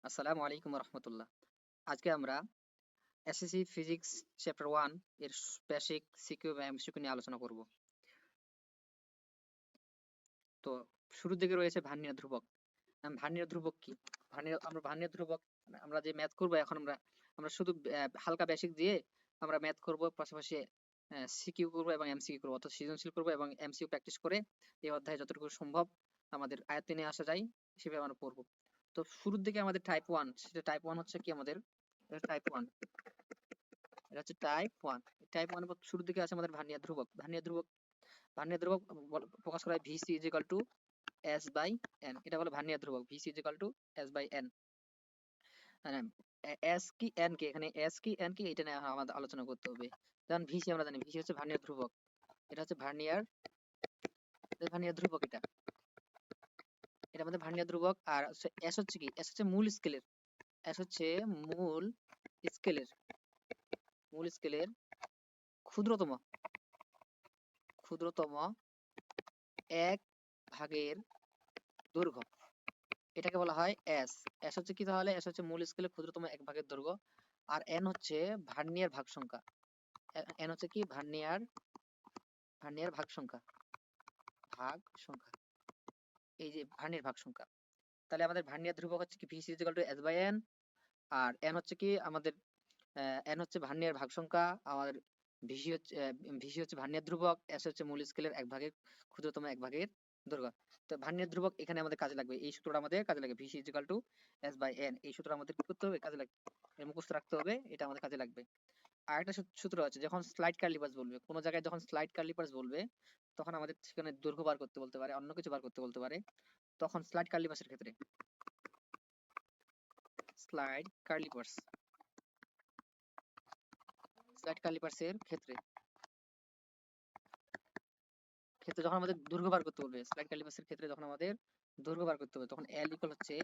আসসালামু আলাইকুম রহমতুল্লাহ। আজকে আমরা এসএসসি ফিজিক্স চ্যাপ্টার 1 এর বেসিক সিকিউ বা এমসিকিউ নিয়ে আলোচনা করব। তো শুরুর দিকে রয়েছে ভার্নিয়ার ধ্রুবক। ভার্নিয়ার ধ্রুবক কি? ভার্নিয়ার ধ্রুবক আমরা যে ম্যাথ করব এখন আমরা আমরা শুধু হালকা বেসিক দিয়ে আমরা ম্যাথ করব, পাশাপাশি সিকিউ করব এবং এমসিকিউ করব, অর্থাৎ সৃজনশীল করব এবং এমসিকিউ প্র্যাকটিস করে এই অধ্যায়ে যতটুকু সম্ভব আমাদের আয়ত্তে নিয়ে আসা যায় সেভাবে আমরা পড়ব। তো শুরুর দিকে আমাদের টাইপ 1, সেটা টাইপ 1 হচ্ছে কি আমাদের টাইপ 1, এটা হচ্ছে টাইপ 1। টাইপ 1 এর শুরুর দিকে আছে আমাদের ভার্নিয়ার ধ্রুবক। ভার্নিয়ার ধ্রুবক প্রকাশ করা হয় VC is equal to S by N. এটা বলে ভার্নিয়ার ধ্রুবক, VC is equal to S by N. S কি এন কি, এখানে এস কি এন কি এটা নিয়ে আমাদের আলোচনা করতে হবে। যেমন ভিসি আমরা জানি, ভিসি হচ্ছে ভার্নিয়ার ধ্রুবক, এটা হচ্ছে ভার্নিয়ার ভার্নিয়ার ধ্রুবক। এটা আমাদের ভার্নিয়ার ধ্রুবক। আর এস হচ্ছে কি, এস হচ্ছে মূল স্কেলের, এস হচ্ছে মূল স্কেলের মূল স্কেলের ক্ষুদ্রতম ক্ষুদ্রতম এক ভাগের দৈর্ঘ্য, এটাকে বলা হয় এস। এস হচ্ছে কি, তাহলে এস হচ্ছে মূল স্কেলের ক্ষুদ্রতম এক ভাগের দৈর্ঘ্য। আর এন হচ্ছে ভার্নিয়ার ভাগ সংখ্যা। এন হচ্ছে কি, ভার্নিয়ার ভাগ সংখ্যা। এই যে ভার্নিয়ার ভাগ সংখ্যা। তাহলে আমাদের ভার্নিয়ার ধ্রুবক হচ্ছে কি VC is equal to S by N. আর এন হচ্ছে কি আমাদের এন হচ্ছে ভার্নিয়ার ভাগ সংখ্যা। আমাদের ভিসি হচ্ছে ভার্নিয়ার ধ্রুবক, এস হচ্ছে মূল স্কেলের এক ভাগের ক্ষুদ্রতম এক ভাগের দৈর্ঘ্য। তো ভার্নিয়ার ধ্রুবক এখানে আমাদের কাজে লাগবে, এই সূত্রটা আমাদের কাজে লাগবে, VC is equal to S by N. এই সূত্র আমাদের কি করতে হবে, কাজে লাগবে, মুখস্থ রাখতে হবে, এটা আমাদের কাজে লাগবে। আর একটা সূত্র আছে, যখন স্লাইড কার্লিপাস বলবে, কোনো জায়গায় যখন স্লাইড কার্লিপাস বলবে, তখন আমাদের সেখানে দৈর্ঘ্য বার করতে বলতে পারে, অন্য কিছু বার করতে বলতে পারে। তখন স্লাইড কার্লিপাস এর ক্ষেত্রে ক্ষেত্রে যখন আমাদের দৈর্ঘ্য বার করতে বলবে, স্লাইড কার্লিপাসের ক্ষেত্রে যখন আমাদের দৈর্ঘ্য বার করতে হবে, তখন এল ইকুয়াল হচ্ছে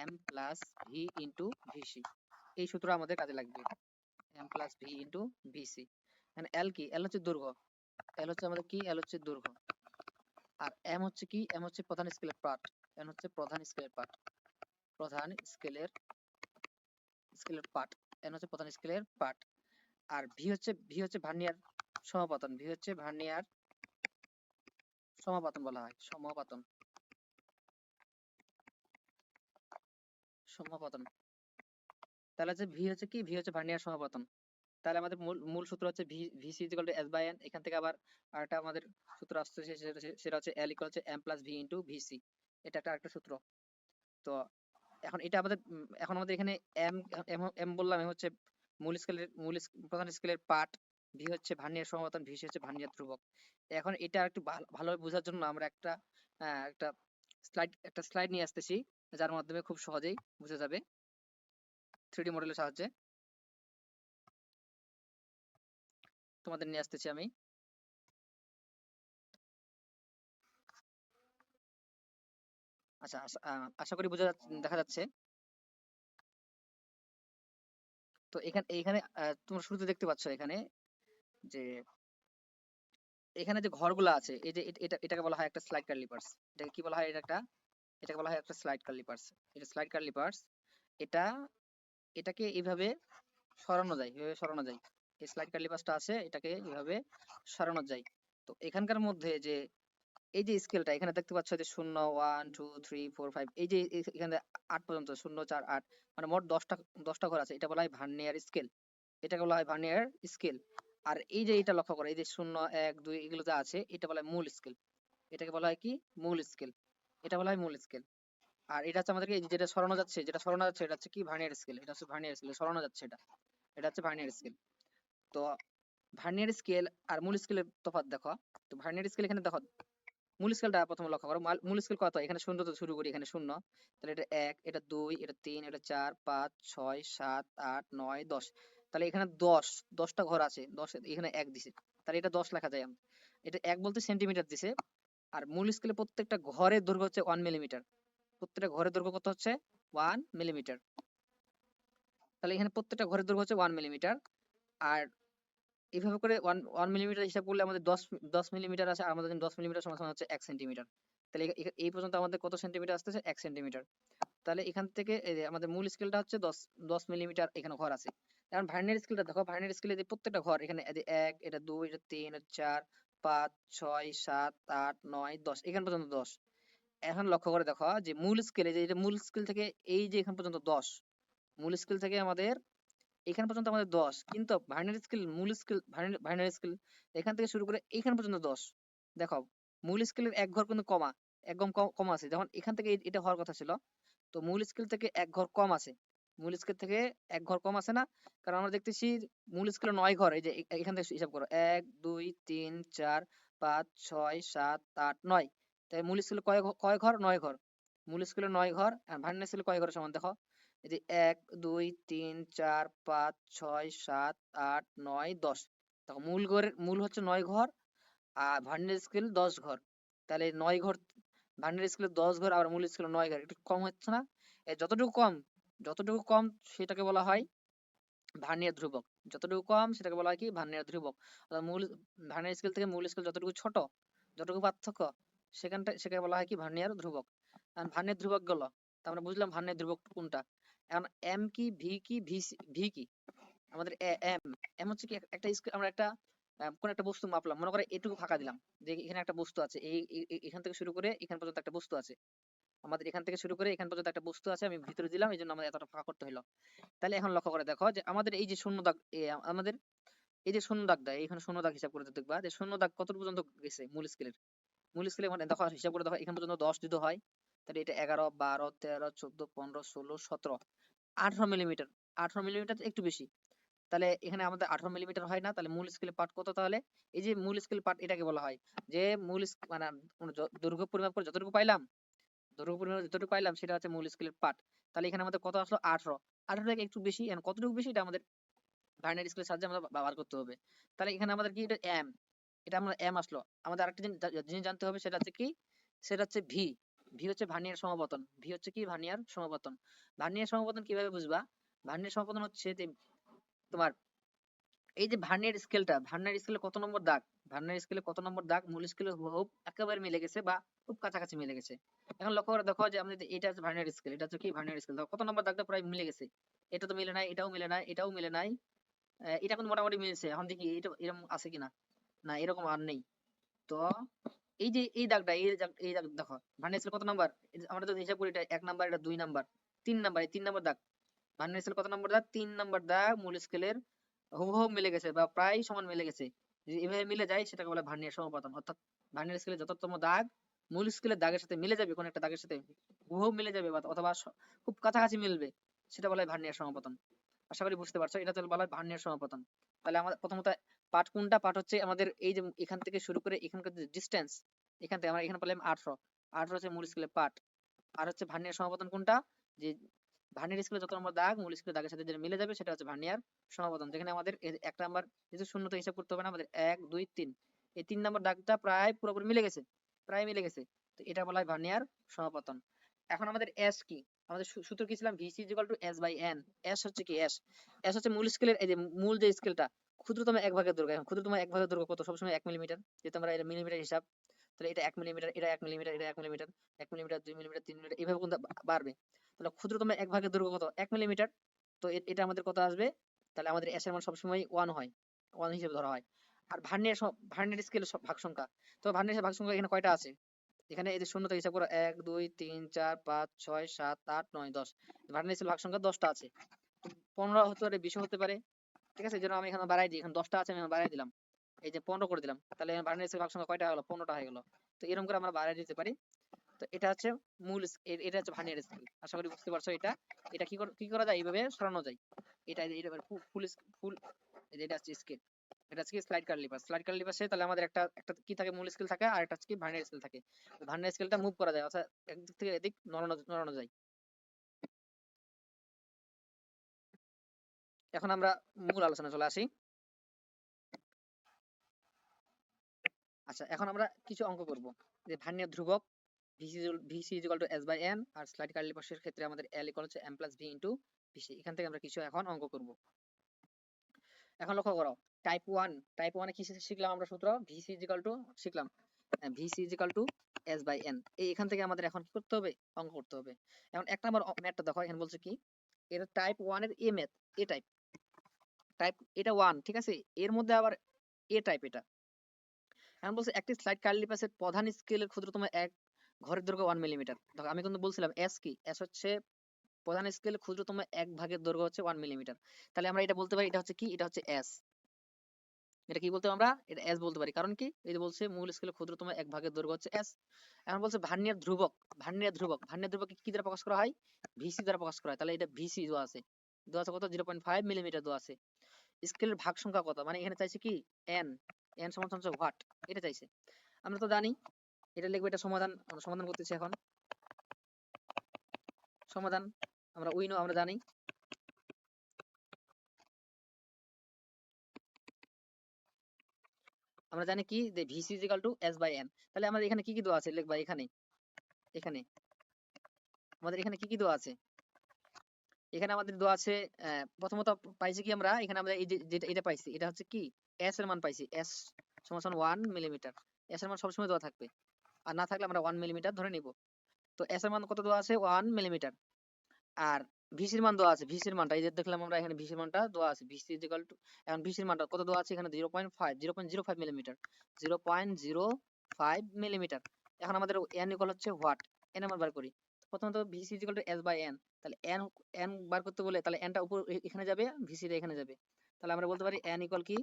M plus V into VC. এই সূত্র আমাদের কাজে লাগবে, M plus V into VC. মানে এল কি, এল হচ্ছে দৈর্ঘ্য, এল হচ্ছে আমাদের কি, এল হচ্ছে দৈর্ঘ্য। আর এম হচ্ছে কি, এম হচ্ছে প্রধান স্কেলের পার্ট, এন হচ্ছে প্রধান স্কেলের পার্ট, প্রধান স্কেলের পার্ট, এন হচ্ছে প্রধান স্কেলের পার্ট। আর ভি হচ্ছে ভার্নিয়ার সমাপতন, ভি হচ্ছে ভার্নিয়ার সমাপতন বলা হয়, সমাপতন। তাহলে হচ্ছে ভি হচ্ছে কি, ভি হচ্ছে ভার্নিয়ার সমাপতন। তাহলে আমাদের মূল মূল সূত্র হচ্ছে VC equal to S by N. এখান থেকে আবার আরেকটা আমাদের সূত্র আসছে, সেটা হচ্ছে এল ইকুয়াল হচ্ছে M plus V into VC. এটা একটা আরেকটা সূত্র। তো এখন এটা আমাদের এখন আমাদের এখানে এম এম এম বললাম, এম হচ্ছে প্রধান স্কেলের পার্ট, ভি হচ্ছে ভার্নিয়ার সমাপতন, ভিসি হচ্ছে ভার্নিয়ার ধ্রুবক। এখন এটা একটু ভালোভাবে বোঝার জন্য আমরা একটা স্লাইড নিয়ে আসতেছি, যার মাধ্যমে খুব সহজেই বুঝা যাবে 3D মডেলের সাহায্যে তোমাদের নিয়ে আসতেছি আমি। আচ্ছা, আশা করি দেখা যাচ্ছে। তো এখানে তোমরা শুরুতে দেখতে পাচ্ছ এখানে যে এখানে যে ঘরগুলো আছে, এই যে এটাকে বলা হয় একটা স্লাইড কার্লিপার্স। এটাকে কি বলা হয়, এটাকে বলা হয় একটা স্লাইড কার্লিপার্স। এটা স্লাইড কার্লিপার্স। এটা এটাকে এইভাবে সরানো যায়। এই স্লাইড কার্লিপার্সটা আছে, এটাকে এইভাবে সরানো যায়। তো এখানকার মধ্যে যে এই যে স্কেলটা এখানে দেখতে পাচ্ছ যে 0 1 2 3 4 5, এই যে এখানে 8 পর্যন্ত, 0 4 8, মানে মোট 10টা ঘর আছে, এটা বলা হয় ভার্নিয়ার স্কেল। এটাকে বলা হয় ভার্নিয়ার স্কেল। আর এই যে এটা লক্ষ্য করো, এই যে 0 1 2 এগুলো যা আছে, এটা বলা হয় মূল স্কেল। এটাকে বলা হয় কি, মূল স্কেল। এটা বলা হয় মূল স্কেল। আর এটা হচ্ছে আমাদেরকে এই যে যেটা সরানো যাচ্ছে এটা হচ্ছে কি, ভার্নিয়ার স্কেল। এটা হচ্ছে ভার্নিয়ার স্কেল, সরানো যাচ্ছে এটা, এটা হচ্ছে ভার্নিয়ার স্কেল। তো ভার্নিয়ার স্কেল আর মূল স্কেলের তফাৎ দেখো। তো ভার্নিয়ার স্কেল এখানে দেখো, মূল স্কেলটা প্রথমে লক্ষ্য করো, মূল স্কেল কত, এখানে 0 তো শুরু করি, এখানে 0, তাহলে এটা 1, এটা 2, এটা 3, এটা 4 5 6 7 8 9 10। তাহলে এখানে 10টা ঘর আছে, 10 এখানে 1 দিছে, তাহলে এটা 10 লেখা যায়। এটা 1 বলতে সেন্টিমিটার দিছে। আর মূল স্কেলে প্রত্যেকটা ঘরের দৈর্ঘ্য হচ্ছে 1 মিলিমিটার। প্রত্যেকটা ঘরের দৈর্ঘ্য কত হচ্ছে, 1 মিলিমিটার। তাহলে এখানে প্রত্যেকটা ঘরের দৈর্ঘ্য হচ্ছে 1 মিলিমিটার। আর এইভাবে করে 1 মিলিমিটার হিসাব করলে আমাদের 10 মিলিমিটার আছে, আর আমাদের 10 মিলিমিটার সমান সমান হচ্ছে 1 সেন্টিমিটার। তাহলে এই পর্যন্ত আমাদের কত সেন্টিমিটার আসতেছে, 1 সেন্টিমিটার। তাহলে এখান থেকে এই যে আমাদের মূল স্কেলটা হচ্ছে 10 মিলিমিটার এখানে ঘর আছে। এখন ভার্নিয়ার স্কেলটা দেখো, ভার্নিয়ার স্কেলে যে প্রত্যেকটা ঘর এখানে এই যে 1, এটা 2, এটা 3, এটা 4, 5, 6, 7, 8, 9, 10 এখান পর্যন্ত 10। এখন লক্ষ্য করে দেখো যে মূল স্কেলে, যে এটা মূল স্কেল থেকে এই যে এখান পর্যন্ত 10, মূল স্কেল থেকে আমাদের এখান পর্যন্ত আমাদের 10, কিন্তু ভার্নিয়ার স্কেল, মূল স্কেল, ভার্নিয়ার স্কেল এখান থেকে শুরু করে এখান পর্যন্ত 10। দেখো মূল স্কেলের এক ঘর কিন্তু কমা, একদম কম আছে, যখন এখান থেকে এটা হওয়ার কথা ছিল, তো মূল স্কেল থেকে এক ঘর কম আছে, মূল স্কেল থেকে এক ঘর কম আছে না? কারণ আমরা দেখতেছি মূল স্কেলে 9 ঘর, এই যে এখান থেকে হিসাব করো 1 2 3 4 5 6 7 8 9, তাই মূল স্কেলে কয় ঘর? 9 ঘর। মূল স্কেলে 9 ঘর, আর ভার্নিয়ার স্কেলে কয় ঘর সমান দেখো, এই যে 1 2 3 4 5 6 7 8 9 10। দেখো মূল হচ্ছে 9 ঘর, আর ভার্নিয়ার স্কেল 10 ঘর। তাহলে 9 ঘর, ভার্নিয়ার স্কেলে 10 ঘর আর মূল স্কেলে 9 ঘর, একটু কম হচ্ছে না? যতটুকু কম সেটাকে বলা হয় ভার্নিয়ার ধ্রুবক। যতটুকু কম সেটাকে বলা হয় কি? ভার্নিয়ার ধ্রুবক। অর্থাৎ ভার্নিয়ার স্কেল থেকে মূল স্কেল যতটুকু ছোট, যতটুকু পার্থক্য, সেটাকে বলা হয় কি? ভার্নিয়ার ধ্রুবক। কারণ ভার্নিয়ার ধ্রুবক গেল, তা আমরা বুঝলাম ভার্নিয়ার ধ্রুবক কোনটা। এখন এম কি, ভি কি, ভি কি? আমাদের এম, হচ্ছে কি একটা আমরা একটা কোন একটা বস্তু মাপলাম, মনে করে এটুকু ফাঁকা দিলাম, যে এখানে একটা বস্তু আছে, এখান থেকে শুরু করে এখান পর্যন্ত একটা বস্তু আছে, আমাদের এখান থেকে শুরু করে এখান পর্যন্ত একটা বস্তু আছে, আমি ভিতরে দিলাম, এই জন্য আমাদের এতটা ফাঁকা করতে হলো। তাহলে এখন লক্ষ্য করে দেখো যে আমাদের এই যে শূন্য দাগ, আমাদের এই যে শূন্য দাগটা, এখানে শূন্য দাগ হিসাব করে দেখবা যে শূন্য দাগ কত পর্যন্ত গেছে মূল স্কেলের মানে দেখো হিসাব করে দেখো, এখান পর্যন্ত 10 দিতে হয়, তাহলে এটা 11 12 13 14 15 16 17 18 মিলিমিটার। 18 মিলিমিটার একটু বেশি। তাহলে এখানে আমাদের 18 মিলিমিটার হয় না? তাহলে মূল স্কেলের পার্ট কত তাহলে? এই যে মূল স্কেল পার্ট, এটাকে বলা হয় যে মানে দৈর্ঘ্য পরিমাপ করে যতটুকু পাইলাম, সেটা হচ্ছে মূল স্কেলের পার্ট। তাহলে এখানে আমাদের কত আসলো? 18। 18 থেকে একটু বেশি, এখন কতটুকু বেশি এটা আমাদের বাইনারি স্কেলের সাহায্যে আমরা ব্যবহার করতে হবে। তাহলে এখানে আমাদের কি? এটা এম, এটা আমরা এম আসলো। আমাদের আরেকটা জিনিস জানতে হবে, সেটা হচ্ছে কি? সেটা হচ্ছে ভি। হচ্ছে ভার্নিয়ার সমাপতন। হচ্ছে কি? ভার্নিয়ার সমাপতন। ভার্নিয়ার সমাপতন কিভাবে বুঝবা? ভার্নিয়ার সমাপতন হচ্ছে যে তোমার এই যে ভার্নিয়ার স্কেলে কত নম্বর দাগ, মূল স্কেলে হুবহু একেবারে মিলে গেছে বা খুব কাছাকাছি মিলে গেছে। এখন লক্ষ্য করে দেখো যে আমাদের এটা হচ্ছে ভার্নিয়ার স্কেল, এটা হচ্ছে কি? Vernier scale. দেখো কত নম্বর দাগটা প্রায় মিলে গেছে। এটা তো মিলে নাই, এটাও মিলে নাই, এটাও মিলে নাই, এটা কিন্তু মোটামুটি মিলেছে। এখন দেখি এটা এরকম আছে কিনা, না এরকম আর নেই। তো এই যে এই দাগটা, এই দাগ দেখো, ভার্নিয়ার স্কেল কত নাম্বার? আমরা যদি হিসাব করি, এটা 1 নাম্বার, এটা 2 নাম্বার, 3 নাম্বার, এই 3 নাম্বার দাগ। ভার্নিয়ার স্কেল কত নাম্বার দাগ? 3 নাম্বার দাগ মূল স্কেলের হুবহু মিলে গেছে বা প্রায় সমান মিলে গেছে। যদি এভাবে মিলে যায় সেটাকে বলে ভার্নিয়ার সমাপতন। অর্থাৎ ভার্নিয়ার স্কেলে যততম দাগ মূল স্কেলের দাগের সাথে মিলে যাবে, কোন একটা দাগের সাথে হুবহু মিলে যাবে বা অথবা খুব কাছাকাছি মিলবে, সেটা বলা হয় ভার্নিয়ার সমাপতন। আশা করি বুঝতে পারছো, এটা হচ্ছে বলা হয় ভার্নিয়ার সমাপতন। তাহলে আমাদের প্রথমত পার্ট কোনটা? পার্ট হচ্ছে আমাদের এই যে এখান থেকে শুরু করে এখানকার যে ডিসটেন্স, এখান থেকে আমরা এখানে পেলাম 18, হচ্ছে মূল স্কেলের পার্ট। আর হচ্ছে ভার্নিয়ার সমাপতন কোনটা? যে ভার্নিয়ার স্কেলে যত নম্বর দাগ মূল স্কেলের দাগের সাথে যেটা মিলে যাবে সেটা হচ্ছে ভার্নিয়ার সমাপতন। যেখানে আমাদের এক নাম্বার যেহেতু শূন্যতা হিসাব করতে হবে না, আমাদের 1 2 3, এই 3 নাম্বার দাগটা প্রায় পুরোপুরি মিলে গেছে, তো এটা বলা হয় ভার্নিয়ার সমাপতন। এখন আমাদের এস কি? আমাদের সূত্র কি ছিলাম? VC equal to S by N. S হচ্ছে কি? এস হচ্ছে মূল স্কেলের, এই যে মূল যে স্কেলটা ক্ষুদ্রতম এক ভাগের দৈর্ঘ্য। এখন ক্ষুদ্রতম এক ভাগের দৈর্ঘ্য কত? সবসময় 1 মিলিমিটার, যেহেতু আমরা এটা মিলিমিটার হিসাব, তাহলে এটা 1 মিলিমিটার, এটা 1 মিলিমিটার, এটা 1 মিলিমিটার, 1 মিলিমিটার 2 মিলিমিটার 3 মিলিমিটার এইভাবে কিন্তু বাড়বে। তাহলে ক্ষুদ্রতম এক ভাগের দৈর্ঘ্য কত? 1 মিলিমিটার। তো এটা আমাদের কত আসবে? তাহলে আমাদের এস এর মান সবসময় 1 হয়, 1 হিসেবে ধরা হয়। আর ভার্নিয়ার স্কেলের ভাগ সংখ্যা, তো ভার্নিয়ার ভাগ সংখ্যা এখানে কয়টা আছে? এখানে এই যে শূন্যতা হিসাব করো, 1 2 3 4 5 6 7 8 9 10, ভার্নিয়ার স্কেল ভাগ সংখ্যা 10টা আছে। 15 হতে পারে, 20 হতে পারে, ঠিক আছে? এই জন্য আমি এখানে বাড়াই দিই, এখানে 10টা আছে, আমি বাড়াই দিলাম, এই যে 15 করে দিলাম। তাহলে ভার্নিয়ার স্কেল ভাগ সংখ্যা কয়টা হলো? 15টা হয়ে গেল। তো এরকম করে আমরা বাড়াই দিতে পারি। তো এটা হচ্ছে এটা হচ্ছে ভার্নিয়ার স্কেল। আশা করি বুঝতে পারছো। এটা কি করা যায়? এইভাবে সরানো যায়। এটা ফুল ফুল এই যে এটা হচ্ছে স্কেল, এটা হচ্ছে স্লাইড কার্লিপাস। তাহলে আমাদের একটা একটা কি থাকে? মূল স্কেল থাকে, আর একটা হচ্ছে কি? ভার্নিয়ার স্কেল থাকে। ভার্নিয়ার স্কেলটা মুভ করা যায়, অর্থাৎ একদিক থেকে এদিক নড়ানো যায়। এখন আমরা মূল আলোচনা চলে আসি। আচ্ছা, এখন আমরা কিছু অঙ্ক করব, যে ভার্নিয়ার ধ্রুবক VC equal to S by N, আর স্লাইড কার্লিপাসের ক্ষেত্রে আমাদের L equal to M plus V into VC. এখান থেকে আমরা কিছু এখন অঙ্ক করব। এখন লক্ষ্য করো, টাইপ 1 এ কি শিখলাম আমরা? সূত্র ভিসি ইকুয়াল টু শিখলাম, VC equal to S by N. এখান থেকে আমাদের এখন কি করতে হবে, অঙ্ক করতে হবে। এখন 1 নাম্বার ম্যাথটা দেখো, এখানে বলছে কি এটা টাইপ 1 এর এ ম্যাথ, এ টাইপ, টাইপ এটা 1 ঠিক আছে, এর মধ্যে আবার এ টাইপ এটা। এখন বলছে একটি স্লাইড কার্লি পাসের প্রধান স্কেলের ক্ষুদ্রতম এক ঘরের দৈর্ঘ্য 1 মিলিমিটার। দেখো আমি কিন্তু বলছিলাম এস কি, এস হচ্ছে প্রধান স্কেলের ক্ষুদ্রতম এক ভাগের দৈর্ঘ্য হচ্ছে 1 মিলিমিটার। তাহলে আমরা এটা বলতে পারি এটা হচ্ছে কি, এটা হচ্ছে এস। এটা কি বলতে আমরা, এটা এস বলতে পারি, কারণ কি এই যে বলছে মূল স্কেলের ক্ষুদ্রতম এক ভাগের দৈর্ঘ্য হচ্ছে এস। এখন বলছে ভার্নিয়ার ধ্রুবক, ভার্নিয়ার ধ্রুবক, ভার্নিয়ার ধ্রুবক কি দ্বারা প্রকাশ করা হয়, ভিসি দ্বারা প্রকাশ করা হয়। তাহলে এটা ভিসি দেওয়া আছে, দেওয়া আছে কত 0.5 মিলিমিটার দেওয়া আছে। স্কেলের ভাগ সংখ্যা কত, মানে এখানে চাইছে কি এন, এন সমান হচ্ছে হোয়াট, এটা চাইছে। আমরা তো জানি এটা লিখবো, এটা সমাধান, আমরা সমাধান করতেছি এখন। সমাধান আমরা উই নো, আমরা জানি আমরা জানি কি যে VC is equal to S by N. তাহলে আমাদের এখানে কি কি দেওয়া আছে লিখবা, এখানে এখানে আমাদের এখানে কি কি দেওয়া আছে, এখানে আমাদের দেওয়া আছে প্রথমত পাইছি কি আমরা, এখানে আমরা এই যে যেটা এটা পাইছি, এটা হচ্ছে কি এস এর মান পাইছি, এস সমান সমান 1 মিলিমিটার। এস এর মান সবসময় দেওয়া থাকবে, আর না থাকলে আমরা 1 মিলিমিটার ধরে নিব। তো এস এর মান কত দেওয়া আছে 1 মিলিমিটার। আর ভিসির মান দেওয়া আছে, ভিসির মানটা এই যে দেখলাম আমরা এখানে ভিসির মানটা দেওয়া আছে, ভিসি ইজ ইকুয়াল টু, এখন ভিসির মানটা কত দেওয়া আছে এখানে 0.5, 0.05 মিলিমিটার, 0.05 মিলিমিটার। এখন আমাদের এন ইকুয়াল হচ্ছে হোয়াট, এন এর মান বার করি। প্রথমত VC is equal to S by N, তাহলে এন, এন বার করতে বলে তাহলে এনটা উপর এখানে যাবে, ভিসিটা এখানে যাবে। তাহলে আমরা বলতে পারি এন ইকুয়াল কি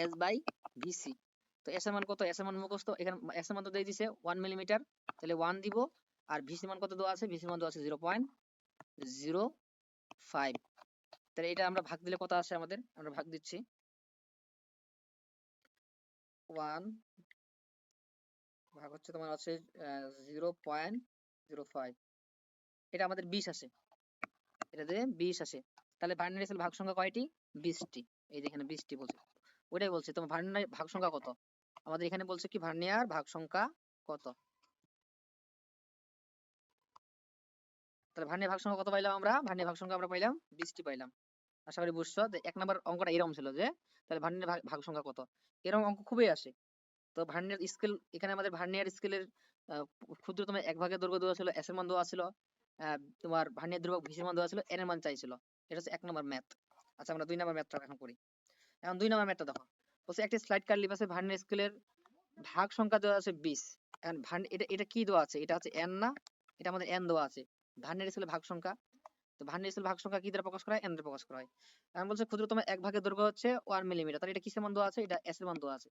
এস বাই ভিসি। তো এস এর মান কত, এস এর মান মুখস্থ, এখানে এস এর মান তো দিয়ে দিছে 1 মিলিমিটার, তাহলে 1 দিব। আর ভিসি মান কত দেওয়া আছে, ভিসি মান দেওয়া আছে 0.05। তাহলে এটা আমরা ভাগ দিলে কত আসে আমাদের, আমরা ভাগ দিচ্ছি 1 ভাগ হচ্ছে তোমার আছে 0.05, এটা আমাদের 20 আসে, এটাতে 20 আসে। তাহলে ভার্নিয়ার স্কেল ভাগ সংখ্যা কয়টি, 20টি। এই যে এখানে 20টি বলছে, ওইটাই বলছে তোমার ভার্নিয়ার ভাগ সংখ্যা কত, আমাদের এখানে বলছে কি ভার্নিয়ার ভাগ সংখ্যা কত। তাহলে ভার্নিয়ার ভাগ সংখ্যা কত পাইলাম আমরা, ভার্নিয়ার ভাগ সংখ্যা আমরা পাইলাম 20টি পাইলাম। আশা করি বুঝছো যে 1 নাম্বার অঙ্কটা এরকম ছিল যে তাহলে ভার্নিয়ার ভাগ সংখ্যা কত, এরকম অঙ্ক খুবই আসে। তো ভার্নিয়ার স্কেল, এখানে আমাদের ভার্নিয়ার স্কেলের ক্ষুদ্রতম এক ভাগের দৈর্ঘ্য দেওয়া ছিল, এস এর মান দেওয়া ছিল, তোমার ভার্নিয়ার ধ্রুবক ভিসির মান দেওয়া ছিল, এন এর মান চাইছিল। এটা হচ্ছে 1 নম্বর ম্যাথ। আচ্ছা আমরা 2 নম্বর ম্যাথটা এখন করি। এখন 2 নম্বর ম্যাথটা দেখো, বলছে একটি স্লাইড কার্লিপাসে ভার্নিয়ার স্কেলের ভাগ সংখ্যা দেওয়া আছে 20। এখন এটা এটা কি দেওয়া আছে, এটা হচ্ছে এন না, এটা আমাদের এন দেওয়া আছে, ভার্নিয়ার স্কেলের ভাগ সংখ্যা। তো ভার্নিয়ার স্কেল ভাগ সংখ্যা কি দ্বারা প্রকাশ করা হয়, এন দ্বারা প্রকাশ করা হয়। এখন বলছে ক্ষুদ্রতম এক ভাগের দৈর্ঘ্য হচ্ছে 1 মিলিমিটার, তাহলে এটা কিসের মান দেওয়া আছে, এটা এস এর মান দেওয়া আছে।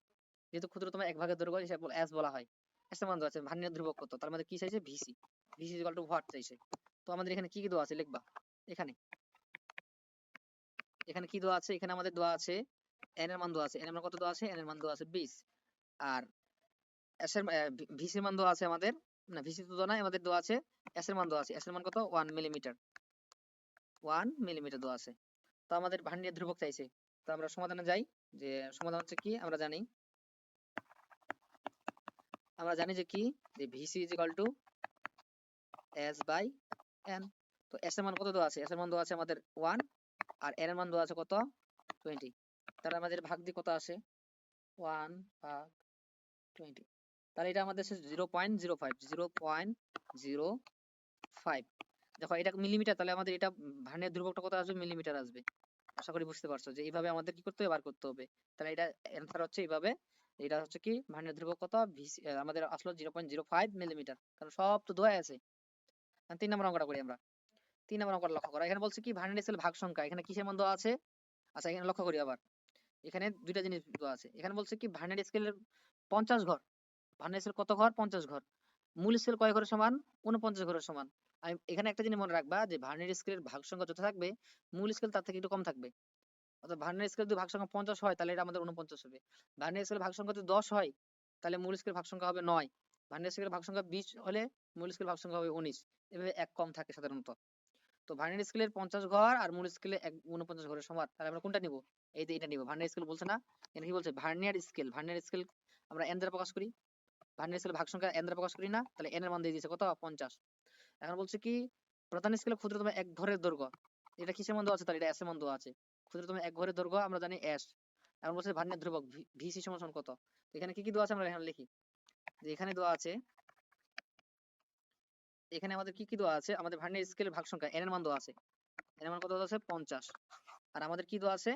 যেহেতু ক্ষুদ্রতম এক ভাগের দৈর্ঘ্য হিসাবে এস বলা হয়, এস এর মান দেওয়া আছে। ভার্নিয়ার ধ্রুবক কত, তার মধ্যে কি চাইছে VC, VC equal two what চাইছে। তো আমাদের এখানে কি কি দেওয়া আছে লিখবা, এখানে এখানে কি দেওয়া আছে, এখানে আমাদের দেওয়া আছে এন এর মান দেওয়া আছে, এন এর মান কত দেওয়া আছে, এন এর মান দেওয়া আছে 20। আর এস এর ভিসি এর মান দেওয়া আছে আমাদের, না ভিসি তো দেওয়া নাই, আমাদের দেওয়া আছে এস এর মান দেওয়া আছে, এস এর মান কত 1 মিলিমিটার, 1 মিলিমিটার দেওয়া আছে। তো আমাদের ভার্নিয়ার ধ্রুবক চাইছে। তো আমরা সমাধানে যাই, যে সমাধান হচ্ছে কি আমরা জানি যে কি, যে VC is equal to S by N. তো এস এর মান কত দেওয়া আছে, এস এর মান দেওয়া আছে আমাদের 1, আর এন এর মান দেওয়া আছে কত 20। তাহলে আমাদের ভাগ দিয়ে কত আসে 1 ভাগ 20, তাহলে এটা আমাদের 0.05, 0.05। দেখো এটা মিলিমিটার, তাহলে আমাদের এটা ভার্নিয়ার ধ্রুবকটা কত আসবে, মিলিমিটার আসবে। আশা করি বুঝতে পারছো যে এইভাবে আমাদের কি করতে হবে, বার করতে হবে। তাহলে এটা অ্যান্সার হচ্ছে এইভাবে, এটা হচ্ছে কি ভার্নিয়ার ধ্রুবক কত, আমাদের আসলো 0.05 মিলিমিটার, কারণ সব তো দেওয়া আছে। 3 নম্বর অঙ্কটা করি আমরা। 3 নম্বর অঙ্কটা লক্ষ্য করো, এখানে বলছে কি ভার্নিয়ার স্কেল ভাগ সংখ্যা, এখানে কিসের মান দেওয়া আছে। আচ্ছা এখানে লক্ষ্য করি আবার, এখানে দুইটা জিনিস দেওয়া আছে। এখানে বলছে কি ভার্নিয়ার স্কেলের 50 ঘর, ভার্নিয়ার স্কেল কত ঘর, 50 ঘর। মূল স্কেল কয় ঘরের সমান, 49 ঘরের সমান। আমি এখানে একটা জিনিস মনে রাখবা, যে ভার্নিয়ার স্কেলের ভাগ সংখ্যা যত থাকবে, মূল স্কেল তার থেকে একটু কম থাকবে। অর্থাৎ ভার্নিয়ার স্কেল যদি ভাগ সংখ্যা 50 হয়, তাহলে এটা আমাদের 49 হবে। ভার্নিয়ার স্কেল ভাগ সংখ্যা যদি 10 হয়, তাহলে মূল স্কেল ভাগ সংখ্যা হবে 9। ভার্নিয়ার স্কেল ভাগ সংখ্যা 20 হলে মূল স্কেল ভাগ সংখ্যা হবে 19। এভাবে এক কম থাকে সাধারণত। তো ভার্নিয়ার স্কেলের 50 ঘর আর মূল স্কেলে 49 ঘরের সমান, তাহলে আমরা কোনটা নিব, এই যে এটা নিব। ভার্নিয়ার স্কেল বলছে না, এখানে কি বলছে ভার্নিয়ার স্কেল, ভার্নিয়ার স্কেল আমরা এন দ্বারা প্রকাশ করি, ভার্নিয়ার স্কেল ভাগ সংখ্যা এন দ্বারা প্রকাশ করি না, তাহলে এন এর মান দিয়ে দিয়েছে কত 50। এখন বলছে কি প্রধান স্কেলে ক্ষুদ্রতম এক ঘরের দৈর্ঘ্য, এটা কিসের মান দেওয়া আছে, তাহলে এটা এস এর মান দেওয়া আছে। ক্ষুদ্রতম এক ঘরের দৈর্ঘ্য আমরা জানি এস। এখন বলছে ভার্নিয়ার ধ্রুবক ভিসি সমান সমান কত। তো এখানে কি কি দেওয়া আছে আমরা এখানে লিখি। যে এখানে দেওয়া আছে, এখানে আমাদের কি কি দেওয়া আছে, আমাদের ভার্নিয়ার স্কেলের ভাগ সংখ্যা n এর মান দেওয়া আছে, n এর মান কত দেওয়া আছে 50, আর আমাদের কি দেওয়া আছে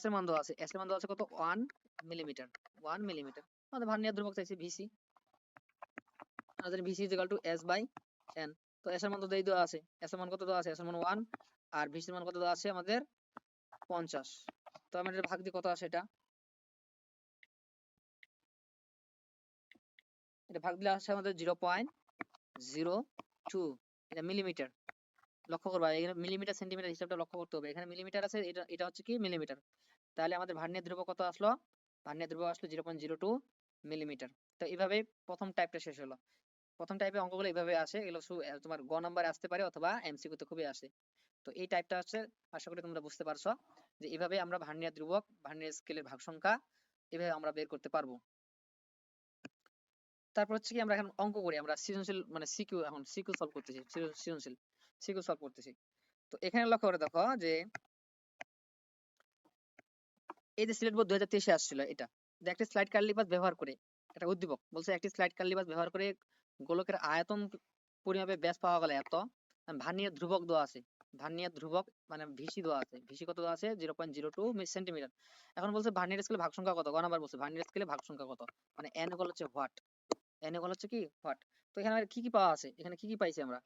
s এর মান দেওয়া আছে, s এর মান দেওয়া আছে কত 1 মিলিমিটার, 1 মিলিমিটার। আমাদের ভার্নিয়ার ধ্রুবক চাইছে ভিসি, আমাদের VC is equal to s by n। তো s এর মান তো দেওয়া আছে, s এর মান কত দেওয়া আছে, s এর মান 1, আর ভিসির মান কত দেওয়া আছে আমাদের 50। তো আমাদের এটা ভাগ দিয়ে কত আসে, এটা ভাগ দিলে আসে আমাদের 0.02, এটা মিলিমিটার। লক্ষ্য করবা এখানে মিলিমিটার সেন্টিমিটার হিসাবটা লক্ষ্য করতে হবে, এখানে মিলিমিটার আছে, এটা এটা হচ্ছে কি মিলিমিটার। তাহলে আমাদের ভার্নিয়ার ধ্রুবক কত আসলো, ভার্নিয়ার ধ্রুবক আসলো 0.02 মিলিমিটার। তো এইভাবে প্রথম টাইপটা শেষ হলো। প্রথম টাইপের অঙ্কগুলো এইভাবে আসে, এগুলো তোমার গ নাম্বারে আসতে পারে অথবা এমসিকিউ তে খুবই আসে। তো এই টাইপটা হচ্ছে, আশা করি তোমরা বুঝতে পারছো যে এইভাবে আমরা ভার্নিয়ার ধ্রুবক, ভার্নিয়ার স্কেলের ভাগ সংখ্যা এভাবে আমরা বের করতে পারবো। তারপর হচ্ছে কি আমরা এখন অঙ্ক করি, আমরা সৃজনশীল মানে সিকিউ, এখন সিকিউ সলভ করতেছি, সৃজনশীল সিকিউ সলভ করতেছি। তো এখানে লক্ষ্য করে দেখো যে এই যে সিলেট বোর্ড 2023 আসছিল, এটা যে একটি স্লাইড কার্লিপাস ব্যবহার করে, এটা উদ্দীপক বলছে একটি স্লাইড কার্লিপাস ব্যবহার করে গোলকের আয়তন পরিমাপে ব্যাস পাওয়া গেলে এত, ভার্নিয়ার ধ্রুবক দেওয়া আছে, ভার্নিয়ার ধ্রুবক মানে ভিসি দেওয়া আছে, ভিসি কত দেওয়া আছে 0.02 সেন্টিমিটার। এখন বলছে ভার্নিয়ার স্কেলে ভাগ সংখ্যা কত, গ নাম্বার বলছে ভার্নিয়ার স্কেলে ভাগ সংখ্যা কত, মানে n ইকুয়াল হচ্ছে হোয়াট, n ইকুয়াল হচ্ছে কি হোয়াট। তো এখানে আমাদের কি কি পাওয়া আছে, এখানে কি কি পাইছি আমরা,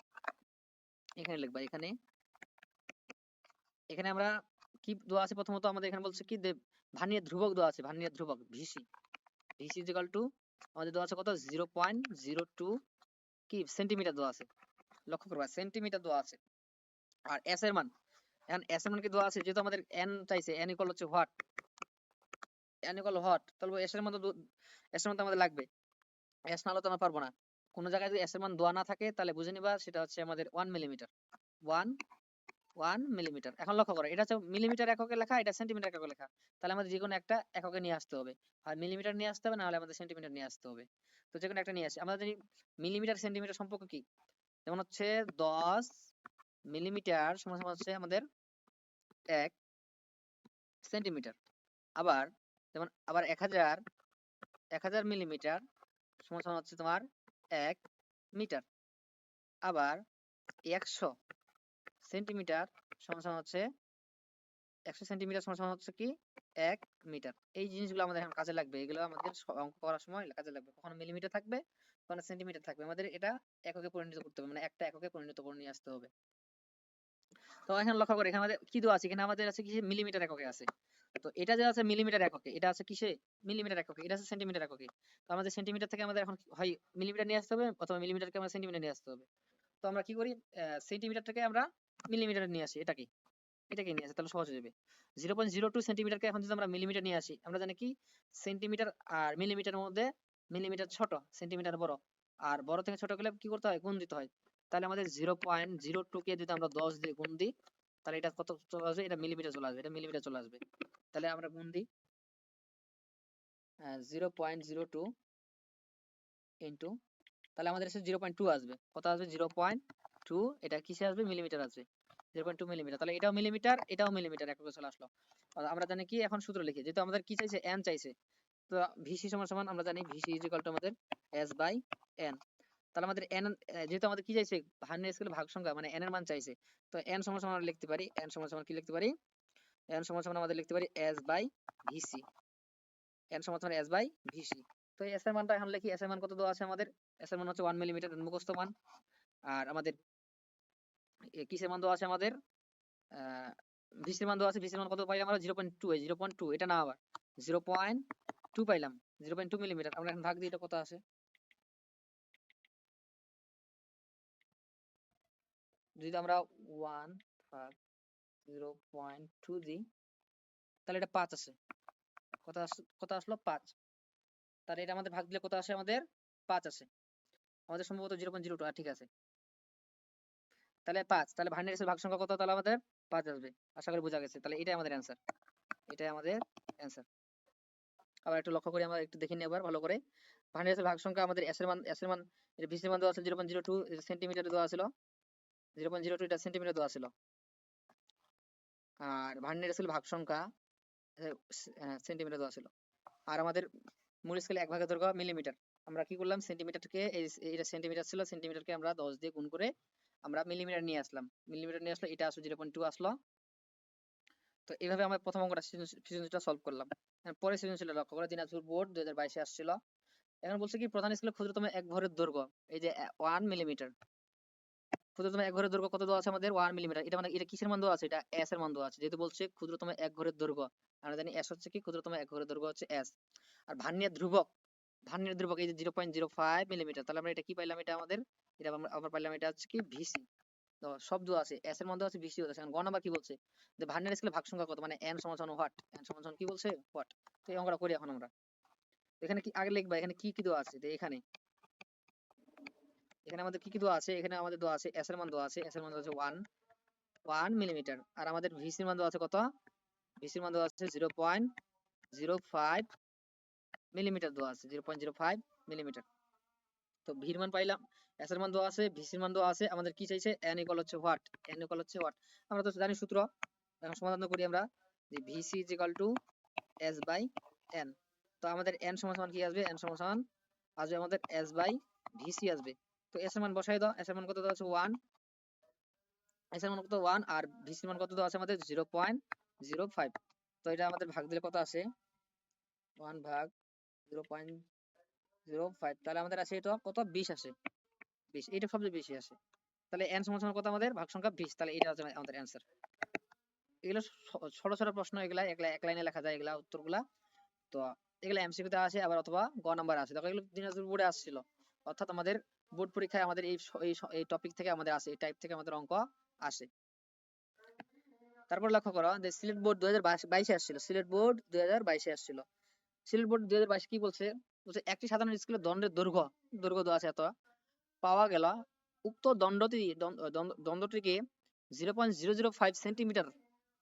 এখানে লিখবা, এখানে এখানে আমরা কি দেওয়া আছে, প্রথমত আমাদের এখানে বলছে কি ভার্নিয়ার ধ্রুবক দেওয়া আছে, ভার্নিয়ার ধ্রুবক VC, VC is equal two আমাদের দেওয়া আছে কত 0.02 কি সেন্টিমিটার দেওয়া আছে, লক্ষ্য করবা সেন্টিমিটার দেওয়া আছে। আর এস এর মান, এখন এস এর মান কি দেওয়া আছে, যেহেতু আমাদের এন চাইছে, এন ইকুয়াল হচ্ছে হোয়াট, এন ইকুয়াল হোয়াট, তাহলে এস এর মান তো, এস এর মান তো আমাদের লাগবে, এস না হলে তো আমরা পারবো না। কোনো জায়গায় যদি এস এর মান দেওয়া না থাকে তাহলে বুঝে নিবা সেটা হচ্ছে আমাদের 1 মিলিমিটার, 1 মিলিমিটার। এখন লক্ষ্য করো এটা হচ্ছে মিলিমিটার এককে লেখা, এটা সেন্টিমিটার এককে লেখা, তাহলে আমাদের যে কোনো একটা এককে নিয়ে আসতে হবে, আর মিলিমিটার নিয়ে আসতে হবে, না হলে আমাদের সেন্টিমিটার নিয়ে আসতে হবে। তো যে কোনো একটা নিয়ে আসি, আমরা জানি মিলিমিটার সেন্টিমিটার সম্পর্ক কি, যেমন হচ্ছে 10 মিলিমিটার সমান সমান হচ্ছে আমাদের 1 সেন্টিমিটার। আবার যেমন আবার 1000 মিলিমিটার সমান সমান হচ্ছে তোমার 1 মিটার। আবার 100 সেন্টিমিটার সমান সমান হচ্ছে 100 সেন্টিমিটার সমান সমান হচ্ছে কি 1 মিটার। এই জিনিসগুলো আমাদের এখন কাজে লাগবে, এগুলো আমাদের অঙ্ক করার সময় কাজে লাগবে, কখনো মিলিমিটার থাকবে, কখনো সেন্টিমিটার থাকবে, আমাদের এটা এককে পরিণত করতে হবে, মানে একটা এককে পরিণত করে নিয়ে আসতে হবে। তো এখানে লক্ষ্য করে, এখানে আমাদের কি দেওয়া আছে, এখানে আমাদের আছে কি মিলিমিটার এককে আছে। তো এটা যে আছে মিলিমিটার এককে, এটা আছে কিসে মিলিমিটার এককে, এটা আছে সেন্টিমিটার এককে। তো আমাদের সেন্টিমিটার থেকে আমাদের এখন হয় মিলিমিটার নিয়ে আসতে হবে অথবা মিলিমিটারকে আমরা সেন্টিমিটার নিয়ে আসতে হবে। তো আমরা কি করি, সেন্টিমিটার থেকে আমরা মিলিমিটার নিয়ে আসি, এটাকে নিয়ে আসি, তাহলে সহজ হয়ে যাবে। 0.02 সেন্টিমিটারকে এখন যদি আমরা মিলিমিটার নিয়ে আসি, আমরা জানি কি সেন্টিমিটার আর মিলিমিটারের মধ্যে মিলিমিটার ছোট, সেন্টিমিটার বড়, আর বড় থেকে ছোট গেলে কি করতে হয়, গুণ দিতে হয়। তাহলে আমাদের 0.02 কে যদি আমরা 10 দিয়ে গুণ দিই, তাহলে এটা কত চলে আসবে, এটা মিলিমিটার চলে আসবে, এটা মিলিমিটার চলে আসবে। তাহলে আমরা গুণ দিই 0.02 ইন্টু, তাহলে আমাদের এসে 0.2 আসবে, কত আসবে 0.2, এটা কিসে আসবে মিলিমিটার আসবে, 0.2 মিলিমিটার। তাহলে এটাও মিলিমিটার, এটাও মিলিমিটার এককে চলে আসলো। আর আমরা জানি কি এখন সূত্র লিখি, যেহেতু আমাদের কি চাইছে n চাইছে, তো ভিসি সমান সমান আমরা জানি ভিসি ইজ ইকুয়াল টু আমাদের s বাই n। তাহলে আমাদের n, যেহেতু আমাদের কি চাইছে ভার্নিয়ার স্কেলের ভাগ সংখ্যা মানে n এর মান চাইছে, তো n সমান সমান আমরা লিখতে পারি, n সমান সমান কি লিখতে পারি, n সমান সমান আমাদের লিখতে পারি s বাই ভিসি, n সমান সমান s বাই ভিসি। তো এই s এর মানটা এখন লিখি, s এর মান কত দেওয়া আছে আমাদের, s এর মান হচ্ছে 1 মিলিমিটার মুখস্থ মান। আর আমাদের কিসের মান দেওয়া আছে আমাদের, আহ ভিসির মান দেওয়া আছে, ভিসির মান কত পাইলাম আমরা 0.2, 0.2 এটা না আবার 0.2 পাইলাম, 0.2 মিলিমিটার। আমরা এখন ভাগ দিই, এটা কত আসে, যদি আমরা 1 ভাগ 0.2 দিই, তাহলে এটা 5 আসে, কত আসলো 5। তাহলে এটা আমাদের ভাগ দিলে কত আসে আমাদের 5 আসে, আমাদের সম্ভবত 0.02, ঠিক আছে। তাহলে 5, তাহলে ভার্নিয়ার স্কেলের ভাগ সংখ্যা কত, তাহলে আমাদের 5 আসবে। আশা করি বোঝা গেছে, তাহলে এটাই আমাদের অ্যান্সার, এটাই আমাদের অ্যান্সার। আবার একটু লক্ষ্য করি, আমরা একটু দেখে নিই আবার ভালো করে। ভার্নিয়ার স্কেলের ভাগ সংখ্যা আমাদের এস এর মান এটা ভিসির মান দেওয়া আছে 0.02, এটা সেন্টিমিটার দেওয়া ছিল 0.02, এটা সেন্টিমিটার দেওয়া ছিল। আর ভার্নিয়ার স্কেলের ভাগ সংখ্যা সেন্টিমিটার দেওয়া ছিল। আর আমাদের মূল স্কেলে 1 ভাগের দৈর্ঘ্য মিলিমিটার, আমরা কি করলাম, সেন্টিমিটারকে এটা সেন্টিমিটার ছিল, সেন্টিমিটারকে আমরা 10 দিয়ে গুণ করে আমরা মিলিমিটার নিয়ে আসলাম। মিলিমিটার নিয়ে আসলে এটা আসলে 0.2 আসলো। তো এইভাবে আমরা প্রথম অঙ্কটা সৃজনশীলটা সলভ করলাম। পরে সৃজনশীলটা লক্ষ্য করো, দিনাজপুর বোর্ড 2022-এ আসছিল। এখন বলছে কি প্রধান স্কেলের ক্ষুদ্রতম এক ভরের দৈর্ঘ্য, এই যে 1 মিলিমিটার। ক্ষুদ্রতম এক ঘরের দৈর্ঘ্য কত দেওয়া আছে আমাদের, 1 মিলিমিটার। এটা মানে এটা কিসের মান দেওয়া আছে, এটা এস এর মান দেওয়া আছে। যেহেতু বলছে ক্ষুদ্রতম এক ঘরের দৈর্ঘ্য, আমরা জানি এস হচ্ছে কি, ক্ষুদ্রতম এক ঘরের দৈর্ঘ্য হচ্ছে এস। আর ভার্নিয়ার ধ্রুবক, ভার্নিয়ার ধ্রুবক এই যে 0.05 মিলিমিটার। তাহলে আমরা এটা কি পাইলাম, এটা আমাদের, এটা আমরা পাইলাম, এটা হচ্ছে কি ভিসি। তো সব দেওয়া আছে, এস এর মান দেওয়া আছে, ভিসি দেওয়া আছে। এখন গ নাম্বার কি বলছে, যে ভার্নিয়ার স্কেলে ভাগ সংখ্যা কত, মানে এন সমান হোয়াট, এন সমান কি বলছে, হোয়াট। তো এই অঙ্কটা করি এখন আমরা। এখানে কি আগে লিখবা, এখানে কি কি দেওয়া আছে, তো এখানে এখানে আমাদের কি কি দেওয়া আছে, এখানে আমাদের দেওয়া আছে এস এর মান দেওয়া আছে, এস এর মান দেওয়া আছে 1 মিলিমিটার। আর আমাদের ভিসির মান দেওয়া আছে কত, ভিসির মান দেওয়া আছে 0.05 মিলিমিটার দেওয়া আছে, 0.05 মিলিমিটার। তো ভির মান পাইলাম, এস এর মান দেওয়া আছে, ভিসির মান দেওয়া আছে, আমাদের কি চাইছে, এন ইকুয়াল হচ্ছে হোয়াট, এন ইকুয়াল হচ্ছে হোয়াট। আমরা তো জানি সূত্র, এখন সমাধান করি আমরা, যে VC is equal to S by N. তো আমাদের এন সমান সমান কি আসবে, এন সমান সমান আসবে আমাদের এস বাই ভিসি আসবে। তো এস এর মান বসাই দাও, এস এর মান কত দেওয়া আছে 1, এস এর মান কত 1, আর ভিসির মান কত দেওয়া আছে আমাদের 0.05। তো এটা আমাদের ভাগ দিলে কত আসে, 1 ভাগ 0.05, তাহলে আমাদের আছে এটা কত, 20 আসে, 20, এটা সবচেয়ে বেশি আসে। তাহলে এন সমান সমান কত আমাদের, ভাগ সংখ্যা 20, তাহলে এটা হচ্ছে আমাদের অ্যান্সার। এগুলো ছোট ছোট প্রশ্ন, এগুলা এক লাইনে লেখা যায় এগুলা উত্তরগুলা। তো এগুলো এমসিকিউ তে আসে, আবার অথবা গ নাম্বার আসে, দেখো এগুলো দিনাজপুর বোর্ডে আসছিল। অর্থাৎ আমাদের বোর্ড পরীক্ষায় আমাদের এই টপিক থেকে আমাদের আসে, এই টাইপ থেকে আমাদের অঙ্ক আসে। তারপর লক্ষ্য করো যে সিলেট বোর্ড 2022-এ আসছিল, সিলেট বোর্ড 2022-এ আসছিল। সিলেট বোর্ড 2022 কি বলছে, বলছে একটি সাধারণ স্কেলের দণ্ডের দৈর্ঘ্য, দৈর্ঘ্য দেওয়া আছে এত, পাওয়া গেল উক্ত দণ্ডটিকে 0.005 সেন্টিমিটার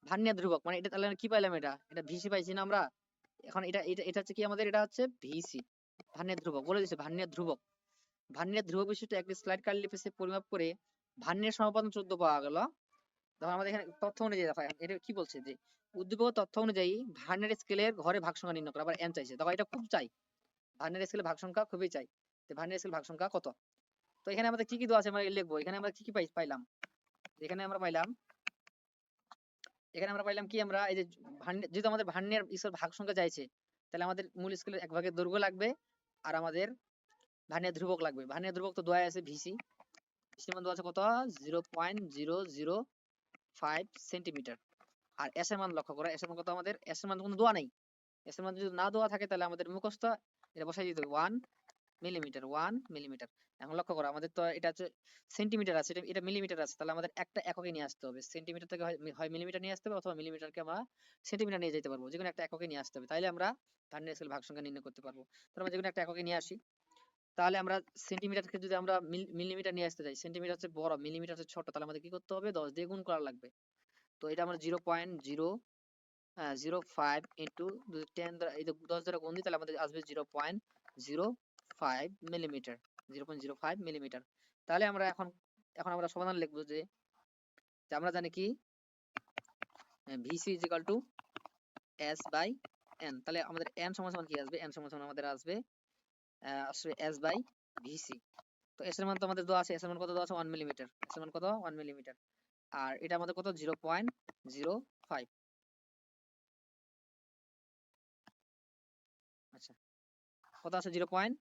ভার্নিয়ার ধ্রুবক, মানে এটা তাহলে কি পাইলাম, এটা এটা ভিসি পাইছি না আমরা। এখন এটা এটা এটা হচ্ছে কি আমাদের, এটা হচ্ছে ভিসি, ভার্নিয়ার ধ্রুবক বলে দিচ্ছে, ভার্নিয়ার ধ্রুবক। ভার্নিয়ার ধ্রুবক বিশিষ্ট একটি স্লাইড কার্লিপেসে পরিমাপ করে ভার্নিয়ার সমাপতন 14 পাওয়া গেল। তখন আমাদের এখানে তথ্য অনুযায়ী দেখো, এটা কি বলছে, যে উদ্দীপক তথ্য অনুযায়ী ভার্নিয়ার স্কেলের ঘরে ভাগ সংখ্যা নির্ণয় করা, আবার এন চাইছে, দেখো এটা খুব চাই, ভার্নিয়ার স্কেলের ভাগ সংখ্যা খুবই চাই। তো ভার্নিয়ার স্কেল ভাগ সংখ্যা কত, তো এখানে আমাদের কি কি দেওয়া আছে আমরা লিখবো। এখানে আমরা কি কি পাইলাম, এখানে আমরা পাইলাম, এখানে আমরা পাইলাম কি, আমরা এই যে যেহেতু আমাদের ভার্নিয়ার স্কেল ভাগ সংখ্যা চাইছে, তাহলে আমাদের মূল স্কেলের এক ভাগের দৈর্ঘ্য লাগবে, আর আমাদের ভার্নিয়ার ধ্রুবক লাগবে। ভার্নিয়ার ধ্রুবক তো দেওয়া আছে ভিসি, ভিসির মান দেওয়া আছে কত, 0.005 সেন্টিমিটার। আর এস এর মান লক্ষ্য করো, এস এর মান কত, আমাদের এস এর মান কোনো দেওয়া নাই। এস এর মান যদি না দেওয়া থাকে তাহলে আমাদের মুখস্থ এটা বসাই দিতে হবে, 1 মিলিমিটার, 1 মিলিমিটার। এখন লক্ষ্য করো, আমাদের তো এটা হচ্ছে সেন্টিমিটার আছে, এটা এটা মিলিমিটার আছে, তাহলে আমাদের একটা এককে নিয়ে আসতে হবে। সেন্টিমিটার থেকে হয় মিলিমিটার নিয়ে আসতে হবে, অথবা মিলিমিটারকে আমরা সেন্টিমিটার নিয়ে যেতে পারবো, যেকোনো একটা এককে নিয়ে আসতে হবে, তাইলে আমরা ভার্নিয়ার স্কেল ভাগ সংখ্যা নির্ণয় করতে পারবো। তো আমরা যেকোনো একটা এককে নিয়ে আসি, তাহলে আমরা সেন্টিমিটারকে যদি আমরা মিলিমিটার নিয়ে আসতে চাই, সেন্টিমিটার হচ্ছে বড়, মিলিমিটার হচ্ছে ছোট, তাহলে আমাদের কি করতে হবে, 10 দিয়ে গুণ করা লাগবে। তো এটা আমরা 0.005 ইন্টু 10 দ্বারা, এই যে 10 দ্বারা গুণ দিই, তাহলে আমাদের আসবে 0.05 মিলিমিটার, 0.05 মিলিমিটার। তাহলে আমরা এখন এখন আমরা সমাধান লিখবো, যে যে আমরা জানি কি, VC is equal to S by N. তাহলে আমাদের এন সমান সমান কি আসবে, এন সমান সমান আমাদের আসবে আসলে এস বাই ভিসি। তো এস এর মান তো আমাদের দেওয়া আছে, এস এর মান কত দেওয়া আছে, 1 মিলিমিটার, এস এর মান কত, 1 মিলিমিটার। আর এটা আমাদের কত, 0.05। আচ্ছা, কত আছে, 0.05।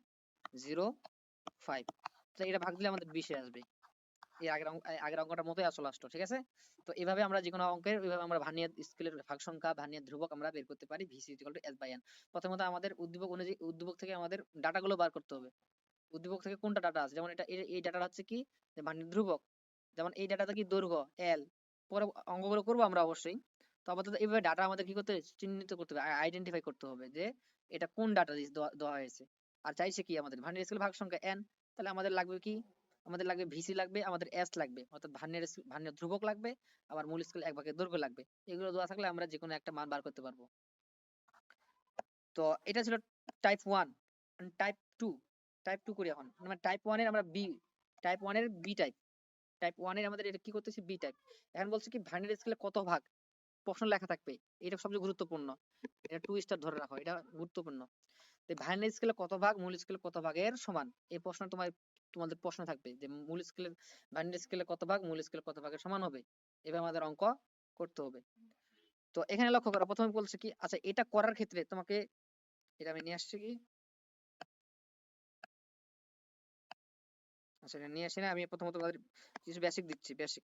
তো এটা ভাগ দিলে আমাদের 20 আসবে। এই আগের অঙ্কটার মতোই আসলে আসতো, ঠিক আছে। তো এইভাবে আমরা যে কোনো অঙ্কের এইভাবে আমরা ভার্নিয়ার স্কেলের ভাগ সংখ্যা, ভার্নিয়ার ধ্রুবক আমরা বের করতে পারি, VC equal to S by N. প্রথমত আমাদের উদ্দীপক অনুযায়ী, উদ্দীপক থেকে আমাদের ডাটাগুলো বার করতে হবে। উদ্দীপক থেকে কোনটা ডাটা আছে, যেমন এটা এই ডাটাটা হচ্ছে কি, যে ভার্নিয়ার ধ্রুবক, যেমন এই ডাটাটা কি, দৈর্ঘ্য এল। পরে অঙ্কগুলো করবো আমরা অবশ্যই। তো আপাতত এইভাবে ডাটা আমাদের কি করতে হবে, চিহ্নিত করতে হবে, আইডেন্টিফাই করতে হবে, যে এটা কোন ডাটা দেওয়া হয়েছে। আর চাইছে কি আমাদের ভার্নিয়ার স্কেল ভাগ সংখ্যা এন, তাহলে আমাদের লাগবে কি, আমাদের লাগবে ভিসি লাগবে, আমাদের এস লাগবে, অর্থাৎ ভার্নিয়ার ধ্রুবক লাগবে, আবার মূল স্কেল এক ভাগের দৈর্ঘ্য লাগবে। এগুলো দেওয়া থাকলে আমরা যে কোনো একটা মান বার করতে পারবো। তো এটা ছিল টাইপ 1। টাইপ 2, টাইপ 2 করি এখন, মানে টাইপ 1 এর আমরা বি, টাইপ 1 এর বি টাইপ, টাইপ 1 এর আমাদের এটা কি করতেছি, বি টাইপ। এখন বলছে কি ভার্নিয়ার স্কেলে কত ভাগ, প্রশ্ন লেখা থাকবে, এটা সবচেয়ে গুরুত্বপূর্ণ। এটা 2 স্টার ধরে রাখো, এটা গুরুত্বপূর্ণ। ভার্নিয়ার স্কেলে কত ভাগ মূল স্কেলে কত ভাগের সমান? এই প্রশ্ন তোমাদের প্রশ্ন থাকবে যে মূল স্কেলের ভার্নিয়ার স্কেলে কত ভাগ মূল স্কেলে কত ভাগের সমান হবে, এভাবে আমাদের অঙ্ক করতে হবে। তো এখানে লক্ষ্য করো, প্রথমে বলছে কি, আচ্ছা এটা করার ক্ষেত্রে তোমাকে, এটা আমি নিয়ে আসছি কি, আচ্ছা এটা নিয়ে আসি না, আমি প্রথমত তোমাদের কিছু বেসিক দিচ্ছি। বেসিক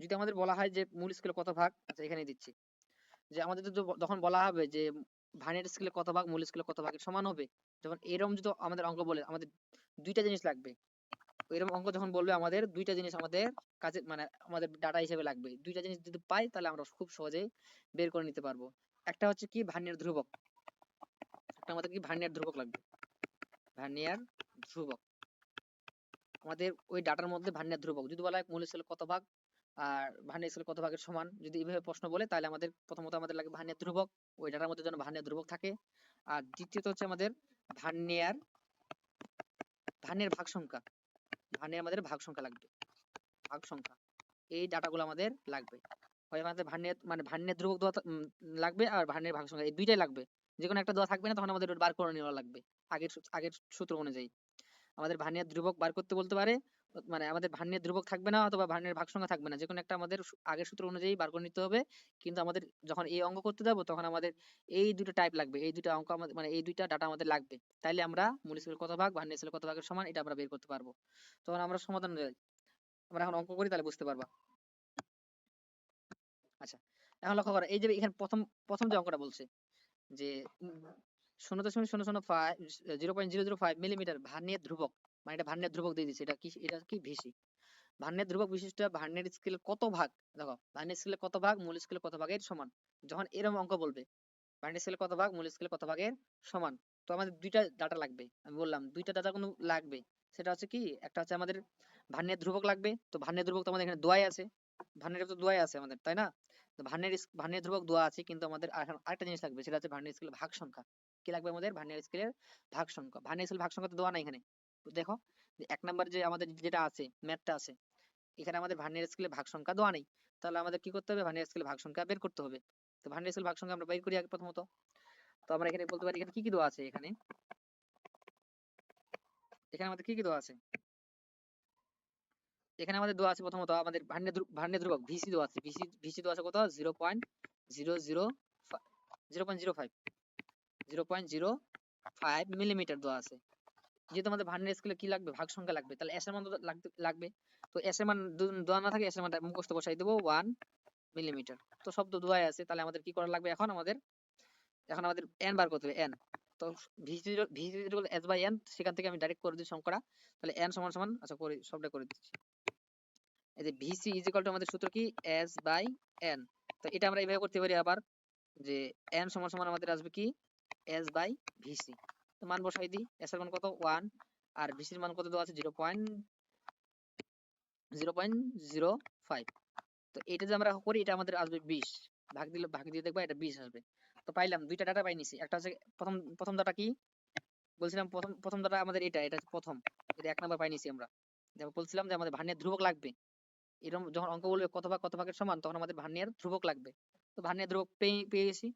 যদি আমাদের বলা হয় যে মূল স্কেলে কত ভাগ, আচ্ছা এখানে দিচ্ছি যে আমাদের যখন বলা হবে যে ভার্নিয়ার স্কেলে কত ভাগ মূল স্কেলে কত ভাগের সমান হবে, যখন এরকম যদি আমাদের অঙ্ক বলে, আমাদের দুইটা জিনিস লাগবে। এরকম অঙ্ক যখন বলবে আমাদের দুইটা জিনিস আমাদের কাছে, মানে আমাদের ডাটা হিসেবে লাগবে। দুইটা জিনিস যদি পাই তাহলে আমরা খুব সহজেই বের করে নিতে পারবো। একটা হচ্ছে কি ভার্নিয়ার ধ্রুবক, একটা আমাদের কি ভার্নিয়ার ধ্রুবক লাগবে। ভার্নিয়ার ধ্রুবক আমাদের ওই ডাটার মধ্যে ভার্নিয়ার ধ্রুবক যদি বলা হয় মূল স্কেলে কত ভাগ আর ভার্নিয়ার স্কেলে কত ভাগের সমান, যদি এইভাবে প্রশ্ন বলে তাহলে আমাদের প্রথমত আমাদের লাগবে ভার্নিয়ার ধ্রুবক, ওই ডাটার মধ্যে যেন ভার্নিয়ার ধ্রুবক থাকে। আর দ্বিতীয়ত হচ্ছে আমাদের ভার্নিয়ার ভার্নিয়ার ভাগ সংখ্যা, ভার্নিয়ার আমাদের ভাগ সংখ্যা লাগবে, ভাগ সংখ্যা। এই ডাটাগুলো আমাদের লাগবে। হয় আমাদের ভার্নিয়ার মানে ভার্নিয়ার ধ্রুবক দেওয়া লাগবে আর ভার্নিয়ার ভাগ সংখ্যা, এই দুইটাই লাগবে। যে কোনো একটা দেওয়া থাকবে না, তখন আমাদের ওটা বার করে নেওয়া লাগবে আগের সূত্র অনুযায়ী। আমাদের ভার্নিয়ার ধ্রুবক বার করতে বলতে পারে, মানে আমাদের ভার্নিয়ার ধ্রুবক থাকবে না অথবা ভার্নিয়ার ভাগ সংখ্যা থাকবে না, যে কোনো একটা আমাদের আগের সূত্র অনুযায়ী বার করে নিতে হবে। কিন্তু আমাদের যখন এই অঙ্ক করতে যাবো তখন আমাদের এই দুটো টাইপ লাগবে, এই দুটো অঙ্ক আমাদের মানে এই দুইটা ডাটা আমাদের লাগবে। তাইলে আমরা মূল স্কেলের কত ভাগ ভার্নিয়ার স্কেলের কত ভাগের সমান এটা আমরা বের করতে পারবো। তখন আমরা সমাধান যাই, আমরা এখন অঙ্ক করি তাহলে বুঝতে পারবা। আচ্ছা এখন লক্ষ্য করো, এই যে এখানে প্রথম প্রথম যে অঙ্কটা বলছে যে 0.005 0.005 মিলিমিটার ভার্নিয়ার ধ্রুবক, মানে এটা ভার্নিয়ার ধ্রুবক দিয়ে দিচ্ছে, এটা কি ভিসি। ভার্নিয়ার ধ্রুবক বিশিষ্ট ভার্নিয়ার স্কেল কত ভাগ, দেখো ভার্নিয়ার স্কেলে কত ভাগ মূল স্কেলে কত ভাগের সমান, যখন এরকম অঙ্ক বলবে ভার্নিয়ার স্কেলে কত ভাগ মূল স্কেলে কত ভাগের সমান। তো আমাদের দুইটা ডাটা লাগবে, আমি বললাম দুইটা ডাটা কোনো লাগবে। সেটা হচ্ছে কি, একটা হচ্ছে আমাদের ভার্নিয়ার ধ্রুবক লাগবে, তো ভার্নিয়ার ধ্রুবক তো আমাদের এখানে দোয়াই আছে, ভার্নিয়ার তো দোয়াই আছে আমাদের, তাই না? তো ভার্নিয়ার ধ্রুবক দোয়া আছে, কিন্তু আমাদের এখন আরেকটা জিনিস লাগবে, সেটা হচ্ছে ভার্নিয়ার স্কেলের ভাগ সংখ্যা। কি লাগবে আমাদের? ভার্নিয়ার স্কেলের ভাগ সংখ্যা। ভার্নিয়ার স্কেলের ভাগ সংখ্যা তো দোয়া নাই এখানে। তো দেখো যে এক নাম্বার যে আমাদের যেটা আছে ম্যাথটা আছে, এখানে আমাদের ভার্নিয়ার স্কেলের ভাগ সংখ্যা দেওয়া নেই। তাহলে আমাদের কি করতে হবে? ভার্নিয়ার স্কেলের ভাগ সংখ্যা বের করতে হবে। তো ভার্নিয়ার স্কেলের ভাগ সংখ্যা আমরা বের করি আগে প্রথমত। তো আমরা এখানে বলতে পারি এখানে কি কি দেওয়া আছে, এখানে এখানে আমাদের কি কি দেওয়া আছে, এখানে আমাদের দেওয়া আছে প্রথমত আমাদের ভার্নিয়ার ধ্রুবক ভিসি দেওয়া আছে, ভিসি দেওয়া আছে কত? 0.005 মিলিমিটার দেওয়া আছে। যেহেতু আমাদের ভার্নিয়ার স্কেলে কি লাগবে? ভাগ সংখ্যা লাগবে, তাহলে এস এর মান তো লাগবে। তো এস এর মান দেওয়া না থাকে, এস এর মানটা মুখস্থ বসাই দেবো 1 মিলিমিটার। তো শব্দ দেওয়াই আছে, তাহলে আমাদের কি করা লাগবে এখন আমাদের এন বার করতে হবে, এন। তো ভি0 এস বাই এন, সেখান থেকে আমি ডাইরেক্ট করে দিচ্ছি সংখ্যাটা। তাহলে এন সমান সমান, আচ্ছা করি সবটা করে দিচ্ছি। এই যে ভিসি ইজ ইকুয়াল টু আমাদের সূত্র কি? S by N. তো এটা আমরা এইভাবে করতে পারি আবার, যে এন সমান সমান আমাদের আসবে কি? S by VC. তো মান বসাই দিই, এস এর মান কত? 1, আর ভিসির মান কত দেওয়া আছে? 0.05। তো এটা যে আমরা করি, এটা আমাদের আসবে 20, ভাগ দিয়ে দেখবা এটা 20 আসবে। তো পাইলাম, দুইটা ডাটা পাই নিছি। একটা হচ্ছে প্রথম প্রথম ডাটা কি বলছিলাম, প্রথম প্রথম ডাটা আমাদের এটা হচ্ছে প্রথম, এটা এক নাম্বার পাই নিছি আমরা। যেমন বলছিলাম যে আমাদের ভার্নিয়ার ধ্রুবক লাগবে, এরকম যখন অঙ্ক বলবে কত ভাগ কত ভাগের সমান, তখন আমাদের ভার্নিয়ার ধ্রুবক লাগবে। তো ভার্নিয়ার ধ্রুবক পেয়ে গেছি।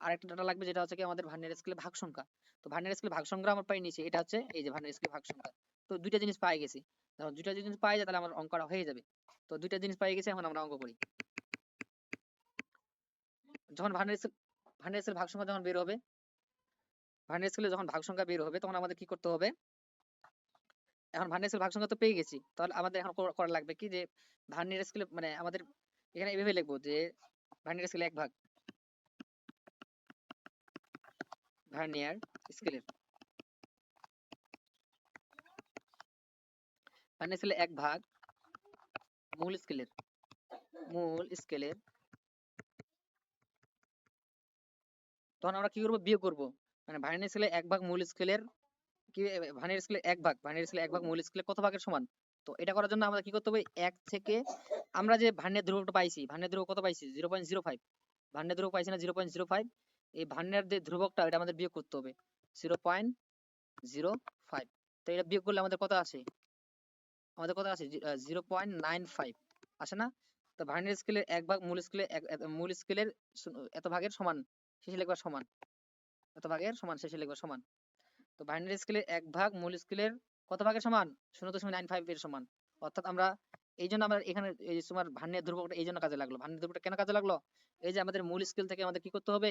আর একটা ডাটা লাগবে, যেটা হচ্ছে কি আমাদের ভার্নিয়ার স্কেলে ভাগ সংখ্যা। তো ভার্নিয়ার স্কেলে ভাগ সংখ্যা আমরা পাই নিছি, এটা হচ্ছে এই যে ভার্নিয়ার স্কেলে ভাগ সংখ্যা। তো দুইটা জিনিস পাই গেছি, যখন দুইটা জিনিস পাই যায় তাহলে আমার অঙ্কটা হয়ে যাবে। তো দুইটা জিনিস পাই গেছি, এখন আমরা অঙ্ক করি। যখন ভার্নিয়ার স্কেল ভাগ সংখ্যা যখন বের হবে, ভার্নিয়ার স্কেলে যখন ভাগ সংখ্যা বের হবে, তখন আমাদের কি করতে হবে? এখন ভার্নিয়ার স্কেল ভাগ সংখ্যা তো পেয়ে গেছি, তাহলে আমাদের এখন করা লাগবে কি, যে ভার্নিয়ার স্কেলে মানে আমাদের এখানে এভাবে লিখবো যে ভার্নিয়ার স্কেলে 1 ভাগ, ভার্নিয়ার স্কেলের ভার্নিয়ার স্কেলে 1 ভাগ মূল স্কেলের তখন আমরা কি করব? বিয়োগ করব। মানে ভার্নিয়ার স্কেলে 1 ভাগ মূল স্কেলের কি, ভার্নিয়ার স্কেলে 1 ভাগ, ভার্নিয়ার স্কেলে 1 ভাগ মূল স্কেলে কত ভাগের সমান। তো এটা করার জন্য আমাদের কি করতে হবে? 1 থেকে আমরা যে ভার্নিয়ার ধ্রুবকটা পাইছি, ভার্নিয়ার ধ্রুবক কত পাইছি? 0.05। ভার্নিয়ার ধ্রুবক পাইছি না 0.05, এই ভার্নিয়ার যে ধ্রুবকটা এটা আমাদের বিয়োগ করতে হবে 0.05। তো এটা বিয়োগ করলে আমাদের কত আসে? আমাদের কত আসে? 0.95 আসে না? তো ভার্নিয়ার স্কেলের 1 ভাগ মূল স্কেলের এত ভাগের সমান শেষে লিখবা সমান, এত ভাগের সমান শেষে লিখবা সমান। তো ভার্নিয়ার স্কেলের 1 ভাগ মূল স্কেলের কত ভাগের সমান? 0.95 এর সমান। অর্থাৎ আমরা এইজন্য আমরা এখানে এই যে তোমার ভার্নিয়ার ধ্রুবকটা এইজন্য কাজে লাগলো। ভার্নিয়ার ধ্রুবকটা কেন কাজে লাগলো? এই যে আমাদের মূল স্কেল থেকে আমাদের কি করতে হবে?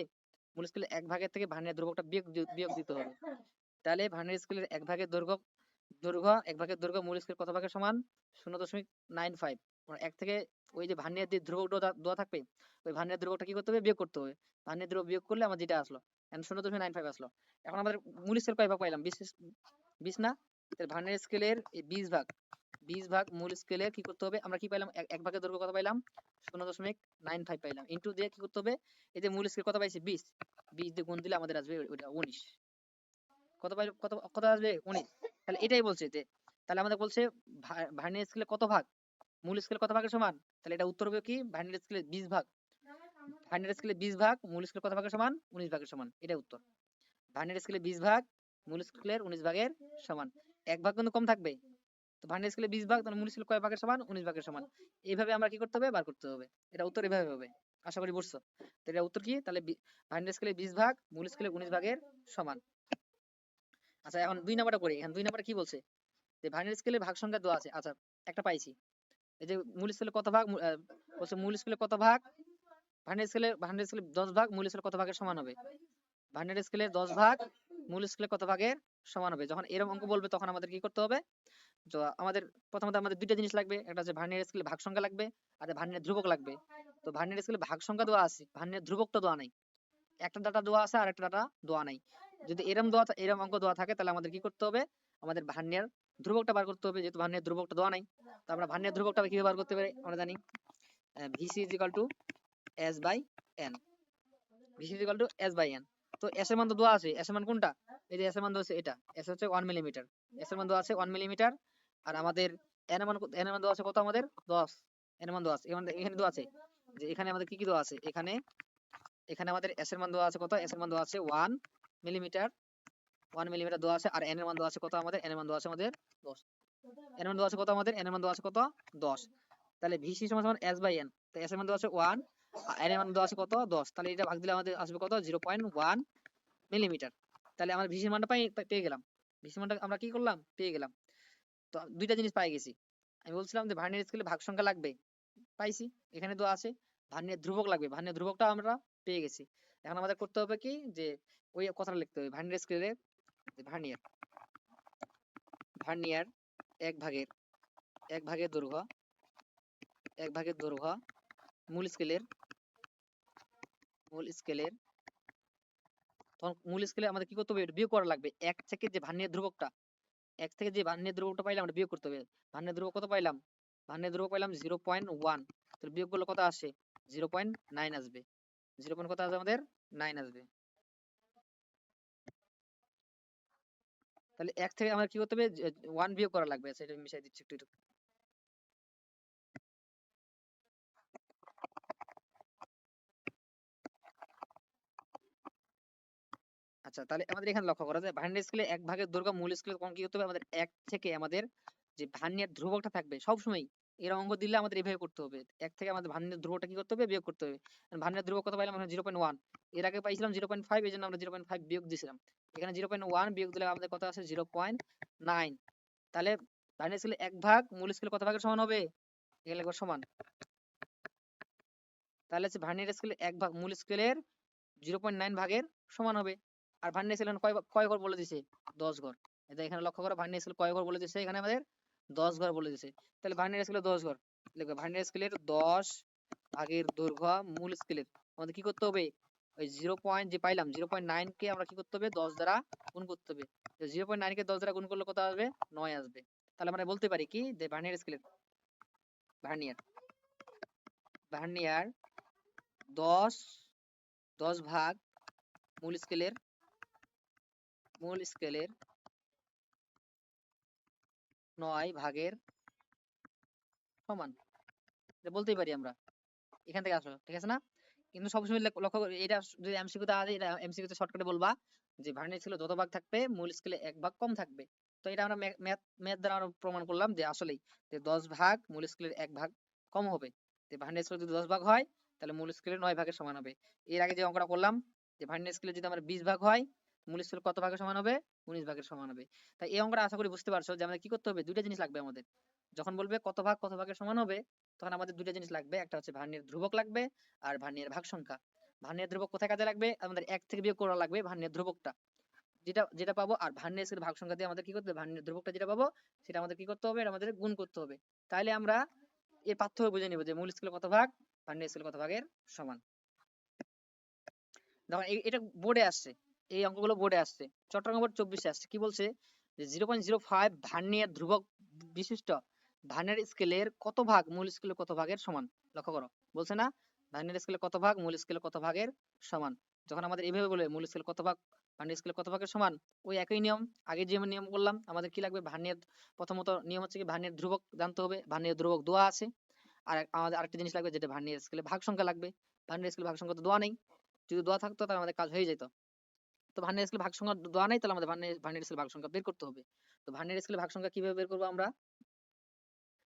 মূল স্কেলের 1 ভাগের থেকে ভার্নিয়ার ধ্রুবকটা বিয়োগ দিতে হবে। তাহলে ভার্নিয়ার স্কেলের 1 ভাগের দৈর্ঘ্য 1 ভাগের দৈর্ঘ্য মূল স্কেল কত ভাগের সমান? 0.95। মানে 1 থেকে ওই যে ভার্নিয়ার যে ধ্রুবকটা দেওয়া থাকবে, ওই ভার্নিয়ার ধ্রুবকটা কি করতে হবে? বিয়োগ করতে হবে। ভার্নিয়ার ধ্রুবক বিয়োগ করলে আমার যেটা আসলো, এখন 0.95 আসলো। এখন আমাদের মূল স্কেল কয় ভাগ পাইলাম? 20 না? তাহলে ভার্নিয়ার স্কেলের এই 20 ভাগ মূল স্কেলের কি করতে হবে? আমরা কি পাইলাম? 1 ভাগের দৈর্ঘ্য কত পাইলাম? 0.95 পাইলাম। ইনটু দিয়ে কি করতে হবে? এই যে মূল স্কেল কত পাইছি? 20 দিয়ে গুণ দিলে আমাদের আসবে ওইটা 19। কত পাইল? কত আসবে? 19। তাহলে এটাই বলছে যে, তাহলে আমাদের বলছে ভার্নিয়ার স্কেলে কত ভাগ? মূল স্কেল কত ভাগের সমান? তাহলে এটা উত্তর হবে কি? ভার্নিয়ার স্কেলে 20 ভাগ। ভার্নিয়ার স্কেলে 20 ভাগ মূল স্কেল কত ভাগের সমান? 19 ভাগের সমান। এটাই উত্তর। ভার্নিয়ার স্কেলে 20 ভাগ মূল স্কেলের 19 ভাগের সমান। 1 ভাগ কিন্তু কম থাকবে। তো ভার্নিয়ার স্কেলে 20 ভাগ, তাহলে মূল স্কেল কয় ভাগের সমান? 19 ভাগের সমান। এইভাবে আমরা কি করতে হবে? বার করতে হবে। এটা উত্তর এভাবে হবে। আশা করি বুঝছো। তো এটা উত্তর কি? তাহলে ভার্নিয়ার স্কেলে 20 ভাগ মূল স্কেলে 19 ভাগের সমান। আচ্ছা, এখন 2 নাম্বারটা করি। এখন 2 নাম্বারটা কি বলছে? যে ভার্নিয়ার স্কেলে ভাগ সংখ্যা দেওয়া আছে। আচ্ছা, একটা পাইছি। এই যে মূল স্কেলে কত ভাগ? বলছে মূল স্কেলে কত ভাগ? ভার্নিয়ার স্কেলে 10 ভাগ মূল স্কেলে কত ভাগের সমান হবে? ভার্নিয়ার স্কেলে 10 ভাগ মূল স্কেলে কত ভাগের সমান হবে? যখন এরকম অঙ্ক বলবে তখন আমাদের কি করতে হবে? তো আমাদের প্রথমত আমাদের দুইটা জিনিস লাগবে। একটা হচ্ছে ভার্নিয়ার স্কেলে ভাগ সংখ্যা লাগবে, আর ভার্নিয়ার ধ্রুবক লাগবে। তো ভার্নিয়ার স্কেলে ভাগ সংখ্যা দেওয়া আছে, ভার্নিয়ার ধ্রুবকটা দেওয়া নাই। একটা ডাটা দেওয়া আছে আর একটা ডাটা দেওয়া নাই। যদি এরকম অঙ্ক দেওয়া থাকে তাহলে আমাদের কি করতে হবে? আমাদের ভার্নিয়ার ধ্রুবকটা বার করতে হবে, যেহেতু ভার্নিয়ার ধ্রুবকটা দেওয়া নাই। তো আমরা ভার্নিয়ার ধ্রুবকটা কিভাবে বার করতে পারি? আমরা জানি VC is equal to S by N. VC is equal to S by N. তো এস এর মান তো দেওয়া আছে। এস এর মান কোনটা? এই যে এস এর মান দেওয়া আছে এটা। এস হচ্ছে 1 মিলিমিটার। এস এর মান দেওয়া আছে 1 মিলিমিটার। আর আমাদের এন এর মান দেওয়া আছে কত? আমাদের 10। এন এর মান দেওয়া আছে। এখানে দেওয়া আছে যে এখানে আমাদের কি কি দেওয়া আছে? এখানে আমাদের এস এর মান দেওয়া আছে কত? এস এর মান দেওয়া আছে 1 মিলিমিটার। 1 মিলিমিটার দেওয়া আছে। আর এন এর মান দেওয়া আছে কত? আমাদের এন এর মান দেওয়া আছে আমাদের 10। এন এর মান দেওয়া আছে কত? আমাদের এন এর মান দেওয়া আছে কত? 10। তাহলে ভিসি সমান সমান এস বাই এন। তো এস এর মান দেওয়া আছে 1, এন এর মান দেওয়া আছে কত? 10। তাহলে এটা ভাগ দিলে আমাদের আসবে কত? 0.1 মিলিমিটার। তাহলে আমরা ভিসির মানটা পেয়ে গেলাম। ভিসির মানটা আমরা কি করলাম? পেয়ে গেলাম। তো দুইটা জিনিস পাই গেছি। আমি বলছিলাম যে ভার্নিয়ার স্কেলে ভাগ সংখ্যা লাগবে, পাইছি। এখানে তো আছে ভার্নিয়ার ধ্রুবক লাগবে, ভার্নিয়ার ধ্রুবকটা আমরা পেয়ে গেছি। এখন আমাদের করতে হবে কি, যে ওই কথাটা লিখতে হবে। ভার্নিয়ার স্কেলে ভার্নিয়ার ভার্নিয়ার এক ভাগের দৈর্ঘ্য মূল স্কেলের তখন মূল স্কেলে আমাদের কি করতে হবে? এটা বিয়োগ করা লাগবে। এক থেকে যে ভার্নিয়ার ধ্রুবকটা পাইলাম, আমরা বিয়োগ করতে হবে। ভার্নিয়ার ধ্রুবক কত পাইলাম? ভার্নিয়ার ধ্রুবক পাইলাম 0.1। তাহলে বিয়োগ করলে কত আসে? 0.9 আসবে। 0 কত আসবে? আমাদের 9 আসবে। তাহলে 1 থেকে আমাদের কি করতে হবে? 1 বিয়োগ করা লাগবে। সেটা আমি মিশাই দিচ্ছি একটু। আচ্ছা, তাহলে আমাদের এখানে লক্ষ্য করা যায় ভার্নিয়ার স্কেলে 1 ভাগের দৈর্ঘ্য মূল স্কেলে তখন কি করতে হবে? আমাদের 1 থেকে আমাদের যে ভার্নিয়ার ধ্রুবকটা থাকবে সবসময় এর অঙ্ক দিলে আমাদের এভাবে করতে হবে। 1 থেকে আমাদের ভার্নিয়ার ধ্রুবকটা কি করতে হবে? বিয়োগ করতে হবে। ভার্নিয়ার ধ্রুবক কত পাইলাম? আমরা 0.1। এর আগে পাইছিলাম 0.5, এজন্য আমরা 0.5 বিয়োগ দিয়েছিলাম। এখানে 0.1 বিয়োগ দিলে আমাদের কত আসে? 0.9। তাহলে ভার্নিয়ার স্কেলে 1 ভাগ মূল স্কেলে কত ভাগের সমান হবে? এখানে লিখব সমান। তাহলে হচ্ছে ভার্নিয়ার স্কেলে 1 ভাগ মূল স্কেলের 0.9 ভাগের সমান হবে। আর ভার্নিয়ার স্কেল কয় ঘর বলে দিছে? 10 ঘর। এটা এখানে লক্ষ্য করো, ভার্নিয়ার স্কেল কয় ঘর বলে দিছে? এখানে আমাদের 10 ঘর বলে দিছে। তাহলে ভার্নিয়ার স্কেলে 10 ঘর লিখবে। ভার্নিয়ার স্কেলের 10 ভাগের দৈর্ঘ্য মূল স্কেলের আমাদের কি করতে হবে? ওই 0 পয়েন্ট যে পাইলাম 0.9 কে আমরা কি করতে হবে? 10 দ্বারা গুণ করতে হবে। 0.9 কে 10 দ্বারা গুণ করলে কত আসবে? 9 আসবে। তাহলে আমরা বলতে পারি কি, যে ভার্নিয়ার স্কেলের ভার্নিয়ার ভার্নিয়ার 10 ভাগ মূল স্কেলের 9 ভাগের সমান। এটা বলতেই পারি আমরা। এখান থেকে আসলো, ঠিক আছে না? কিন্তু সবসময় লক্ষ্য করি, এটা যদি এমসিকিউ তে আসে, এটা এমসিকিউ তে শর্টকাটে বলবা যে ভার্নিয়ার স্কেলে যত ভাগ থাকবে মূল স্কেলে 1 ভাগ কম থাকবে। তো এটা আমরা ম্যাথ দ্বারা আমরা প্রমাণ করলাম যে আসলেই যে 10 ভাগ মূল স্কেলের 1 ভাগ কম হবে। যে ভার্নিয়ার স্কেলে যদি 10 ভাগ হয় তাহলে মূল স্কেলের 9 ভাগের সমান হবে। এর আগে যে অঙ্কটা করলাম যে ভার্নিয়ার স্কেলে যদি আমার 20 ভাগ হয়, মূল স্কেল কত ভাগের সমান হবে? 19 ভাগের সমান হবে। তাই এই অঙ্কটা আশা করি বুঝতে পারছো যে আমাদের কি করতে হবে, দুইটা জিনিস লাগবে আমাদের। যখন বলবে কত ভাগ কত ভাগের সমান হবে, তখন আমাদের দুইটা জিনিস লাগবে, একটা হচ্ছে ভার্নিয়ার ধ্রুবক লাগবে আর ভার্নিয়ার ভাগ সংখ্যা। ভার্নিয়ার ধ্রুবক কোথায় কাজে লাগবে? আমাদের 1 থেকে বিয়োগ করা লাগবে ভার্নিয়ার ধ্রুবকটা, যেটা যেটা পাবো। আর ভার্নিয়ার স্কেলের ভাগ সংখ্যা দিয়ে আমাদের কি করতে হবে, ভার্নিয়ার ধ্রুবকটা যেটা পাবো সেটা আমাদের কি করতে হবে, এটা আমাদের গুণ করতে হবে। তাহলে আমরা এর পার্থক্য বুঝে নিব যে মূল স্কেল কত ভাগ, ভার্নিয়ার স্কেল কত ভাগের সমান। দেখো এটা বোর্ডে আসছে, এই অঙ্কগুলো বোর্ডে আসছে, চট্টগ্রাম বোর্ড 24-এ আসছে। কি বলছে যে 0.05 ভার্নিয়ার ধ্রুবক বিশিষ্ট ভার্নিয়ার স্কেলের কত ভাগ মূল স্কেলের কত ভাগের সমান। লক্ষ্য করো, বলছে না ভার্নিয়ার স্কেলের কত ভাগ মূল স্কেলের কত ভাগের সমান। যখন আমাদের এইভাবে বলে মূল স্কেল কত ভাগ ভার্নিয়ার স্কেলের কত ভাগের সমান, ওই একই নিয়ম, আগে যে নিয়ম বললাম, আমাদের কি লাগবে, ভার্নিয়ার প্রথমত নিয়ম হচ্ছে কি ভার্নিয়ার ধ্রুবক জানতে হবে, ভার্নিয়ার ধ্রুবক দেওয়া আছে। আর আমাদের আরেকটা জিনিস লাগবে, যেটা ভার্নিয়ার স্কেলে ভাগ সংখ্যা লাগবে। ভার্নিয়ার স্কেলে ভাগ সংখ্যা তো দেওয়া নেই, যদি দেওয়া থাকতো তাহলে আমাদের কাজ হয়ে যেত। তো ভার্নিয়ার স্কেলে ভাগ সংখ্যা দেওয়া নেই, তাহলে আমাদের ভার্নিয়ার স্কেলে ভাগ সংখ্যা বের করতে হবে। তো ভার্নিয়ার স্কেলে ভাগ সংখ্যা কিভাবে বের করবো আমরা?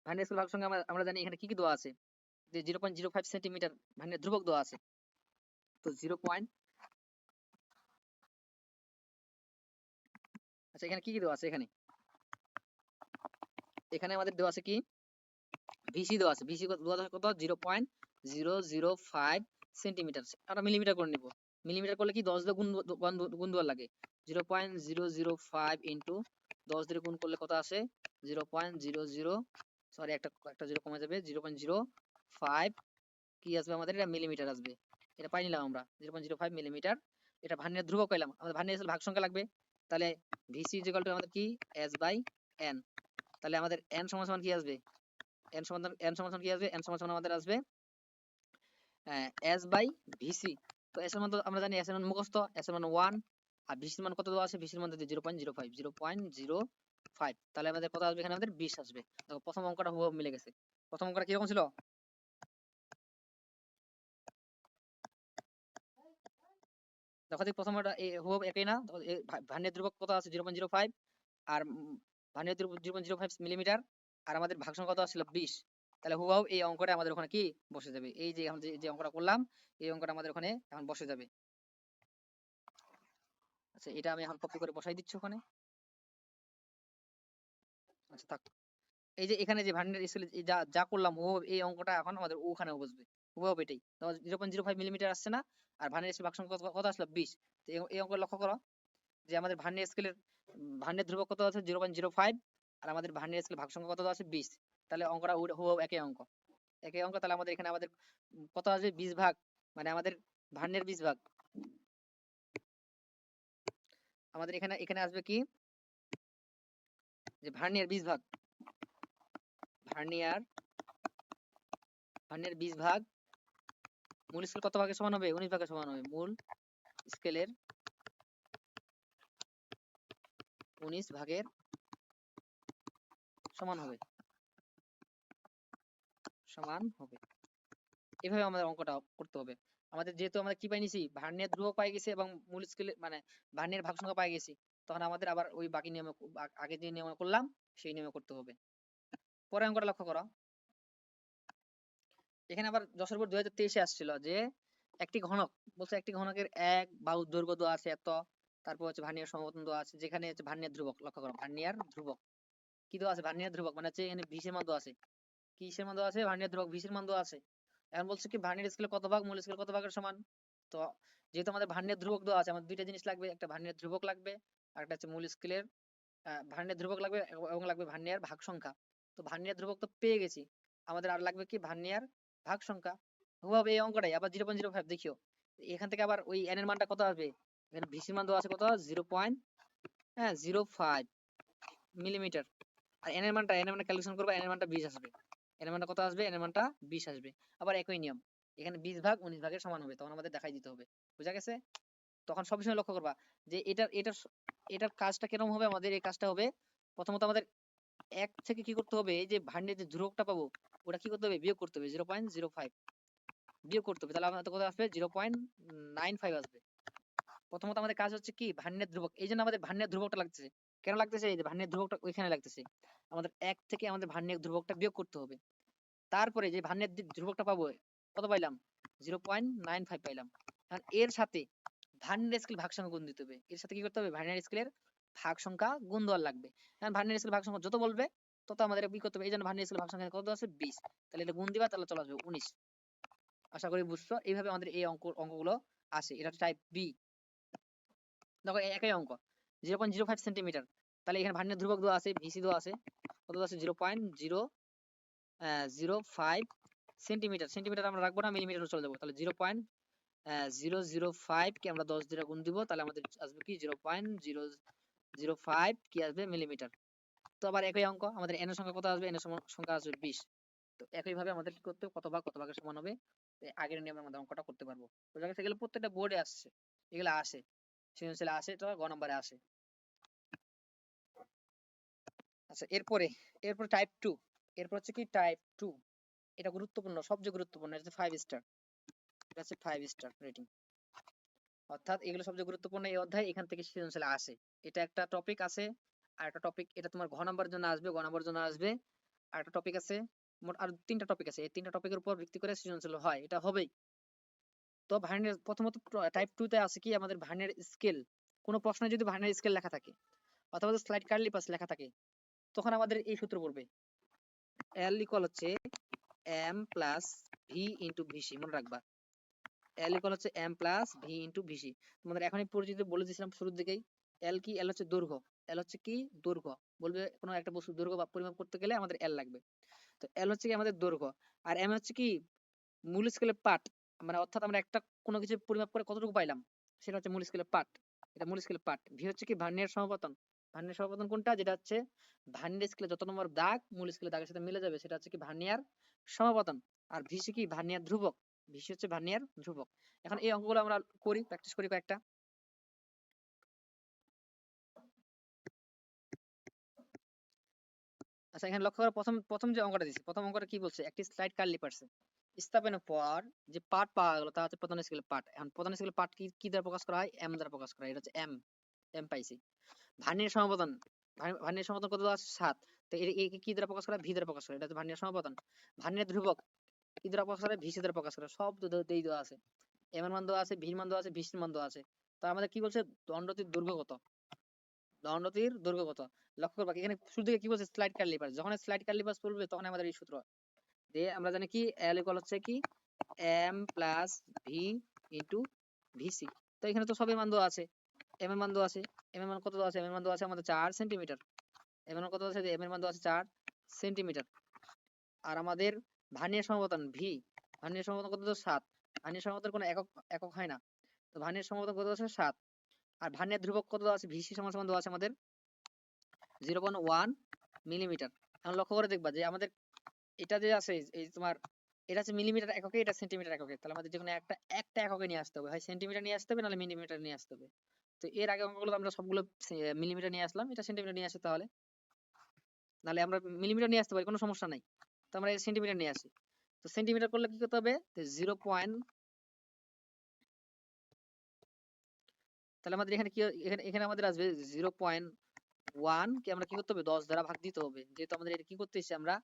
ভার্নিয়ার স্কেলে ভাগ সংখ্যা আমরা জানি এখানে কি কি দেওয়া আছে, যে 0.05 সেন্টিমিটার ভার্নিয়ার ধ্রুবক দেওয়া আছে। তো আচ্ছা এখানে কি কি দেওয়া আছে, এখানে এখানে আমাদের দেওয়া আছে কি, ভিসি দেওয়া আছে। ভিসি দেওয়া আছে কত, 0.005 সেন্টিমিটার। আমরা মিলিমিটার করে নিব, মিলিমিটার করলে কি 10 দিয়ে গুণ দেওয়ার লাগে। 0.005 ইন্টু 10 দিয়ে গুণ করলে কত আসে, 0.00, সরি একটা একটা জিরো কমে যাবে, 0.05 কি আসবে আমাদের, এটা মিলিমিটার আসবে। এটা পাই নিলাম আমরা 0.05 মিলিমিটার। এটা ভার্নিয়ার ধ্রুবক পাইলাম, আমাদের ভার্নিয়ার ভাগ সংখ্যা লাগবে। তাহলে ভিসি ইকুয়াল টু আমাদের কি, এস বাই এন। তাহলে আমাদের এন সমান সমান কি আসবে, এন সমান কি আসবে, এন সমান আমাদের আসবে এস বাই ভিসি। তো এস এর মান তো আমরা জানি, এস এর মান মুখস্থ, এস এর মান 1, আর ভিসির মান কত দেওয়া আছে, ভিসির মান 0.05। তাহলে আমাদের কত আসবে, এখানে আমাদের 20 আসবে। দেখো প্রথম অঙ্কটা হুবহু মিলে গেছে। প্রথম অঙ্কটা কিরকম ছিল, দেখো যে প্রথম অঙ্কটা হুবহু একই না। ভার্নিয়ার ধ্রুবক কত আছে, 0.05, আর ভার্নিয়ার ধ্রুবক 0.05 মিলিমিটার, আর আমাদের ভাগ সংখ্যা কত ছিল 20। তাহলে হুবহু এই অঙ্কটা আমাদের ওখানে কি বসে যাবে, এই যে এখন যে অঙ্কটা করলাম, এই অঙ্কটা আমাদের ওখানে এখন বসে যাবে। আচ্ছা এটা আমি এখন কপি করে বসাই দিচ্ছি ওখানে। আচ্ছা থাক, এই যে এখানে যে ভার্নিয়ার স্কেলে যা যা করলাম ও, এই অঙ্কটা এখন আমাদের ওখানে বসবে হুবহু এটাই। 0.05 মিলিমিটার আসছে না, আর ভার্নিয়ার স্কেল ভাগ সংখ্যা কত আসলো 20। তো এই অঙ্ক লক্ষ্য করো যে আমাদের ভার্নিয়ার স্কেলের ভার্নিয়ার ধ্রুবক কত আছে 0.05, আর আমাদের ভার্নিয়ার স্কেল ভাগ সংখ্যা কত আছে 20। তাহলে অঙ্কটা হুবহু একই অঙ্ক, একই অঙ্ক। তাহলে আমাদের এখানে আমাদের কত আসবে, 20 ভাগ, মানে আমাদের ভার্নিয়ার 20 ভাগ। আমাদের এখানে এখানে আসবে কি, যে ভার্নিয়ার 20 ভাগ, ভার্নিয়ার ভার্নিয়ার 20 ভাগ মূল স্কেল কত ভাগের সমান হবে, 19 ভাগের সমান হবে। মূল স্কেলের 19 ভাগের সমান হবে, সমান হবে। এভাবে আমাদের অঙ্কটা করতে হবে। আমাদের যেহেতু আমরা কি পাই নিছি, ভার্নিয়ার ধ্রুবক পাই গেছি এবং মূল স্কেলে মানে ভার্নিয়ার ভাগ সংখ্যা পাই গেছি, তখন আমাদের আবার ওই বাকি নিয়মে, আগে যে নিয়মে করলাম সেই নিয়মে করতে হবে। পরে অঙ্কটা লক্ষ্য করো, এখানে আবার যশোর বোর্ড 2023-এ আসছিল যে একটি ঘনক, বলছে একটি ঘনকের এক বাহুর দৈর্ঘ্য দেওয়া আছে এত, তারপর হচ্ছে ভার্নিয়ার সমপতন দেওয়া আছে, যেখানে হচ্ছে ভার্নিয়ার ধ্রুবক, লক্ষ্য করো ভার্নিয়ার ধ্রুবক কি দেওয়া আছে, ভার্নিয়ার ধ্রুবক মানে হচ্ছে এখানে 20 এর মান দেওয়া আছে, কিসের মান দেওয়া আছে, ভার্নিয়ার ধ্রুবক 20 এর মান দেওয়া আছে। এখন বলছে কি ভার্নিয়ার স্কেলে কত ভাগ মূল স্কেলে কত ভাগের সমান। তো যেহেতু আমাদের ভার্নিয়ার ধ্রুবক দেওয়া আছে, আমাদের দুইটা জিনিস লাগবে, একটা ভার্নিয়ার ধ্রুবক লাগবে, আর একটা হচ্ছে মূল স্কেলের ভার্নিয়ার ধ্রুবক লাগবে, এবং লাগবে ভার্নিয়ার ভাগ সংখ্যা। তো ভার্নিয়ার ধ্রুবক তো পেয়ে গেছি, আমাদের আর লাগবে কি ভার্নিয়ার ভাগ সংখ্যা। হুবহু এই অঙ্কটাই আবার 0.05 দেখিও, এখান থেকে আবার ওই এন এর মানটা কত আসবে, এখানে ভিসির মান দেওয়া আছে কত, 0.05 মিলিমিটার, আর এন এর মানটা ক্যালকুলেশন করবা, এন এর মানটা 20 আসবে। এন এর মানটা কত আসবে, এন এর মানটা 20 আসবে। আবার একই নিয়ম, এখানে 20 ভাগ 19 ভাগের সমান হবে, তখন আমাদের দেখাই দিতে হবে। বুঝা গেছে? তখন সবসময় লক্ষ্য করবা যে এটার কাজটা কিরকম হবে, আমাদের এই কাজটা হবে প্রথমত আমাদের এক থেকে কি করতে হবে, এই যে ভার্নিয়ার যে ধ্রুবকটা পাবো ওটা কি করতে হবে, বিয়োগ করতে হবে, 0.05 বিয়োগ করতে হবে। তাহলে আমাদের কত আসবে, 0.95 আসবে। প্রথমত আমাদের কাজ হচ্ছে কি ভার্নিয়ার ধ্রুবক, এই জন্য আমাদের ভার্নিয়ার ধ্রুবকটা লাগতেছে, কেন লাগতেছে, এই যে ভার্নিয়ার ধ্রুবকটা ওইখানে লাগতেছে, আমাদের এক থেকে আমাদের ভার্নিয়ার ধ্রুবকটা বিয়োগ করতে হবে। তারপরে যে ভার্নিয়ার ধ্রুবকটা পাবো কত পাইলাম, 0.95 পাইলাম। এখন এর সাথে ভার্নিয়ার স্কেল ভাগ সংখ্যা গুণ দিতে হবে, এর সাথে কি করতে হবে, ভার্নিয়ার স্কেলের ভাগ সংখ্যা গুণ দেওয়ার লাগবে। কারণ ভার্নিয়ার স্কেল ভাগ সংখ্যা যত বলবে তত আমাদের কি করতে হবে, এই জন্য ভার্নিয়ার স্কেল ভাগ সংখ্যা কত আছে 20, তাহলে এটা গুণ দিবা তাহলে চলে আসবে 19। আশা করি বুঝছো। এইভাবে আমাদের এই অঙ্কগুলো আসে, এটা টাইপ বি। দেখো একই অঙ্ক 0.05 সেন্টিমিটার, তাহলে এখানে ভার্নিয়ার ধ্রুবক দেওয়া আছে, ভিসি দেওয়া আছে, কত দেওয়া আছে 0.005 সেন্টিমিটার। সেন্টিমিটার আমরা রাখবো না, মিলিমিটার চলে যাবো। তাহলে 0.005 কে আমরা 10 দিয়ে গুণ দিব, তাহলে আমাদের আসবে কি 0.005 কি আসবে মিলিমিটার। তো আবার একই অঙ্ক আমাদের এন এর সংখ্যা কত আসবে, এন এর সংখ্যা আসবে 20। তো একই ভাবে আমাদের কি করতে হবে, কত ভাগের সমান হবে, আগের নিয়মের মধ্যে অঙ্কটা করতে পারবো। তো জায়গায় সেগুলো প্রত্যেকটা বোর্ডে আসছে, এগুলো আসে, সৃজনশীলে আসে, তো গ নম্বরে আসে। আচ্ছা এরপর টাইপ 2, এরপর হচ্ছে কি টাইপ 2, এটা গুরুত্বপূর্ণ, সবচেয়ে গুরুত্বপূর্ণ, এটা হচ্ছে 5 স্টার, এটা হচ্ছে 5 স্টার রেটিং। অর্থাৎ এগুলো সবচেয়ে গুরুত্বপূর্ণ এই অধ্যায়, এখান থেকে সৃজনশীলে আসে। এটা একটা টপিক আছে, আর একটা টপিক এটা তোমার ঘ নাম্বারের জন্য আসবে, গ নাম্বারের জন্য আসবে, আর একটা টপিক আছে, মোট আর 3টা টপিক আছে, এই 3টা টপিকের উপর ভিত্তি করে সৃজনশীল হয়, এটা হবেই। তো ভার্নিয়ার প্রথমত টাইপ 2 তে আছে কি আমাদের ভার্নিয়ার স্কেল, কোনো প্রশ্নে যদি ভার্নিয়ার স্কেল লেখা থাকে অথবা স্লাইড কার্লি পাস লেখা থাকে, তখন আমাদের এই সূত্র পড়বে, এল ইকুয়াল হচ্ছে M plus V into VC, মনে রাখবা এল ইকুয়াল হচ্ছে M plus V into VC. তোমাদের এখনই পরিচিত বলে দিয়েছিলাম শুরুর দিকেই, এল কি, এল হচ্ছে দৈর্ঘ্য, এল হচ্ছে কি দৈর্ঘ্য, বলবে কোনো একটা বস্তু দৈর্ঘ্য বা পরিমাপ করতে গেলে আমাদের এল লাগবে। তো এল হচ্ছে কি আমাদের দৈর্ঘ্য, আর এম হচ্ছে কি মূল স্কেলের পার্ট, মানে অর্থাৎ আমরা একটা কোনো কিছু পরিমাপ করে কতটুকু পাইলাম সেটা হচ্ছে মূল স্কেলের পার্ট, এটা মূল স্কেলের পার্ট। ভি হচ্ছে কি ভার্নিয়ার সমাপতন, ভার্নিয়ার সমাপতন কোনটা, যেটা হচ্ছে ভার্নিয়ার স্কেলে যত নম্বর দাগ মূল স্কেলের দাগের সাথে মিলে যাবে সেটা হচ্ছে কি ভার্নিয়ার সমাপতন। আর ভিসি কি ভার্নিয়ার ধ্রুবক, ভিসি হচ্ছে ভার্নিয়ার ধ্রুবক। এখন এই অঙ্কগুলো আমরা করি, প্র্যাকটিস করি কয়েকটা। আচ্ছা এখানে লক্ষ্য করো, প্রথম প্রথম যে অঙ্কটা দিচ্ছি, প্রথম অঙ্কটা কি বলছে, একটি স্লাইড কার্লি পার্সে স্থাপনের পর যে পার্ট পাওয়া গেল তা হচ্ছে প্রধান স্কেলের পার্ট। এখন প্রধান স্কেলের পার্ট কি কি দ্বারা প্রকাশ করা হয়, এম দ্বারা প্রকাশ করা হয়, এটা হচ্ছে এম, এম পাইছি। ভার্নিয়ার সমাপতন, ভার্নিয়ার সমাপতন কত আছে 7, তো একে কি দ্বারা প্রকাশ করা হয়, ভি দ্বারা প্রকাশ করা হয়, এটা হচ্ছে ভার্নিয়ার সমাপতন। ভার্নিয়ার ধ্রুবক কি দ্বারা প্রকাশ করা হয়, ভিসি দ্বারা প্রকাশ করা হয়, সব দেই দেওয়া আছে, এম এর মান দেওয়া আছে, ভির মান দেওয়া আছে, ভিসির মান দেওয়া আছে। তো আমাদের কি বলছে, দণ্ডটির দৈর্ঘ্য কত, দণ্ডটির দৈর্ঘ্য কত। লক্ষ্য করবা এখানে শুরু থেকে কি বলছে, স্লাইড কার্লিপাস, যখন স্লাইড কার্লিপাস বলবে তখন আমাদের এই সূত্র দিয়ে আমরা জানি কি এল ইকুয়াল হচ্ছে কি M plus V into VC. তো এখানে তো সবই মান দেওয়া আছে, এম এর মান দেওয়া আছে, এম এর মান কত দেওয়া আছে, এম এর মান দেওয়া আছে আমাদের 4 সেন্টিমিটার, এম এর মান কত আছে, এম এর মান দেওয়া আছে 4 সেন্টিমিটার। আর আমাদের ভার্নিয়ার সমাপতন ভি, ভার্নিয়ার সমাপতন কত দেওয়া 7, ভার্নিয়ার সমাপতন কোনো একক একক হয় না, তো ভার্নিয়ার সমাপতন কত আছে 7। আর ভার্নিয়ার ধ্রুবক কত দেওয়া আছে, ভিসি সমান সমান দেওয়া আছে আমাদের 0.1 মিলিমিটার। এখন লক্ষ্য করে দেখবা যে আমাদের এটা যে আছে এই তোমার, এটা হচ্ছে মিলিমিটার এককে, এটা সেন্টিমিটার এককে, তাহলে আমাদের যেকোনো একটা একটা এককে নিয়ে আসতে হবে, হয় সেন্টিমিটার নিয়ে আসতে হবে নাহলে মিলিমিটার নিয়ে আসতে হবে। তো এর আগে অঙ্কগুলো আমরা সবগুলো মিলিমিটার নিয়ে আসলাম, এটা সেন্টিমিটার নিয়ে আসি, তাহলে নাহলে আমরা মিলিমিটার নিয়ে আসতে পারি, কোনো সমস্যা নাই। তো আমরা সেন্টিমিটার নিয়ে আসি, তো সেন্টিমিটার করলে কি করতে হবে, 0. তাহলে আমাদের এখানে কি, এখানে এখানে আমাদের আসবে 0.1 কে আমরা কি করতে হবে 10 দ্বারা ভাগ দিতে হবে, যেহেতু আমাদের এটা কি করতেছি আমরা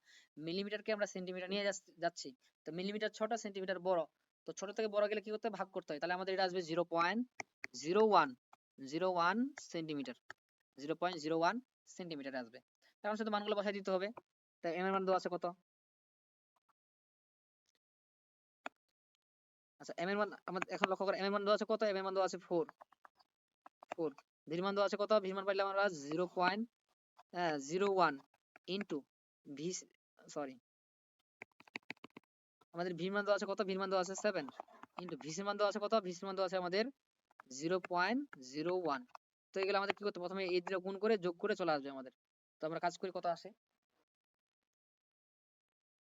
মিলিমিটারকে আমরা সেন্টিমিটার নিয়ে যাচ্ছি। তো মিলিমিটার ছোট, সেন্টিমিটার বড়, তো ছোট থেকে বড় গেলে কি করতে হবে, ভাগ করতে হয়। তাহলে আমাদের এটা আসবে 0.01 সেন্টিমিটার, 0.01 সেন্টিমিটার আসবে। কারণ শুধু মানগুলো বসাই দিতে হবে। তাই এম এর মান দেওয়া আছে কত, আচ্ছা এম এর মান আমাদের এখন লক্ষ্য করে, এম এর মান দেওয়া আছে কত, এম এর মান দেওয়া আছে 4, ভির মান দেওয়া আছে কত, ভির মান পাইলাম আমরা 0.01 ইন্টু ভি, সরি আমাদের ভির মান দেওয়া আছে কত, ভির মান দেওয়া আছে 7 ইন্টু ভিসির মান দেওয়া আছে কত, ভিসির মান দেওয়া আছে আমাদের 0.01। তো এগুলো আমাদের কি করতে, প্রথমে এই দুটো গুণ করে যোগ করে চলে আসবে আমাদের। তো আমরা কাজ করি কত আসে,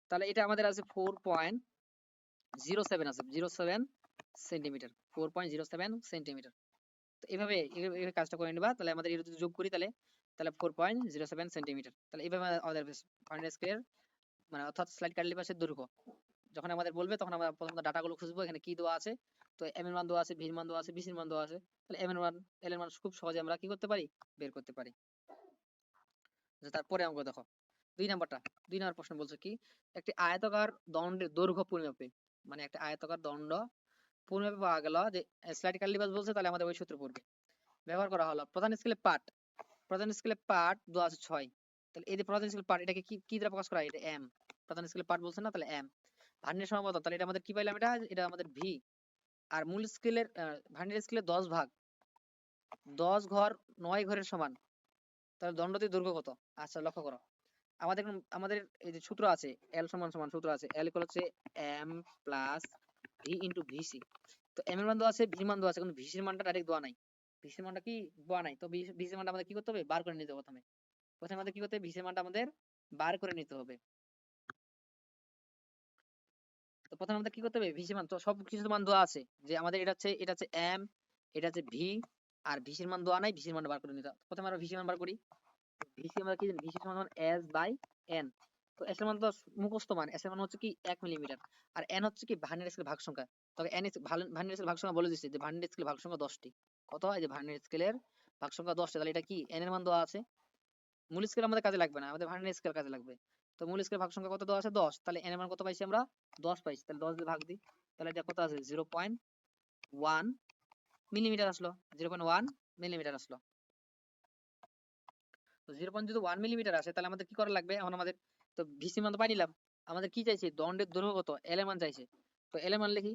তাহলে এটা আমাদের আছে 4.07 আছে, 07 সেন্টিমিটার, 4.07 সেন্টিমিটার। তো এইভাবে কাজটা করে নিবা, তাহলে আমাদের এটা যদি যোগ করি তাহলে তাহলে 4.07 সেন্টিমিটার। তাহলে এইভাবে আমাদের ভার্নিয়ার স্কেলের মানে অর্থাৎ স্লাইড কার্লি পাশের দৈর্ঘ্য যখন আমাদের বলবে তখন আমরা প্রথমত ডাটাগুলো খুঁজবো, এখানে কি দেওয়া আছে, তো এম এর মান দেওয়া আছে, ভির মান দেওয়া আছে, বিসির মান দেওয়া আছে, তাহলে এম এর মান, এল এর মান খুব সহজে আমরা কি করতে পারি, বের করতে পারি। আচ্ছা, তারপরে অঙ্ক দেখো 2 নাম্বারটা, 2 নাম্বার প্রশ্ন বলছে কি, একটি আয়তাকার দণ্ডের দৈর্ঘ্য পরিমাপে, মানে একটা আয়তাকার দণ্ড পূর্ণভাবে পাওয়া গেল যে স্লাইড কার্লি বাস বলছে, তাহলে আমাদের ওই সূত্র পড়বে। ব্যবহার করা হলো প্রধান স্কেলে পার্ট। প্রধান স্কেলে পার্ট দেওয়া আছে 6। তাহলে এই যে প্রধান স্কেল পার্ট, এটাকে কি কি দ্বারা প্রকাশ করা হয়? এটা এম। প্রধান স্কেলে পার্ট বলছে না, তাহলে এম। ভার্নিয়ার সমাপতন, তাহলে এটা আমাদের কি পাইলাম? এটা আমাদের ভি। আর মূল স্কেলের ভার্নিয়ার স্কেলে 10 ভাগ, 10 ঘর 9 ঘরের সমান। তাহলে দণ্ডটির দৈর্ঘ্য কত? আচ্ছা লক্ষ্য করো, আমাদের এই যে সূত্র আছে, এল সমান সমান সূত্র আছে, এল ইকুয়াল হচ্ছে M plus V into VC. তো এম এর মান দেওয়া আছে, ভি মান দেওয়া আছে, কিন্তু ভিসির মানটা ডাইরেক্ট দেওয়া নাই। ভিসির মানটা কি দেওয়া নাই, তো ভিসির মানটা আমাদের কি করতে হবে? বার করে নিতে হবে প্রথমে। প্রথমে আমাদের কি করতে হবে? ভিসির মানটা আমাদের বার করে নিতে হবে। তো প্রথমে আমাদের কি করতে হবে? ভিসির মান, তো সব কিছুর মান দেওয়া আছে, যে আমাদের এটা হচ্ছে এম, এটা হচ্ছে ভি, আর ভিসির মান দেওয়া নাই, ভিসির মান বার করে নিতে হবে। প্রথমে আমরা ভিসির মান বার করি। ভিসি আমরা কি জানি? ভিসি সমান এস বাই এন। তো এস এর মান তো মুখস্থ মান, এস এর মান হচ্ছে কি 1 মিলিমিটার, আর এন হচ্ছে কি ভার্নিয়ার স্কেলের ভাগ সংখ্যা। তবে এন ভার্নিয়ার স্কেলের ভাগ সংখ্যা বলে দিচ্ছে, যে ভার্নিয়ার স্কেলের ভাগ সংখ্যা 10টি। কত হয়? যে ভার্নিয়ার স্কেলের ভাগ সংখ্যা 10টা, তাহলে এটা কি এন এর মান দেওয়া আছে। মূল স্কেল আমাদের কাজে লাগবে না, আমাদের ভার্নিয়ার স্কেল কাজে লাগবে। তো মূল স্কেলের ভাগ সংখ্যা কত দেওয়া আছে? 10। তাহলে এন এর মান কত পাইছি আমরা? 10 পাইছি। তাহলে 10 দিয়ে ভাগ দিই, তাহলে এটা কত আছে? 0.1 মিলিমিটার আসলো। 0.1 মিলিমিটার আসলো। তো 0.1 মিলিমিটার আসে, তাহলে আমাদের কি করা লাগবে? এখন আমাদের তো ভিসি মান তো পাই নিলাম, আমাদের কি চাইছে? দণ্ডের দৈর্ঘ্য কত? এল এর মান চাইছে। তো এল এর মান লিখি,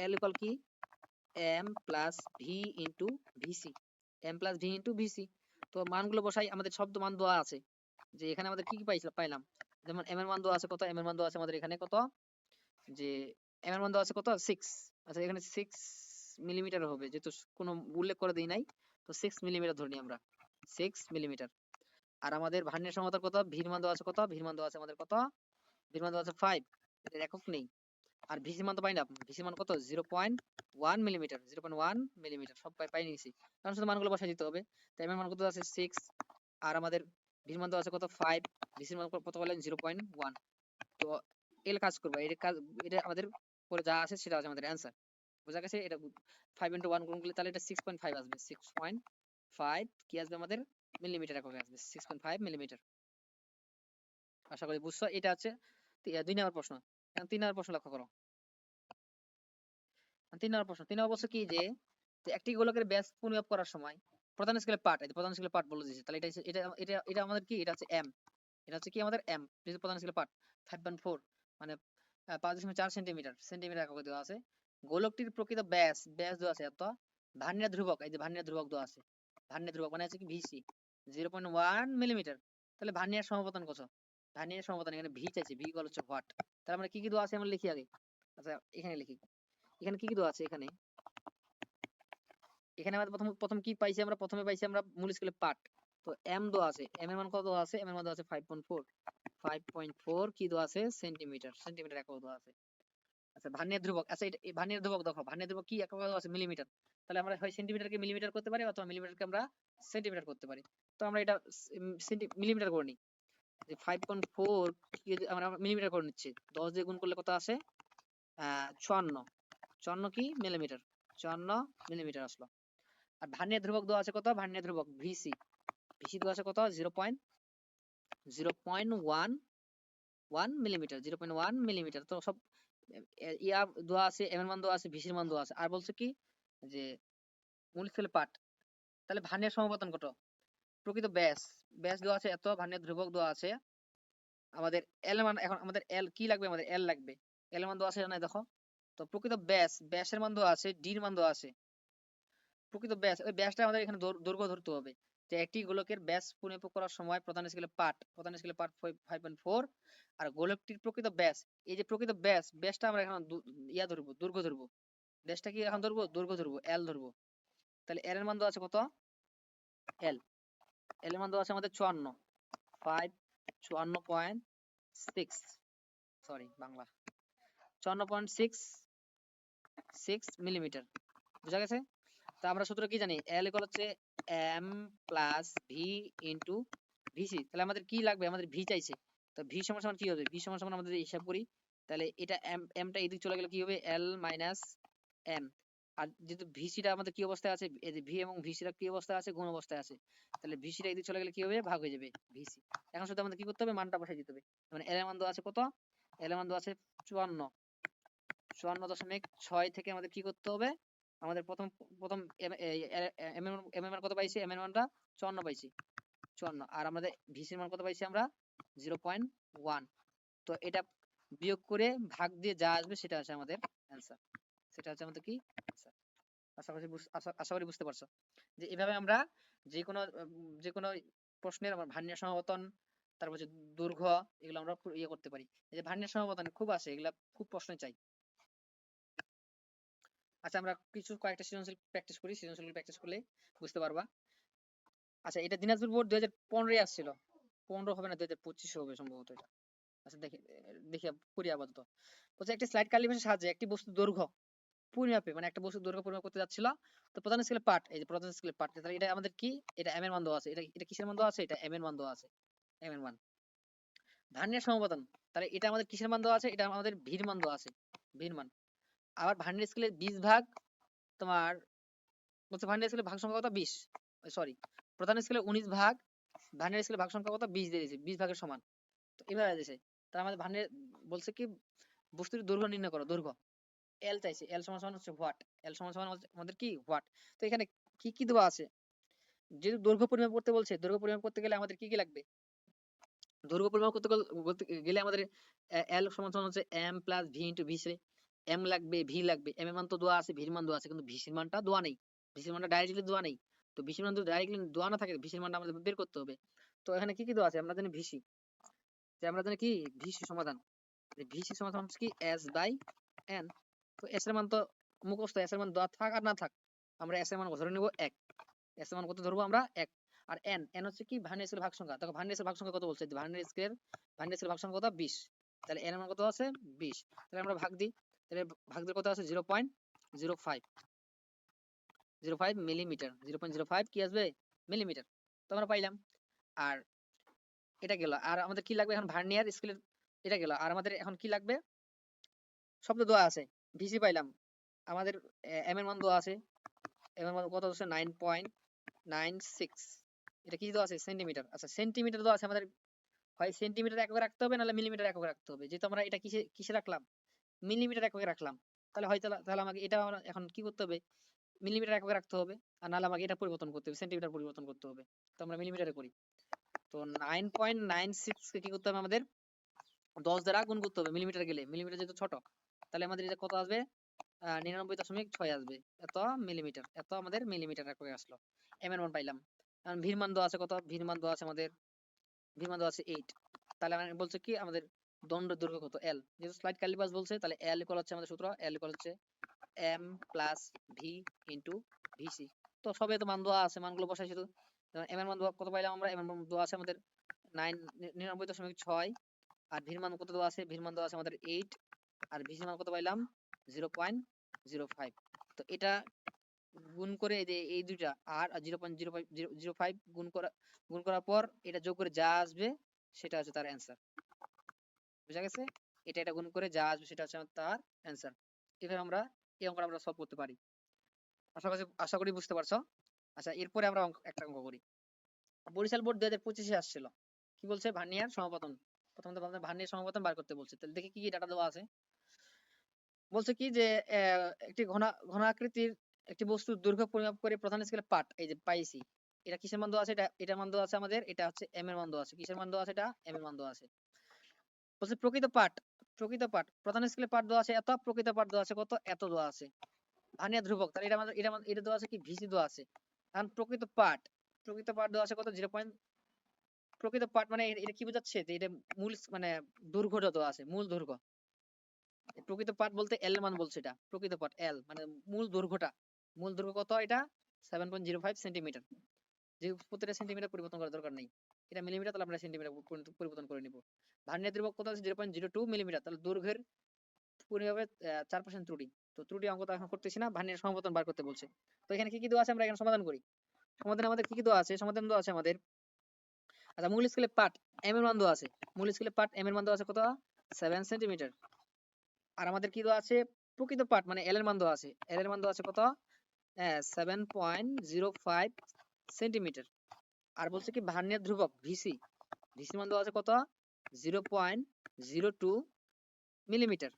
এল ইকুয়াল কি M plus V into VC. M plus V into VC. তো মানগুলো বসাই, আমাদের শব্দ মান দেওয়া আছে, যে এখানে আমাদের কি কি পাইলাম? যেমন এম এর মান দেওয়া আছে কত? এম এর মান দেওয়া আছে আমাদের এখানে কত? যে এম এর মান দেওয়া আছে কত? 6। আচ্ছা এখানে 6 মিলিমিটার হবে, যেহেতু কোনো উল্লেখ করে দেই নাই, তো 6 মিলিমিটার ধরে নিই আমরা, 6 মিলিমিটার। আর আমাদের ভার্নিয়ার সমতল কত? ভির মান দেওয়া আছে কত? ভির মান দেওয়া আছে আমাদের কত? ভির মান দেওয়া আছে 5। এর একক নেই। আর ভিসি মান তো পাই না, ভিসি মান কত? 0.1 মিলিমিটার, 0.1 মিলিমিটার সব পাই নিয়েছি। কারণ শুধু মানগুলো বসাই দিতে হবে। তো এম এর মান কত আছে? 6। আর আমাদের ভির মান দেওয়া আছে কত? 5। ভিসির মান কত বললেন? 0.1। তো এল কাজ করবে, এটা কাজ, এটা আমাদের পরে যা আছে সেটা আছে আমাদের অ্যান্সার। বোঝা গেছে? এটা 5 into 1 গুণ করলে তাহলে এটা 6.5 আসবে। 6.5 কি আসবে আমাদের? মিলিমিটার এককে আসবে, 6.5 মিলিমিটার। আশা করি বুঝছো। এটা হচ্ছে 2 নম্বর প্রশ্ন। এখন 3 নম্বর প্রশ্ন লক্ষ্য করো। 3 নম্বর প্রশ্ন, 3 নম্বর বলছে কি যে একটি গোলকের ব্যাস পরিমাপ করার সময় প্রধান স্কেলের পার্ট, এই যে প্রধান স্কেলের পার্ট বলে দিয়েছে, তাহলে এটা আমাদের কি? এটা হচ্ছে এম। এটা হচ্ছে কি আমাদের এম, যেহেতু প্রধান স্কেলের পার্ট 5.4, মানে 5.4 সেন্টিমিটার, সেন্টিমিটার এককে দেওয়া আছে। গোলকটির প্রকৃত ব্যাস দেওয়া আছে এত। ভার্নিয়ার ধ্রুবক, এই যে ভার্নিয়ার ধ্রুবক দেওয়া আছে, ভার্নিয়ার ধ্রুবক মানে হচ্ছে কি ভিসি 0.1 মিলিমিটার। তাহলে ভার্নিয়ার সমপতন কত? ভার্নিয়ার সমপতন এখানে ভি চাইছে, ভি ইকুয়াল হচ্ছে হোয়াট। তাহলে আমরা কি কি দেওয়া আছে আমরা লিখি আগে। আচ্ছা এখানে লিখি, এখানে কি কি দেওয়া আছে? এখানে এখানে আমাদের প্রথম প্রথম কি পাইছি আমরা? প্রথমে পাইছি আমরা মূল স্কেলের পার্ট। তো এম দেওয়া আছে, এম এর মান কত দেওয়া আছে? এম এর মান দেওয়া আছে 5.4। 5.4 কি দেওয়া আছে? সেন্টিমিটার, সেন্টিমিটার একক দেওয়া আছে। আচ্ছা ভার্নিয়ার ধ্রুবক, আচ্ছা এটা ভার্নিয়ার ধ্রুবক দেখো, ভার্নিয়ার ধ্রুবক কি একক দেওয়া আছে? মিলিমিটার। তাহলে আমরা হয় সেন্টিমিটারকে মিলিমিটার করতে পারি, অথবা মিলিমিটারকে আমরা সেন্টিমিটার করতে পারি। তো আমরা এটা মিলিমিটার করে নিই, যে 5.4 কি আমরা মিলিমিটার করে নিচ্ছি। 10 দিয়ে গুণ করলে কত আসে? 54। 54 কি মিলিমিটার, 54 মিলিমিটার আসলো। আর ভার্নিয়ার ধ্রুবক দেওয়া আছে কত? ভার্নিয়ার ধ্রুবক ভিসি, ভিসি দেওয়া আছে কত? 0.1 মিলিমিটার, 0.1 মিলিমিটার। তো সব ইয়া দেওয়া আছে, এম এর মান দেওয়া আছে, ভিসির মান দেওয়া আছে। আর বলছে কি যে মূল স্কেল পার্ট, তাহলে ভার্নিয়ার সমপতন কত? প্রকৃত ব্যাস দেওয়া আছে এত, ভার্নিয়ার ধ্রুবক দেওয়া আছে আমাদের। এল এর মান, এখন আমাদের এল কি লাগবে? আমাদের এল লাগবে। এল এর মান দেওয়া আছে না দেখো। তো প্রকৃত ব্যাসের মান দেওয়া আছে, ডির মান দেওয়া আছে। প্রকৃত ব্যাস, ওই ব্যাসটা আমাদের এখানে দৈর্ঘ্য ধরতে হবে, যে একটি গোলকের ব্যাস পরিমাপ করার সময় প্রধান স্কেলে পার্ট 5.4, আর গোলকটির প্রকৃত ব্যাস, এই যে প্রকৃত ব্যাসটা আমরা এখন ইয়া ধরবো, দৈর্ঘ্য ধরবো। ব্যাসটা কি এখন ধরবো? দৈর্ঘ্য ধরবো, এল ধরবো। তাহলে এল এর মান দেওয়া আছে কত? এল এল এর মান দেওয়া আছে আমাদের 54, 54.6, সরি বাংলা, 54.66 মিলিমিটার। বুঝা গেছে? তা আমরা সূত্র কি জানি? এল ইকুয়াল হচ্ছে M plus V into VC. তাহলে আমাদের কি লাগবে? আমাদের ভি চাইছে। তো ভি সমান সমান কি হবে? ভি সমান সমান আমাদের হিসাব করি, তাহলে এটা এমটা এদিক চলে গেলে কি হবে? L minus M. আর যেহেতু ভিসিটা আমাদের কি অবস্থায় আছে? এই যে ভি এবং ভিসিটা কি অবস্থায় আছে? গুণ অবস্থায় আছে। তাহলে ভিসিটা এদিক চলে গেলে কি হবে? ভাগ হয়ে যাবে ভিসি। এখন শুধু আমাদের কি করতে হবে? মানটা বসাই দিতে হবে। মানে এল এর মান দেওয়া আছে কত? এল এর মান দেওয়া আছে 54। 54.6 থেকে আমাদের কি করতে হবে, আমাদের প্রথম প্রথম এম এর মান কত পাইছি, এম এর মানটা 54 পাইছি, 54, আর আমাদের ভিসির মান কত পাইছি আমরা 0.1। তো এটা বিয়োগ করে ভাগ দিয়ে যা আসবে সেটা আছে আমাদের অ্যান্সার, সেটা হচ্ছে আমাদের কি অ্যান্সার। আশা করি বুঝতে পারছো যে এভাবে আমরা যে কোনো প্রশ্নের আমার ভার্নিয়ার সমাবর্তন, তারপর হচ্ছে দৈর্ঘ্য, এগুলো আমরা ইয়ে করতে পারি। এই যে ভার্নিয়ার সমাবর্তন খুব আসে, এগুলা খুব প্রশ্ন চাই। আচ্ছা আমরা কয়েকটা সৃজনশীল প্র্যাকটিস করি, সৃজনশীল প্র্যাকটিস করলে বুঝতে পারবা। আচ্ছা এটা দিনাজপুর বোর্ড 2015 আসছিল, 15 হবে না 2025 হবে সম্ভবত এটা। আচ্ছা দেখি দেখি করি আপাতত। বলছে একটি স্লাইড ক্যালিপারের সাহায্যে একটি বস্তুর দৈর্ঘ্য পরিমাপে, মানে একটা বস্তুর দৈর্ঘ্য পরিমাপ করতে যাচ্ছিল। তো প্রধান স্কেলের পার্ট, এই যে প্রধান স্কেলের পার্ট, তাহলে এটা আমাদের কি, এটা এম এর মান দেওয়া আছে, এটা এটা কিসের মান দেওয়া আছে, এটা এম এর মান দেওয়া আছে, এম এর মান। ভার্নিয়ার সমাপতন, তাহলে এটা আমাদের কিসের মান দেওয়া আছে, এটা আমাদের ভির মান দেওয়া আছে, ভির মান। আবার ভার্নিয়ার স্কেলের 20 ভাগ তোমার, বলছে ভার্নিয়ার স্কেলের ভাগ সংখ্যা কত, 20, সরি প্রধান স্কেলের 19 ভাগ, ভার্নিয়ার স্কেলের ভাগ সংখ্যা কত, 20 দিয়ে দিয়েছে, 20 ভাগের সমান। তো এভাবে দিয়েছে, তাহলে আমাদের ভার্নিয়ার বলছে কি বস্তুর দৈর্ঘ্য নির্ণয় করো, দৈর্ঘ্য এল চাইছে, এল সমান সমান হচ্ছে হোয়াট, এল সমান সমান আমাদের কি হোয়াট। তো এখানে কি কি দেওয়া আছে, যেহেতু দৈর্ঘ্য পরিমাপ করতে বলছে, দৈর্ঘ্য পরিমাপ করতে গেলে আমাদের কি কি লাগবে, দৈর্ঘ্য পরিমাপ করতে গেলে আমাদের এল সমান সমান হচ্ছে M plus V into V C, M লাগবে, ভি লাগবে, এম এর মান তো দেওয়া আছে, ভির মান দেওয়া আছে, কিন্তু ভিসির মানটা দেওয়া নেই, ভিসির মানটা ডাইরেক্টলি দেওয়া নেই। তো ভিসির মান যদি ডাইরেক্টলি দেওয়া না থাকে, ভিসির মানটা আমাদের বের করতে হবে। তো এখানে কি কি দেওয়া আছে, আমরা জানি ভিসি, যে আমরা জানি কি ভিসি সমাধান, ভিসি সমাধান হচ্ছে কি এস বাই এন। তো এস এর মান তো মুখস্থ, এস এর মান দেওয়া থাক আর না থাক, আমরা এস এর মান ধরে নিব 1, এস এর মান কত ধরবো আমরা 1। আর এন, এন হচ্ছে কি ভার্নিয়ার স্কেলের ভাগ সংখ্যা, দেখো ভার্নিয়ার স্কেলের ভাগ সংখ্যা কত বলছে, ভার্নিয়ার স্কেলের ভাগ সংখ্যা কত 20, তাহলে এন এর মান কত আছে 20, তাহলে আমরা ভাগ দিই, তাহলে ভাগ দিলে কত আছে 0.05, 05 মিলিমিটার, 0.05 কি আসবে মিলিমিটার, তো আমরা পাইলাম। আর এটা গেল, আর আমাদের কি লাগবে এখন, ভার্নিয়ার স্কেলের এটা গেল, আর আমাদের এখন কি লাগবে, শব্দ দেওয়া আছে, ভিসি পাইলাম, আমাদের এম এর মান দেওয়া আছে, এম এর মান কত হচ্ছে 9.96, এটা কি দেওয়া আছে সেন্টিমিটার। আচ্ছা সেন্টিমিটার দেওয়া আছে আমাদের, হয় সেন্টিমিটার এককে রাখতে হবে, নাহলে মিলিমিটার এককে রাখতে হবে, যেহেতু আমরা এটা কিসে কিসে রাখলাম, মিলিমিটার এককে রাখলাম, তাহলে হয়তো তাহলে আমাকে এটা এখন কি করতে হবে, মিলিমিটার এককে রাখতে হবে, আর নাহলে আমাকে এটা পরিবর্তন করতে হবে, সেন্টিমিটার পরিবর্তন করতে হবে। তো আমরা মিলিমিটারে করি, তো 9.96 কে কি করতে হবে আমাদের 10 দ্বারা গুণ করতে হবে, মিলিমিটার গেলে, মিলিমিটার যেহেতু ছোট, তাহলে আমাদের এটা কত আসবে 99.6 আসবে, এত মিলিমিটার, এত আমাদের মিলিমিটার এককে আসলো। এম এর মান পাইলাম। এখন ভির মান দেওয়া আছে কত, ভির মান দেওয়া আছে আমাদের, ভির মান দেওয়া আছে 8, তাহলে আমাদের বলছে কি আমাদের দণ্ড দৈর্ঘ্য কত এল, যেহেতু স্লাইড ক্যালিপাস বলছে, তাহলে এল ইকুয়াল হচ্ছে আমাদের সূত্র, এল ইকুয়াল হচ্ছে M plus V into VC. তো সবে তো মান দেওয়া আছে, মানগুলো বসাই শুধু। এম এর মান কত পাইলাম আমরা, এম এর মান দেওয়া আছে আমাদের 99.6, আর ভির মান কত দেওয়া আছে, ভির মান দেওয়া আছে আমাদের 8, আর ভিসি মান কত পাইলাম 0.05। তো এটা গুণ করে এই যে এই দুইটা আর 0.05 গুণ করার পর এটা যোগ করে যা আসবে সেটা হচ্ছে তার অ্যান্সার, বুঝা গেছে, এটা গুণ করে যা আসবে সেটা হচ্ছে তার অ্যান্সার। এভাবে আমরা এই অঙ্কটা আমরা সলভ করতে পারি, আশা করি বুঝতে পারছো। আচ্ছা এরপরে আমরা একটা অঙ্ক করি। বরিশাল বোর্ড 2025 আসছিল, কি বলছে ভার্নিয়ার সমাপতন, প্রথমত বলতে ভার্নিয়ার সমাপতন বার করতে বলছে, তাহলে দেখি কি কি ডাটা দেওয়া আছে। বলছে কি যে একটি ঘনাকৃতির একটি বস্তুর দৈর্ঘ্য পরিমাপ করে প্রধান স্কেলে পাঠ, এই যে পাইছি, এটা কিসের মান দেওয়া আছে, এটা মান দেওয়া আছে আমাদের, এটা হচ্ছে এম এর মান দেওয়া আছে, কিসের মান দেওয়া আছে, এটা এম এর মান দেওয়া আছে। বলছে প্রকৃত পাঠ প্রধান স্কেলে পাঠ দেওয়া আছে এত, প্রকৃত পাঠ দেওয়া আছে কত, এত দেওয়া আছে। ভার্নিয়ার ধ্রুবক, তাহলে এটা দেওয়া আছে কি ভিসি দেওয়া আছে। এখন প্রকৃত পাঠ দেওয়া আছে কত 0. প্রকৃত পাঠ মানে এটা কি বোঝাচ্ছে, যে এটা মূল মানে দৈর্ঘ্যটা দেওয়া আছে, মূল দৈর্ঘ্য। প্রকৃত পাঠ বলতে এল মান বলছে, এটা প্রকৃত পাঠ এল মানে মূল দৈর্ঘ্যটা, মূল দৈর্ঘ্য কত, এটা 7.05 সেন্টিমিটার, যে প্রতিটা সেন্টিমিটার পরিবর্তন করার দরকার নেই, এটা মিলিমিটার, তাহলে আমরা সেন্টিমিটার পরিবর্তন করে নিব। ভার্নিয়ার ধ্রুবক কত আছে 0.02 মিলিমিটার, তাহলে দৈর্ঘ্যের পরিমাপে 4% ত্রুটি। তো ত্রুটি অঙ্ক তো এখন করতেছি না, ভার্নিয়ার সমাপতন বার করতে বলছে। তো এখানে কি কি দেওয়া আছে আমরা এখানে সমাধান করি। সমাধান আমাদের কি কি দেওয়া আছে, সমাধান দেওয়া আছে আমাদের, আচ্ছা মূল স্কেলে পাঠ এম এর মান দেওয়া আছে, মূল স্কেলে পাঠ এম এর মান দেওয়া আছে কত 7 সেন্টিমিটার। আর আমাদের কি দেওয়া আছে প্রকৃত পাঠ মানে এল এর মান দেওয়া আছে, এল এর মান দেওয়া আছে কত 7.05 সেন্টিমিটার। আর বলছে কি ভার্নিয়ার ধ্রুবক ভিসি, ভিসি মান দেওয়া আছে কত 0.02 মিলিমিটার।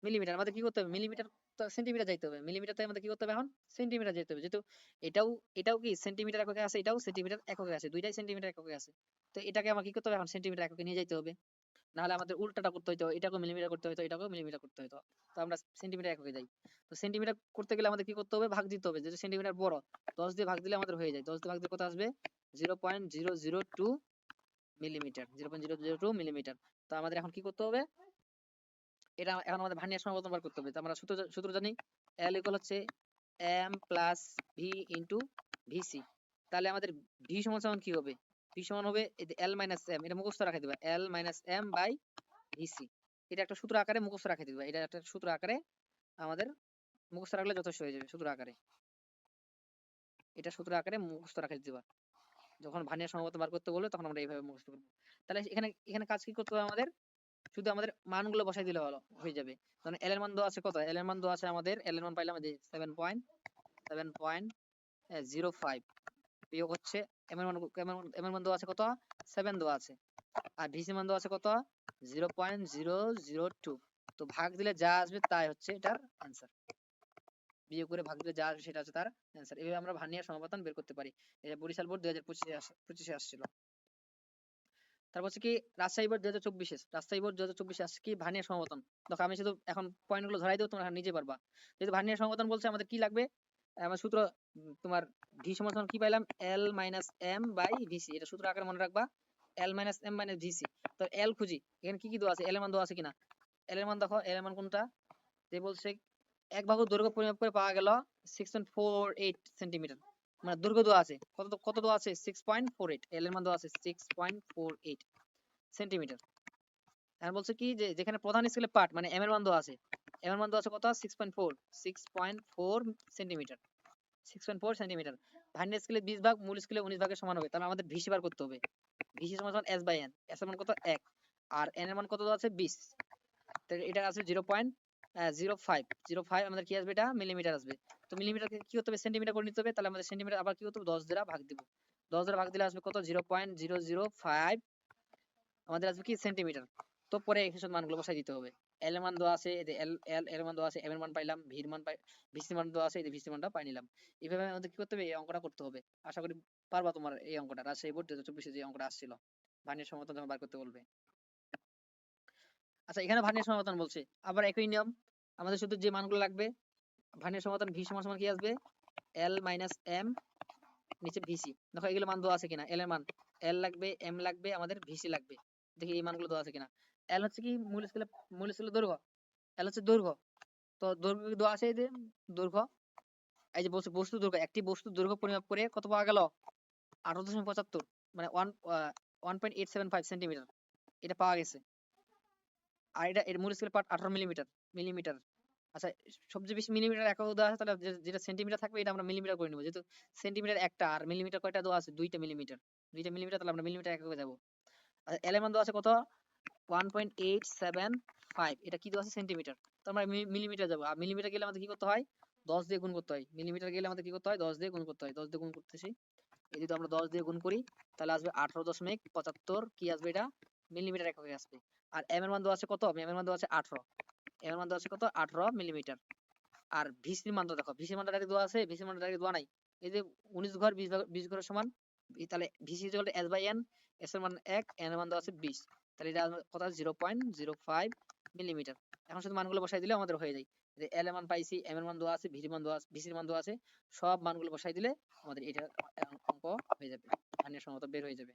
মিলিমিটার আমাদের কি করতে হবে, মিলিমিটার তো সেন্টিমিটার যাইতে হবে, মিলিমিটার থেকে আমাদের কি করতে হবে এখন, সেন্টিমিটার যেতে হবে, যেহেতু এটাও এটাও কি সেন্টিমিটার এককে আছে, এটাও সেন্টিমিটার এককে আছে, দুইটাই সেন্টিমিটার এককে আছে। তো এটাকে আমার কি করতে হবে এখন, সেন্টিমিটার এককে নিয়ে যাইতে হবে। নাহলে আমাদের উল্টাটা করতে হইতো, এটাকেও মিলিমিটার করতে হইতো, এটাকেও মিলিমিটার করতে হইতো। তো আমরা সেন্টিমিটার এককে যাই। তো সেন্টিমিটার করতে গেলে আমাদের কি করতে হবে, ভাগ দিতে হবে, যেটা সেন্টিমিটার বড় 10 দিয়ে ভাগ দিলে আমাদের হয়ে যায়, 10 দিয়ে ভাগ দিলে কত আসবে, 0.002 মিলিমিটার, 0.002 মিলিমিটার। তো আমাদের এখন কি করতে হবে, এটা এখন আমাদের ভার্নিয়ার সমাবর্তন বার করতে হবে। তো আমরা সূত্র জানি, L ইকুয়াল হচ্ছে m plus V into VC. তাহলে আমাদের ভি সমান সমান কি হবে, ভি সমান হবে এল মাইনাস এম, এটা মুখস্থ রাখা দিবা, L minus M by VC. এটা একটা সূত্র আকারে মুখস্থ রাখা দিবা, এটা একটা সূত্র আকারে আমাদের মুখস্থ রাখলে যথেষ্ট হয়ে যাবে, সূত্র আকারে, এটা সূত্র আকারে মুখস্থ রাখা দিবা। যখন ভার্নিয়ার সমাবর্তন বার করতে বলবে তখন আমরা এইভাবে মুখস্থ করবো। তাহলে এখানে এখানে কাজ কি করতে হবে আমাদের, শুধু আমাদের মানগুলো বসাই দিলে হলো, হয়ে যাবে। কারণ এল এর মান দেওয়া আছে কত, এল এর মান দেওয়া আছে আমাদের, এল এর মান পাইলাম যে 7.05, বিয়োগ হচ্ছে এম এর মান, এম এর মান দেওয়া আছে কত, 7 দেওয়া আছে, আর ভিসি মান দেওয়া আছে কত, 0.002। তো ভাগ দিলে যা আসবে তাই হচ্ছে এটার आंसर, বিয়োগ করে ভাগ দিলে যা আসবে সেটা হচ্ছে তার आंसर। এইভাবে আমরা ভার্নিয়ার সমাবর্তন বের করতে পারি। এটা বরিশাল বোর্ড 2025 আসছিল। তারপর হচ্ছে কি রাজশাহী বোর্ড 2024, রাজশাহী বোর্ড 2024 আসছে কি ভার্নিয়ার সমাবর্তন। দেখো আমি শুধু এখন পয়েন্ট গুলো ধরাই দেবো, তোমরা এখন নিজে পারবা। যেহেতু ভার্নিয়ার সমাবর্তন বলছে আমাদের কি লাগবে, আমার সূত্র, তোমার ভি সমান সমান কি পাইলাম, L minus M by VC, এটা সূত্র আকারে মনে রাখবা, L minus M minus VC. তো এল খুঁজি, এখানে কি কি দেওয়া আছে, এল এর মান দেওয়া আছে কিনা, এল এর মান দেখো, এল এর মান কোনটা, যে বলছে এক বাহুর দৈর্ঘ্য পরিমাপ করে পাওয়া গেল 6.48 সেন্টিমিটার, মানে দৈর্ঘ্য দেওয়া আছে কত, কত দেওয়া আছে 6.48, এল এর মান দেওয়া আছে 6.48 সেন্টিমিটার। আর বলছে কি যে যেখানে প্রধান স্কেলের পার্ট মানে এম এর মান দেওয়া আছে, এম এর মান দেওয়া আছে কত, 6.4 সেন্টিমিটার, 6.4 সেন্টিমিটার। ভার্নিয়ার স্কেলে 20 ভাগ, মূল স্কেলে 19 ভাগের সমান হবে, তাহলে আমাদের ভিসি বার করতে হবে। ভিসি সমান সমান এস বাই এন, এস এর মান কত 1, আর এন এর মান কত দেওয়া আছে 20, তো এটা আছে 0.05, আমাদের কি আসবে, এটা মিলিমিটার আসবে। তো মিলিমিটারকে কি করতে হবে, সেন্টিমিটার করে নিতে হবে, তাহলে আমাদের সেন্টিমিটার আবার কি করতে হবে, 10 দ্বারা ভাগ দিব, 10 দ্বারা ভাগ দিলে আসবে কত, 0.005 আমাদের আসবে কি সেন্টিমিটার। তো পরে এসব মানগুলো বসাই দিতে হবে, এল এর মান দেওয়া আছে, এই যে এল এল এর মান দেওয়া আছে, এম এর মান পাইলাম, ভির মান পাই, ভিসি মান দেওয়া আছে, এই যে ভিসি মানটা পাই নিলাম। এইভাবে আমাদের কি করতে হবে, এই অঙ্কটা করতে হবে। আশা করি পারবা তোমার এই অঙ্কটা, রাজশাহী বোর্ড 2024 যে অঙ্কটা আসছিল, ভার্নিয়ার সমাবর্তন যখন বার করতে বলবে। আচ্ছা এখানে ভার্নিয়ার সমাবর্তন বলছে, আবার একই নিয়ম, আমাদের শুধু যে মানগুলো লাগবে, ভার্নিয়ার সমাবর্তন ভি সমান সমান কি আসবে, এল মাইনাস এম নিচে ভিসি। দেখো এগুলো মান দেওয়া আছে কিনা, এল এর মান, এল লাগবে, এম লাগবে, আমাদের ভিসি লাগবে, দেখি এই মানগুলো দেওয়া আছে কিনা। এল হচ্ছে কি মূল স্কেলের দৈর্ঘ্য, এল হচ্ছে দৈর্ঘ্য, তো দৈর্ঘ্য কি দেওয়া আছে, এই যে দৈর্ঘ্য, এই যে বস্তু দৈর্ঘ্য, একটি বস্তুর দৈর্ঘ্য পরিমাপ করে কত পাওয়া গেল, 18.75, মানে 1.875 সেন্টিমিটার, এটা পাওয়া গেছে। আর এটা এর মূল স্কেল পার্ট 18 মিলিমিটার, মিলিমিটার। আচ্ছা সবচেয়ে বেশি মিলিমিটার একক দেওয়া আছে, তাহলে যেটা সেন্টিমিটার থাকবে এটা আমরা মিলিমিটার করে নেবো, যেহেতু সেন্টিমিটার একটা আর মিলিমিটার কয়টা দেওয়া আছে, দুইটা মিলিমিটার, দুইটা মিলিমিটার, তাহলে আমরা মিলিমিটার এককে যাবো। আর এল এর মান দেওয়া আছে কত, 1.875, এটা কি দেওয়া আছে সেন্টিমিটার, তো আমরা মিলিমিটার যাবো। আর মিলিমিটার গেলে আমাদের কি করতে হয়, 10 দিয়ে গুণ করতে হয়, মিলিমিটার গেলে আমাদের কি করতে হয়, 10 দিয়ে গুণ করতে হয়, 10 দিয়ে গুণ করতেছি, এই যদি আমরা 10 দিয়ে গুণ করি তাহলে আসবে 18.75, কি আসবে এটা মিলিমিটার এককে আসবে। আর এম এর মান দেওয়া আছে কত, এম এর মান দেওয়া আছে 18, এম এর মান দেওয়া আছে কত 18 মিলিমিটার। আর ভিসির মানটা দেখো, ভিসির মানটা ডাইরেক্ট দেওয়া আছে, ভিসির মানটা ডাইরেক্ট দেওয়া নাই, এই যে 19 ঘর 20 ঘরের সমান, তাহলে VC equal to S by N, S এর মান 1, এন এর মান দেওয়া আছে 20, তাহলে এটা কত 0.05 মিলিমিটার। এখন শুধু মানগুলো বসাই দিলে আমাদের হয়ে যায়, যে এল এর মান পাইছি, এম এর মান দেওয়া আছে, ভিসির মান দেওয়া আছে, ভিসির মান দেওয়া আছে, সব মানগুলো বসাই দিলে আমাদের এটা অঙ্ক হয়ে যাবে, ভার্নিয়ার সমাবর্তন বের হয়ে যাবে।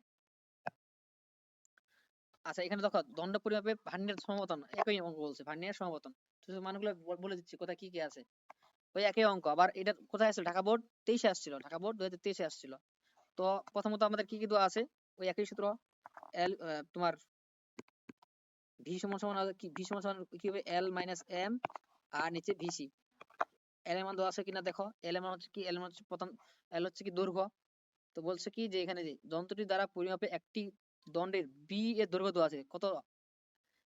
আচ্ছা এখানে দেখো দণ্ড পরিমাপে ভার্নিয়ার সমাবর্তন একই অঙ্ক বলছে, ভার্নিয়ার সমাবর্তন, তো মানগুলো বলে দিচ্ছি কোথায় কি কি আছে। ওই একই অঙ্ক, আবার এটা কোথায় আসছিল, ঢাকা বোর্ড 23 আসছিল, ঢাকা বোর্ড 2023 আসছিল। তো প্রথমত আমাদের কি কি দেওয়া আছে, ওই একই সূত্র, এল তোমার ভি সমান সমান কি, ভি সমান সমান কি হবে, এল মাইনাস এম, আর নিচে ভিসি। এল এর মান দেওয়া আছে কিনা দেখো, এল এর মান হচ্ছে কি, এল এর মান হচ্ছে প্রথম, এল হচ্ছে কি দৈর্ঘ্য, তো বলছে কি যে এখানে যে যন্ত্রটি দ্বারা পরিমাপে একটি দণ্ডের বি এর দৈর্ঘ্য দেওয়া আছে কত,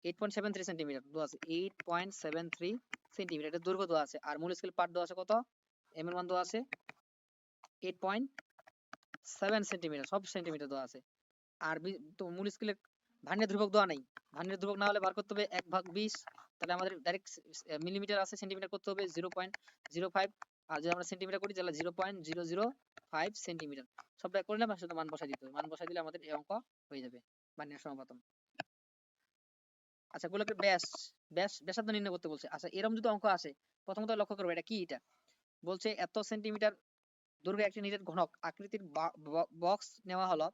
8.73 সেন্টিমিটার দেওয়া আছে, 8.73 সেন্টিমিটার এটা দৈর্ঘ্য দেওয়া আছে। আর মূল স্কেল পার্ট দেওয়া আছে কত, এম এর মান দেওয়া আছে 8.7 সেন্টিমিটার, সব সেন্টিমিটার দেওয়া আছে। আর তো মূল স্কেলের ভার্নিয়ার ধ্রুবক দেওয়া নাই, ভার্নিয়ার ধ্রুবক না হলে বার করতে হবে 1/20, তাহলে আমাদের ডাইরেক্ট মিলিমিটার আছে, সেন্টিমিটার করতে হবে 0.05, আর যদি আমরা সেন্টিমিটার করি তাহলে 0.005 সেন্টিমিটার। সবটা করে নিলাম, শুধু মান বসাই দিতে হবে, মান বসাই দিলে আমাদের এই অঙ্ক হয়ে যাবে, ভার্নিয়ার সমাপতন। আচ্ছা, গোলকের ব্যাসার্ধ নির্ণয় করতে বলছে। আচ্ছা, এরকম যদি অঙ্ক আসে, প্রথমত লক্ষ্য করবে এটা কি, এটা বলছে এত সেন্টিমিটার দৈর্ঘ্যের একটি নিরেট ঘনক আকৃতির বক্স নেওয়া হলো,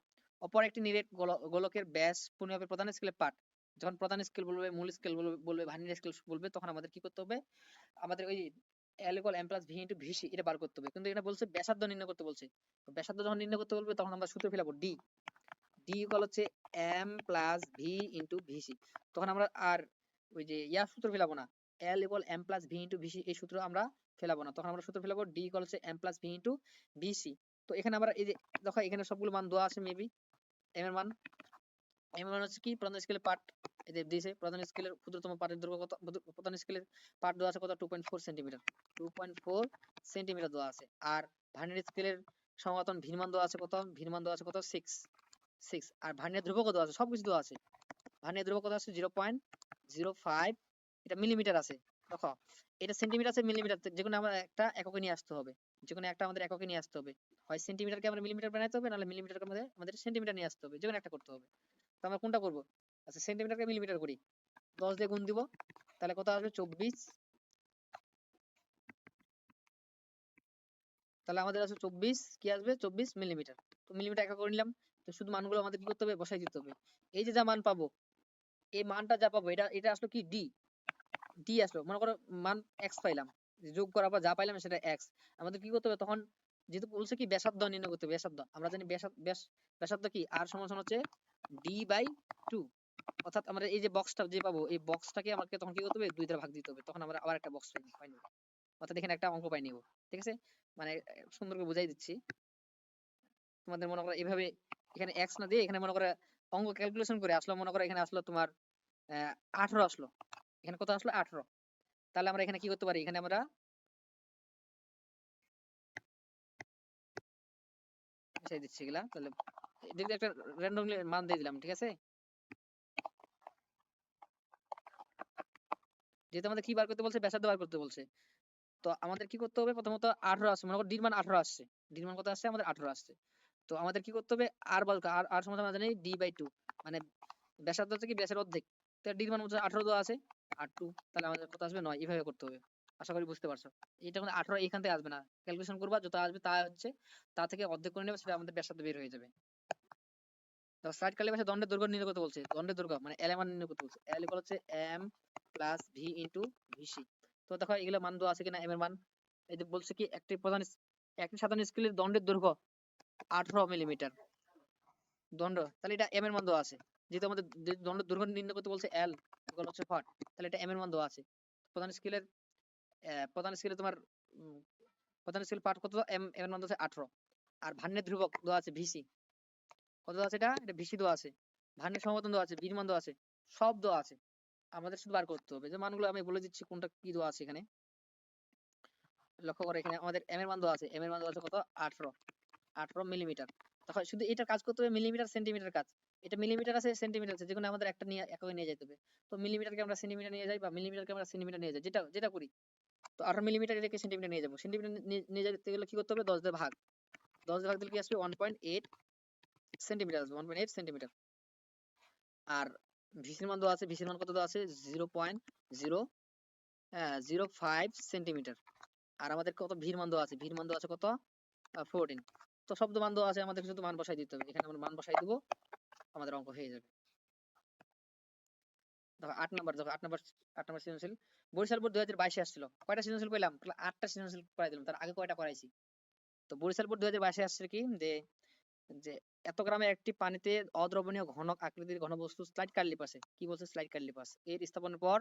অপর একটি নিরেট গোলকের ব্যাস পরিমাপের প্রধান স্কেলের পাঠ। যখন প্রধান স্কেল বলবে, মূল স্কেল বলবে, ভার্নিয়ার স্কেল বলবে, তখন আমাদের কি করতে হবে, আমাদের ওই L = M + V * VC এটা বার করতে হবে। কিন্তু এটা বলছে ব্যাসার্ধ নির্ণয় করতে বলছে। তো ব্যাসার্ধ যখন নির্ণয় করতে বলবে তখন আমরা সূত্র ফেলাবো D হচ্ছে M + V * VC। তখন আমরা আর ওই যে সূত্র ফেলাবো না, L = M + V * VC, এই সূত্র আমরা ফেলাবো না। তখন আমরা সূত্র ফেলাবো D হচ্ছে M + V * VC। তো এখানে আমরা এই যে দেখো এখানে সবগুলো মান দেওয়া আছে, মেবি M এর মান, হচ্ছে কি প্রধান স্কেলের পার্ট, এই যে দিয়েছে প্রধান স্কেলের ক্ষুদ্রতম পার্টের দৈর্ঘ্য কত, প্রধান স্কেলের পার্ট দেওয়া আছে কত, 2.4 সেন্টিমিটার, 2.4 সেন্টিমিটার দেওয়া আছে। আর ভার্নিয়ার স্কেলের সমাপতন ভির মান দেওয়া আছে কত, ভির মান দেওয়া আছে কত, 6। আর ভার্নিয়ার ধ্রুবক দেওয়া আছে, সবকিছু দেওয়া আছে। ভার্নিয়ার ধ্রুবক কত আছে, 0.05, এটা মিলিমিটার আছে। দেখো এটা সেন্টিমিটার আছে, মিলিমিটার, যেকোনো আমরা একটা এককে নিয়ে আসতে হবে, যেকোনো একটা আমাদের এককে নিয়ে আসতে হবে। হয় সেন্টিমিটারকে আমরা মিলিমিটার বানাইতে হবে, নাহলে মিলিমিটারকে আমাদের সেন্টিমিটার নিয়ে আসতে হবে, যেকোনো একটা করতে হবে। তো আমরা কোনটা করব? আচ্ছা, সেন্টিমিটারকে মিলিমিটার করি, 10 দিয়ে গুণ দিব, তাহলে কত আসবে, 24। তাহলে আমাদের আছে 24, কি আসবে, 24 মিলিমিটার। তো মিলিমিটার একা করে নিলাম। তো শুধু মানগুলো আমাদের কি করতে হবে, বসাই দিতে হবে। এই যে যা মান পাবো, এই মানটা যা পাবো, এটা আসলো কি, ডি আসলো, মনে করো মান x পাইলাম, যোগ করার পর যা পাইলাম সেটা x। আমাদের কি করতে হবে তখন, যেহেতু বলছে কি ব্যাসার্ধ নির্ণয় করতে হবে, ব্যাসার্ধ আমরা জানি, ব্যাসার্ধ কি r = হচ্ছে d/2। অর্থাৎ আমরা এই যে বক্সটা যে পাবো, এই বক্সটাকে আমাকে তখন কি করতে হবে, 2 দ্বারা ভাগ দিতে হবে, তখন আমরা আবার একটা বক্স পাই নিব, অর্থাৎ এখানে একটা অঙ্ক পাই নিব। ঠিক আছে, মানে সুন্দর করে বুঝাই দিচ্ছি তোমাদের। মনে করো এইভাবে এখানে x না দিয়ে, এখানে মনে করো অঙ্ক ক্যালকুলেশন করে আসলো, মনে করো এখানে আসলো তোমার 18 আসলো, এখানে কত আসলো, 18। তাহলে আমরা এখানে কি করতে পারি, এখানে আমরা বসাই দিচ্ছি এগুলা, তাহলে দেখতে একটা র্যান্ডমলি মান দিয়ে দিলাম। ঠিক আছে, যেহেতু আমাদের কি বার করতে বলছে, ব্যাসার্ধ বার করতে বলছে, তো আমাদের কি করতে হবে, প্রথমত 18 আসছে, মনে করো ডির মান 18 আসছে, ডির মান কত আসছে, আমাদের 18 আসছে। তো আমাদের কি করতে হবে, আর বল, আর সমান আমরা জানি d/2, মানে ব্যাসার্ধ হচ্ছে কি ব্যাসের অর্ধেক, তো ডির মান হচ্ছে 18 দেওয়া আছে, আর 2, তাহলে আমাদের কত আসবে, 9। এইভাবে করতে হবে, আশা করি বুঝতে পারছো। এটা কিন্তু 18 এখান থেকে আসবে না, ক্যালকুলেশন করবা, যত আসবে তা হচ্ছে তা থেকে অর্ধেক করে নেবে, সেটা আমাদের ব্যাসার্ধ বের হয়ে যাবে। তো স্লাইড কার্লি ভাষায় দণ্ডের দৈর্ঘ্য নির্ণয় করতে বলছে, দণ্ডের দৈর্ঘ্য মানে L এর মান নির্ণয় করতে বলছে। L হচ্ছে M + V * VC। তো দেখো এগুলো মান দেওয়া আছে কিনা, M এর মান, এই যে বলছে কি একটি সাধারণ স্কেলের দণ্ডের দৈর্ঘ্য 18 মিলিমিটার দণ্ড, তাহলে এটা M এর মান দেওয়া আছে। যেহেতু আমাদের দণ্ডের দৈর্ঘ্য নির্ণয় করতে বলছে L হচ্ছে ফট, তাহলে এটা M এর মান দেওয়া আছে। প্রধান স্কেলের তোমার প্রধান স্কেল পাঠ কত, M এর মান দেওয়া আছে 18। আর ভার্নিয়ার ধ্রুবক দেওয়া আছে VC, কত দেওয়া আছে, এটা VC দেওয়া আছে। ভার্নিয়ার সমাপতন দেওয়া আছে, ভির মান দেওয়া আছে, সব দেওয়া আছে। আমাদের শুধু বার করতে হবে, যে মানগুলো আমি বলে দিচ্ছি কোনটা কি দেওয়া আছে এখানে। লক্ষ্য করে এখানে আমাদের M এর মান দেওয়া আছে, M এর মান দেওয়া আছে কত, 18 মিলিমিটার। তখন শুধু এটা কাজ করতে হবে, মিলিমিটার সেন্টিমিটার কাজ। এটা মিলিমিটার আছে, সেন্টিমিটার আছে, যেকোনো আমাদের একটা নিয়ে এককে নিয়ে যেতে হবে। তো মিলিমিটারকে আমরা সেন্টিমিটার নিয়ে যাই, বা মিলিমিটারকে আমরা সেন্টিমিটার নিয়ে যাই, যেটা যেটা করি। তো 18 মিলিমিটার এটাকে সেন্টিমিটার নিয়ে যাবো, সেন্টিমিটার নিয়ে যেতে গেলে কি করতে হবে, 10 দিয়ে ভাগ, 10 দিয়ে ভাগ দিলে কি আসবে, 1.8 সেন্টিমিটার আসবে, 1.8 সেন্টিমিটার। আর ভিসির মান দেওয়া আছে, ভিসির মান কত দেওয়া আছে, 0.005 সেন্টিমিটার। আর আমাদের কত ভির মান দেওয়া আছে, ভির মান দেওয়া আছে কত, 14। তো শব্দ মান দেওয়া আছে, আমাদের শুধু মান বসাই দিতে হবে, এখানে আমরা মান বসাই দিব, আমাদের অঙ্ক হয়ে যাবে। দেখো 8 নম্বর সৃজনশীল। বরিশাল বোর্ড 2022 আসছিল, কয়টা সৃজনশীল পেলাম, 8টা সৃজনশীল করাই দিলাম, তার আগে কয়টা করাইছি। তো বরিশাল বোর্ড 2022 আসছে কি, যে যে এত গ্রামে একটি পানিতে অদ্রবণীয় ঘনক আকৃতির ঘনবস্তু স্লাইড কার্লিপাসে, কি বলছে, স্লাইড কার্লিপাস এর স্থাপনের পর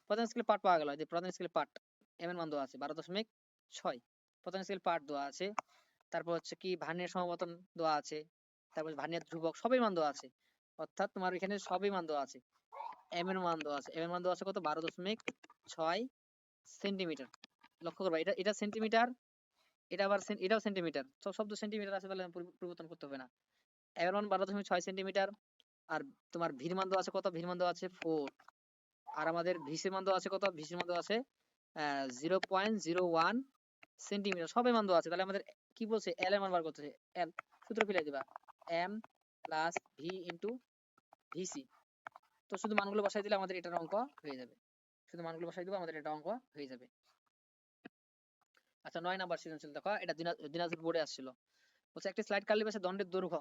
প্রধান স্কেল পার্ট পাওয়া গেল। যে প্রধান স্কেল পার্ট M এর মান দেওয়া আছে 12.6, প্রধান স্কেল পার্ট দেওয়া আছে। তারপর হচ্ছে কি ভার্নিয়ার সমাপতন দেওয়া আছে, তারপর ভার্নিয়ার ধ্রুবক সবই মান দেওয়া আছে, অর্থাৎ তোমার এখানে সবই মান দেওয়া আছে। M এর মান দেওয়া আছে, M এর মান দেওয়া আছে কত, 12.6 সেন্টিমিটার। লক্ষ্য করবা, এটা সেন্টিমিটার, এটা আবার এটাও সেন্টিমিটার, সব শব্দ সেন্টিমিটার আছে, তাহলে পরিবর্তন করতে হবে না। M এর মান 12.6 সেন্টিমিটার। আর তোমার ভির মান দেওয়া আছে কত, ভির মান দেওয়া আছে 4। আর আমাদের ভিসির মান দেওয়া আছে কত, ভিসির মান দেওয়া আছে 0.01 সেন্টিমিটার, সবের মান দেওয়া আছে। তাহলে আমাদের কি বলছে, এল এর মান বার করতে, এল সূত্র ফেলে দিবা M plus V into VC. তো শুধু মানগুলো বসাই দিলে আমাদের এটার অঙ্ক হয়ে যাবে, শুধু মানগুলো বসাই দিব আমাদের এটা অঙ্ক হয়ে যাবে। আচ্ছা 9 নাম্বার সৃজনশীল দেখো, এটা দিনাজপুর বোর্ডে আসছিল। বলছে একটি স্লাইড কার্লি পাশে দণ্ডের দৈর্ঘ্য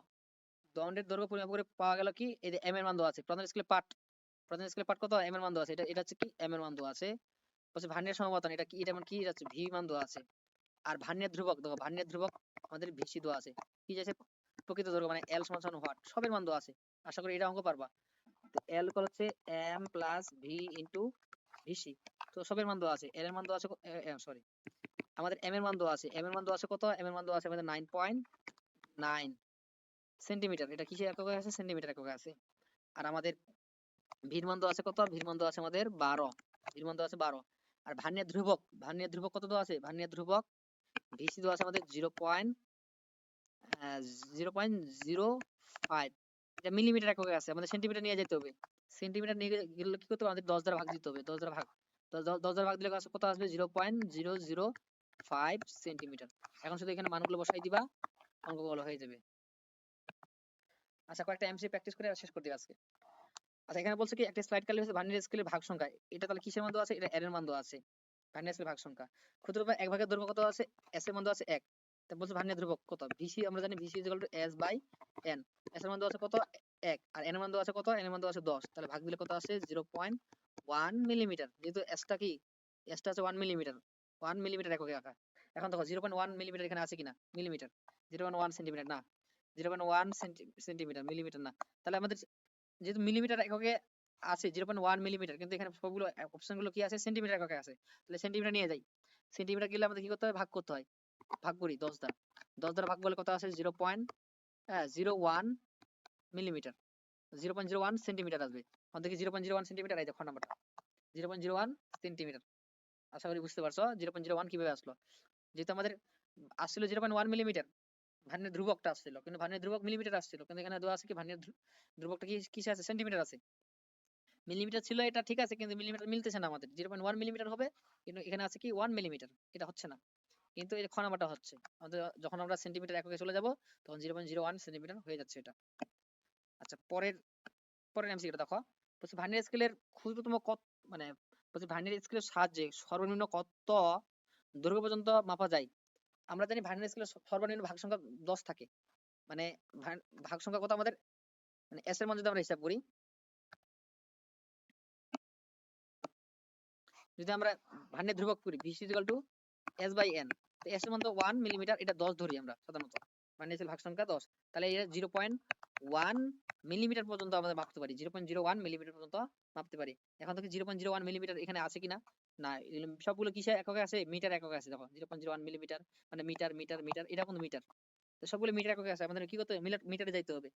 পরিমাপ করে পাওয়া গেল কি, এই যে এম এর মান দেওয়া আছে, প্রধান স্কেলের পার্ট কত, এম এর মান দেওয়া আছে, এটা হচ্ছে কি এম এর মান দেওয়া আছে। বলছে ভার্নিয়ার সমাবর্তন, এটা কি, এটা মানে কি যাচ্ছে, ভি মান দেওয়া আছে। আর ভার্নিয়ার ধ্রুবক দেখো, ভার্নিয়ার ধ্রুবক আমাদের ভিসি দেওয়া আছে, কি যাচ্ছে প্রকৃত দৈর্ঘ্য মানে এল সমান সমান হোয়াট, সবের মান দেওয়া আছে। আশা করি এটা অঙ্ক পারবা। তো এল হচ্ছে M plus V into VC. তো সবের মান দেওয়া আছে, এল এর মান দেওয়া আছে, সরি আমাদের এম এর মান দেওয়া আছে, এম এর মান দেওয়া আছে কত, এম এর মান দেওয়া আছে আমাদের 9.9 সেন্টিমিটার, এটা কিসের এককে আছে, সেন্টিমিটার এককে আছে। আর আমাদের ভির মান দেওয়া আছে কত, ভির মান দেওয়া আছে আমাদের 12, ভির মান দেওয়া আছে 12। আর ভার্নিয়ার ধ্রুবক কত দেওয়া আছে, ভার্নিয়ার ধ্রুবক ভিসি দেওয়া আছে আমাদের 0.05, এটা মিলিমিটার এককে আছে, আমাদের সেন্টিমিটার নিয়ে যেতে হবে। সেন্টিমিটার নিয়ে গেলে কি করতে হবে, আমাদের 10 দ্বারা ভাগ দিতে হবে, 10 দ্বারা ভাগ, 10 দ্বারা ভাগ দিলে কত আসবে, 0.005 সেন্টিমিটার। এখন শুধু এখানে মানগুলো বসাই দিবা, অঙ্কগুলো হয়ে যাবে। আচ্ছা কয়েকটা এমসি প্র্যাকটিস করে শেষ করে দিই আজকে। আচ্ছা এখানে বলছে কি, একটা স্লাইড কার্লি হচ্ছে ভার্নিয়ার স্কেলের ভাগ সংখ্যা, এটা তাহলে কিসের মান দেওয়া আছে, এটা এর এর মান দেওয়া আছে। ভার্নিয়ার স্কেলের ভাগ সংখ্যা, ক্ষুদ্রতম এক ভাগের দৈর্ঘ্য কত আছে, এস এর মান দেওয়া আছে 1। তা বলছে ভার্নিয়ার ধ্রুবক কত, ভিসি আমরা জানি VC equal to S by N, S এর মান দেওয়া আছে কত 1, আর এন এর মান দেওয়া আছে কত, এন এর মান দেওয়া আছে 10, তাহলে ভাগ দিলে কত আসে 0.1 মিলিমিটার, যেহেতু এসটা কি, এসটা আছে 1 মিলিমিটার, 1 মিলিমিটার এককে আঁকা। এখন দেখো 0.1 মিলিমিটার এখানে আছে কিনা, মিলিমিটার, 0.1 সেন্টিমিটার না, 0.1 সেন্টিমিটার, মিলিমিটার না। তাহলে আমাদের যেহেতু মিলিমিটার এককে আছে 0.1 মিলিমিটার, কিন্তু এখানে সবগুলো অপশন গুলো কি আছে, সেন্টিমিটার এককে আছে, তাহলে সেন্টিমিটার নিয়ে যাই। সেন্টিমিটার গেলে আমাদের কি করতে হয়, ভাগ করতে হয়, ভাগ করি 10 দ্বারা, 10 দ্বারা ভাগ করলে কত আসে 0.01 মিলিমিটার, 0.01 সেন্টিমিটার আসবে। আমাদের কি 0.01 সেন্টিমিটার, এই দেখো নাম্বারটা 0.01 সেন্টিমিটার। আশা করি বুঝতে পারছো 0.01 কিভাবে আসলো, যেহেতু আমাদের আসছিল 0.1 মিলিমিটার, ভার্নিয়ার ধ্রুবকটা আসছিল, কিন্তু ভার্নিয়ার ধ্রুবক মিলিমিটার আসছিল, কিন্তু এখানে দেওয়া আছে কি ভার্নিয়ার ধ্রুবকটা কি কিসে আছে, সেন্টিমিটার আছে। মিলিমিটার ছিল এটা ঠিক আছে, কিন্তু মিলিমিটার মিলতেছে না আমাদের, 0.1 মিলিমিটার হবে, কিন্তু এখানে আছে কি 1 মিলিমিটার, এটা হচ্ছে না। কিন্তু এই খ নাম্বারটা হচ্ছে আমাদের, যখন আমরা সেন্টিমিটার এককে চলে যাব তখন 0.01 সেন্টিমিটার হয়ে যাচ্ছে এটা। আচ্ছা পরের পরের এমসিকিউটা দেখো, বলছে ভার্নিয়ার স্কেলের ক্ষুদ্রতম কত, মানে বলছে ভার্নিয়ার স্কেলের সাহায্যে সর্বনিম্ন কত দৈর্ঘ্য পর্যন্ত মাপা যায়। আমরা জানি ভার্নিয়ার স্কেলের সর্বনিম্ন ভাগ সংখ্যা 10 থাকে, মানে ভাগ সংখ্যা কত আমাদের, মানে এস এর মান যদি আমরা হিসাব করি, যদি আমরা ভার্নিয়ার ধ্রুবক করি V equal to S by N, তো এস এর মান তো 1 মিলিমিটার, এটা 10 ধরি আমরা সাধারণত, ভার্নিয়ার স্কেল ভাগ সংখ্যা 10, তাহলে এটা 0.1 মিলিমিটার পর্যন্ত আমরা মাপতে পারি, 0.01 মিলিমিটার পর্যন্ত মাপতে পারি। এখন থেকে 0.01 মিলিমিটার এখানে আছে কিনা, না এগুলো সবগুলো কিসে এককে আছে, মিটার এককে আছে। দেখো 0.01 মিলিমিটার মানে মিটার মিটার মিটার, এটা কিন্তু মিটার, তো সবগুলো মিটার এককে আছে, আমাদের কি করতে হবে, মিটারে যাইতে হবে।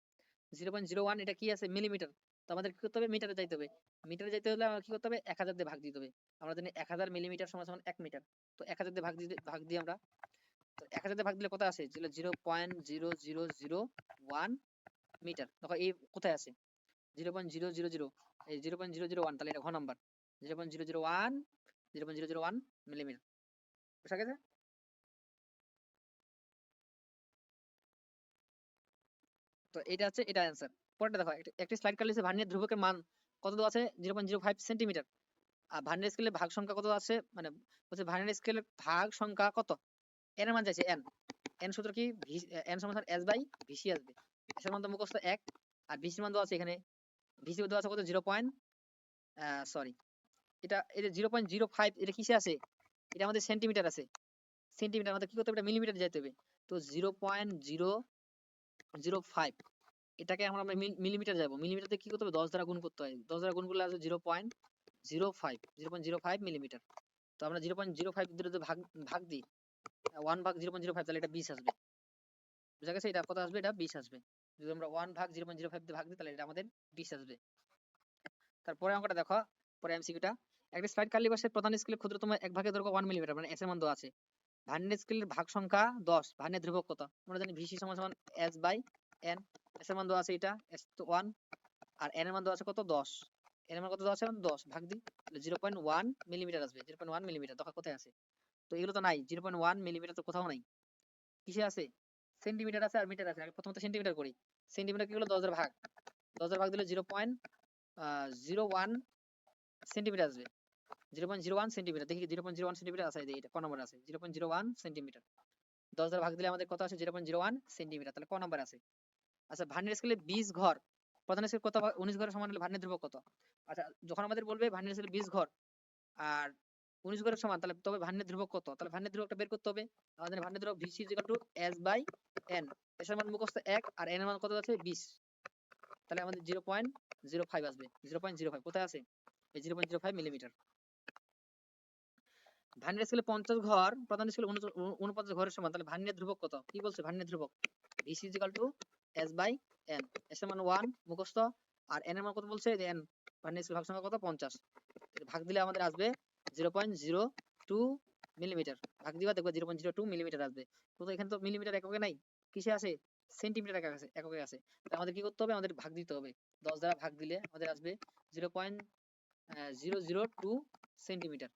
0.01 এটা কি আছে, মিলিমিটার, তো আমাদের কি করতে হবে, মিটারে যাইতে হবে। মিটারে যাইতে হলে আমার কি করতে হবে, 1000 দিয়ে ভাগ দিতে হবে। আমরা জানি 1000 মিলিমিটার সমান সমান 1 মিটার, তো 1000 দিয়ে ভাগ দিই আমরা। তো 1000 দিয়ে ভাগ দিলে কত আসে, 0.0001 মিটার। দেখো এই কোথায় আছে, 0.000, এই 0.001, তাহলে এটা ঘ নাম্বার, 0.001 0.001 মিলিমিটার, বুঝা গেছে। তো এটা হচ্ছে এটা অ্যান্সার। পরেরটা দেখো, একটি স্লাইড কাটলে ভার্নিয়ার ধ্রুবকের মান কত দেওয়া আছে, 0.05 সেন্টিমিটার। আর ভার্নিয়ার স্কেলের ভাগ সংখ্যা কত আছে, মানে বলছে ভার্নিয়ার স্কেলের ভাগ সংখ্যা কত, এন এর মান চাইছে, এন, এন সূত্র কি, এন সমান এস বাই ভিসি আসবে। এস এর মান তো মুখস্থ 1, আর ভিসির মান দেওয়া আছে এখানে, ভিসি দেওয়া আছে কত 0. সরি, এটা 0.05, এটা কিসে আছে, এটা আমাদের সেন্টিমিটার আছে, সেন্টিমিটার আমাদের কি করতে হবে, এটা মিলিমিটার যেতে হবে। তো 0.005, এটাকে আমরা মিলিমিটার যাবো, মিলিমিটারতে কি করতে হবে, 10 দ্বারা গুণ করতে হয়, 10 দ্বারা গুণ করলে আসবে 0.05 মিলিমিটার। তো আমরা 0.05 দিয়ে যদি ভাগ ভাগ দিই, 1 ভাগ 0.05, তাহলে এটা 20 আসবে, বুঝা গেছে, এটা কত আসবে, এটা 20 আসবে। যদি আমরা 1 ভাগ 0.05 দিয়ে ভাগ দিই, তাহলে এটা আমাদের 20 আসবে। তারপরে অঙ্কটা দেখো, পরে এমসিকিউটা, একটা স্লাইড কার্লি বাসের প্রধান স্কেলের ক্ষুদ্রতম এক ভাগের দৈর্ঘ্য 1 মিলিমিটার, মানে এস এর মান দেওয়া আছে। ভার্নিয়ার স্কেলের ভাগ সংখ্যা 10, ভার্নিয়ার ধ্রুবক কত, আমরা জানি ভিসি সমান সমান এস বাই এন, এস এর মান দেওয়া আছে এটা, এস তো 1, আর এন এর মান দেওয়া আছে কত 10, এর মান কত দেওয়া আছে? 10 ভাগ দিই, 0.1 মিলিমিটার আসবে। 0.1 মিলিমিটার দেখা কোথায় আছে? তো এগুলো তো নাই, 0.1 মিলিমিটার তো কোথাও নাই। কিসে আছে? সেন্টিমিটার আছে আর মিটার আছে। আগে প্রথমত সেন্টিমিটার করি। সেন্টিমিটার কি হলো? 10 এর ভাগ, 10 এর ভাগ দিলে 0.01 সেন্টিমিটার আসবে। 0.01 সেন্টিমিটার, দেখি 0.01 সেন্টিমিটার আছে, এই যে এটা ক নম্বর আছে 0.01 সেন্টিমিটার। 10 দ্বারা ভাগ দিলে আমাদের কত আসে? 0.01 সেন্টিমিটার, তাহলে ক নম্বর আছে? আচ্ছা, ভার্নিয়ার স্কেলে 20 ঘর, প্রধান স্কেল কত? 19 ঘরের সমান হলে ভার্নিয়ার ধ্রুবক কত? আচ্ছা, যখন আমাদের বলবে ভার্নিয়ার স্কেলে 20 ঘর আর 19 ঘরের সমান, তাহলে তবে ভার্নিয়ার ধ্রুবক কত? তাহলে ভার্নিয়ার ধ্রুবকটা বের করতে হবে। আমাদের ভার্নিয়ার ধ্রুবক VC S/N, এর সমান মুখস্থ 1 আর n এর মান কত আছে? 20। তাহলে আমাদের 0.05 আসবে। 0.05 কোথায় আছে? এই 0.05 মিলিমিটার। ভার্নিয়ার স্কেলে 50 ঘর, প্রধান স্কেলে 49 ঘরের সমান, তাহলে ভার্নিয়ার ধ্রুবক কত? কি বলছে ভার্নিয়ার ধ্রুবক? VC S/N, S এর মান 1 মুখস্থ, আর n এর মান কত বলছে? যে n, ভার্নিয়ার স্কেল ভাগ সংখ্যা কত? 50। ভাগ দিলে আমাদের আসবে 0.02 মিলিমিটার। ভাগ দিবা দেখবে 0.02 মিলিমিটার আসবে। তো এখানে তো মিলিমিটার এককে নাই, কিসে আছে? সেন্টিমিটার এককে আছে। তাহলে আমাদের কি করতে হবে? আমাদের ভাগ দিতে হবে। 10 দ্বারা ভাগ দিলে আমাদের আসবে 0.002 সেন্টিমিটার।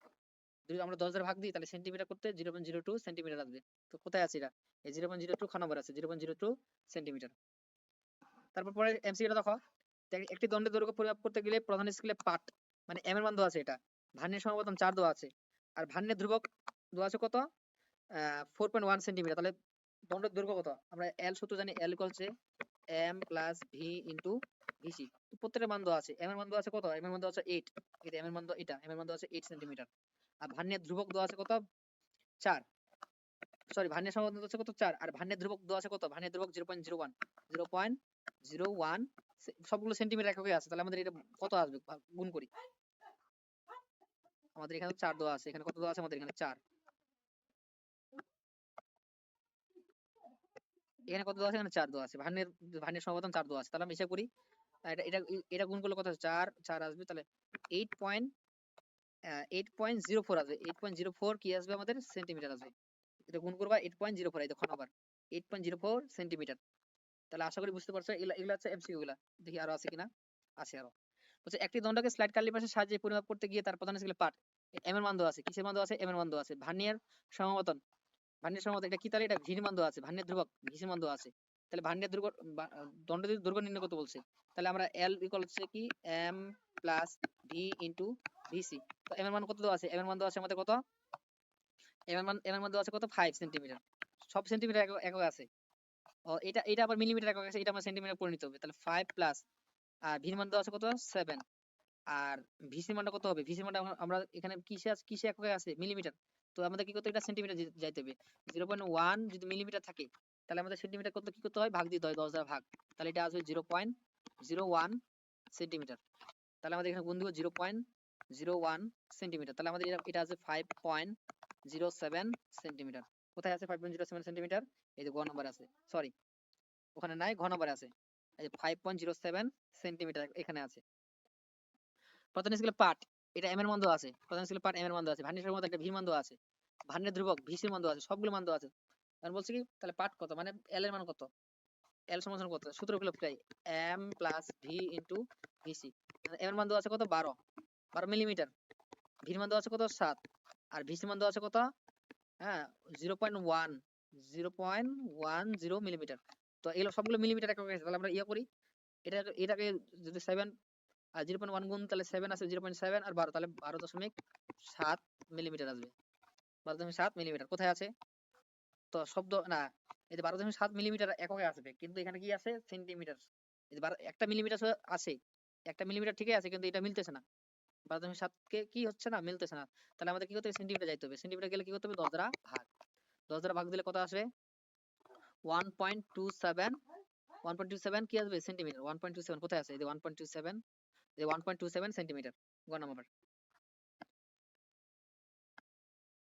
যদি আমরা 10 দ্বারা ভাগ দিই তাহলে সেন্টিমিটার করতে 0.02 সেন্টিমিটার আসবে। তো কোথায় আছে এটা? এই 0.02 খ নম্বর আছে, 0.02 সেন্টিমিটার। তারপর পরে এমসিকিউটা দেখো, একটি দণ্ডের দৈর্ঘ্য পরিমাপ করতে গেলে প্রধান স্কেলে পাঠ মানে এম এর মান দেওয়া আছে, এটা ভার্নিয়ার সমাপতন 4 দেওয়া আছে, আর ভার্নিয়ার ধ্রুবক দেওয়া আছে কত? 4.1 সেন্টিমিটার। তাহলে দণ্ডের দৈর্ঘ্য কত? আমরা এল সূত্র জানি, L equals M plus V into VC. প্রত্যেকটা মান দেওয়া আছে। এম এর মান দেওয়া আছে কত? এম এর মান দেওয়া আছে 8, এটা এম এর মান এটা এম এর মান দেওয়া আছে 8 সেন্টিমিটার। আর ভার্নিয়ার ধ্রুবক দেওয়া আছে কত? 4, সরি ভার্নিয়ার সমাপতন দেওয়া আছে কত? 4, আর ভার্নিয়ার ধ্রুবক দেওয়া আছে কত? ভার্নিয়ার ধ্রুবক 0.01, 0.01 সবগুলো সেন্টিমিটার এককে আছে। তাহলে আমাদের এটা কত আসবে? গুণ করি। আমাদের এখানে 4 দেওয়া আছে, এখানে কত দেওয়া আছে? আমাদের এখানে 4, এখানে কত দেওয়া আছে? এখানে 4 দেওয়া আছে। ভার্নিয়ার সমাপতন 4 দেওয়া আছে। তাহলে আমরা হিসাব করি। এটা এটা এটা গুণ করলে কত আছে? 4 আসবে, তাহলে 8.04 আসবে। 8.04 কি আসবে? আমাদের সেন্টিমিটার আসবে। এটা গুণ করবা 8.04, এই দেখো আবার 8.04 সেন্টিমিটার। তাহলে আশা করি বুঝতে পারছো। এগুলা এগুলা হচ্ছে এমসিকিউ গুলা। দেখি আরো আছে কিনা। আছে আরো। বলছে একটি দণ্ডকে স্লাইড কার্লিপাসের সাহায্যে পরিমাপ করতে গিয়ে তার প্রধান স্কেলে পাঠ এম এর মান দেওয়া আছে। কিসের মান দেওয়া আছে? এম এর মান দেওয়া আছে। ভার্নিয়ার সমাপতন, ভার্নিয়ার সমাপতন এটা কি? তাহলে এটা ভির মান দেওয়া আছে। ভার্নিয়ার ধ্রুবক ভিসির মান দেওয়া আছে। তাহলে ভার্নিয়ার ধ্রুবক দণ্ডের দৈর্ঘ্য নির্ণয় করতে বলছে। তাহলে আমরা এল ইকুয়াল হচ্ছে কি M plus V into VC. তো এম এর মান কত দেওয়া আছে? এম এর মান দেওয়া আছে আমাদের কত? এম এর মান দেওয়া আছে কত? 5 সেন্টিমিটার। সব সেন্টিমিটার একক আছে। ও এটা এটা আবার মিলিমিটার একক আছে, এটা আমরা সেন্টিমিটার করে নিতে হবে। তাহলে 5 প্লাস, আর ভির মান দেওয়া আছে কত? 7, আর ভিসির মানটা কত হবে? ভিসির মানটা আমরা এখানে কিসে এককে আছে? মিলিমিটার। তো আমাদের কি করতে হবে? এটা সেন্টিমিটার যাইতে হবে। 0.1 যদি মিলিমিটার থাকে তাহলে আমাদের সেন্টিমিটার করতে কি করতে হয়? ভাগ দিতে হয় 10 দ্বারা ভাগ। তাহলে এটা আসবে 0.01 সেন্টিমিটার। তাহলে আমাদের এখানে গুণ দিব 0.01 সেন্টিমিটার। তাহলে আমাদের এটা আছে 5.07 সেন্টিমিটার। কোথায় আছে 5.07 সেন্টিমিটার? এই যে গ নম্বর আছে, সরি ওখানে নাই, ঘ নম্বরে আছে। এই যে 5.07 সেন্টিমিটার এখানে আছে। প্রধান স্কেলে পাঠ এটা এম এর মান দেওয়া আছে। প্রধান স্কেলে পাঠ এম এর মান দেওয়া আছে। ভার্নিয়ার মধ্যে একটা ভি মান দেওয়া আছে। ভার্নিয়ার ধ্রুবক ভিসির মান দেওয়া আছে। সবগুলো মান দেওয়া আছে। কারণ বলছে কি তাহলে পাঠ কত, মানে এল এর মান কত? এল সমান কত? সূত্রগুলো প্রায় M plus V into VC. M এর মান দেওয়া আছে কত? 12 মিলিমিটার। ভির মান দেওয়া আছে কত? 7, আর ভিসির মান দেওয়া আছে কত? হ্যাঁ, 0.10 মিলিমিটার। তো এগুলো সবগুলো মিলিমিটার একক আছে। তাহলে আমরা ইয়ে করি, এটাকে যদি 7 আর 0.1 গুণ, তাহলে 7 আছে 0.7 আর 12, তাহলে 12.7 মিলিমিটার আসবে। 12.7 মিলিমিটার কোথায় আছে? তো শব্দ না, এই যে 12.7 মিলিমিটার এককে আসবে, কিন্তু এখানে কি আছে? সেন্টিমিটার। এই যে একটা মিলিমিটার আছে, একটা মিলিমিটার ঠিকই আছে, কিন্তু এটা মিলতেছে না। 12.7 কে কি হচ্ছে না, মিলতেছে না। তাহলে আমাদের কি করতে হবে? সেন্টিমিটার যাইতে হবে। সেন্টিমিটার গেলে কি করতে হবে? 10 দ্বারা ভাগ। 10 দ্বারা ভাগ দিলে কত আসবে? 1.27। 1.27 কি আসবে? সেন্টিমিটার। 1.27 কোথায় আছে? এই যে 1.27, এই 1.27 সেন্টিমিটার। গ নম্বর।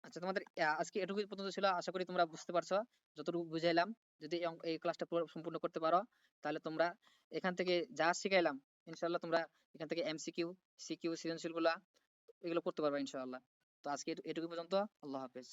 আচ্ছা, তোমাদের আজকে এটুকুই পর্যন্ত ছিল। আশা করি তোমরা বুঝতে পারছো যতটুকু বুঝাইলাম। যদি এই ক্লাসটা পুরো সম্পূর্ণ করতে পারো তাহলে তোমরা এখান থেকে যা শিখাইলাম ইনশাআল্লাহ তোমরা এখান থেকে এমসিকিউ, সিকিউ, সৃজনশীল গুলা এগুলো করতে পারবে ইনশাআল্লাহ। তো আজকে এটুকু পর্যন্ত। আল্লাহ হাফেজ।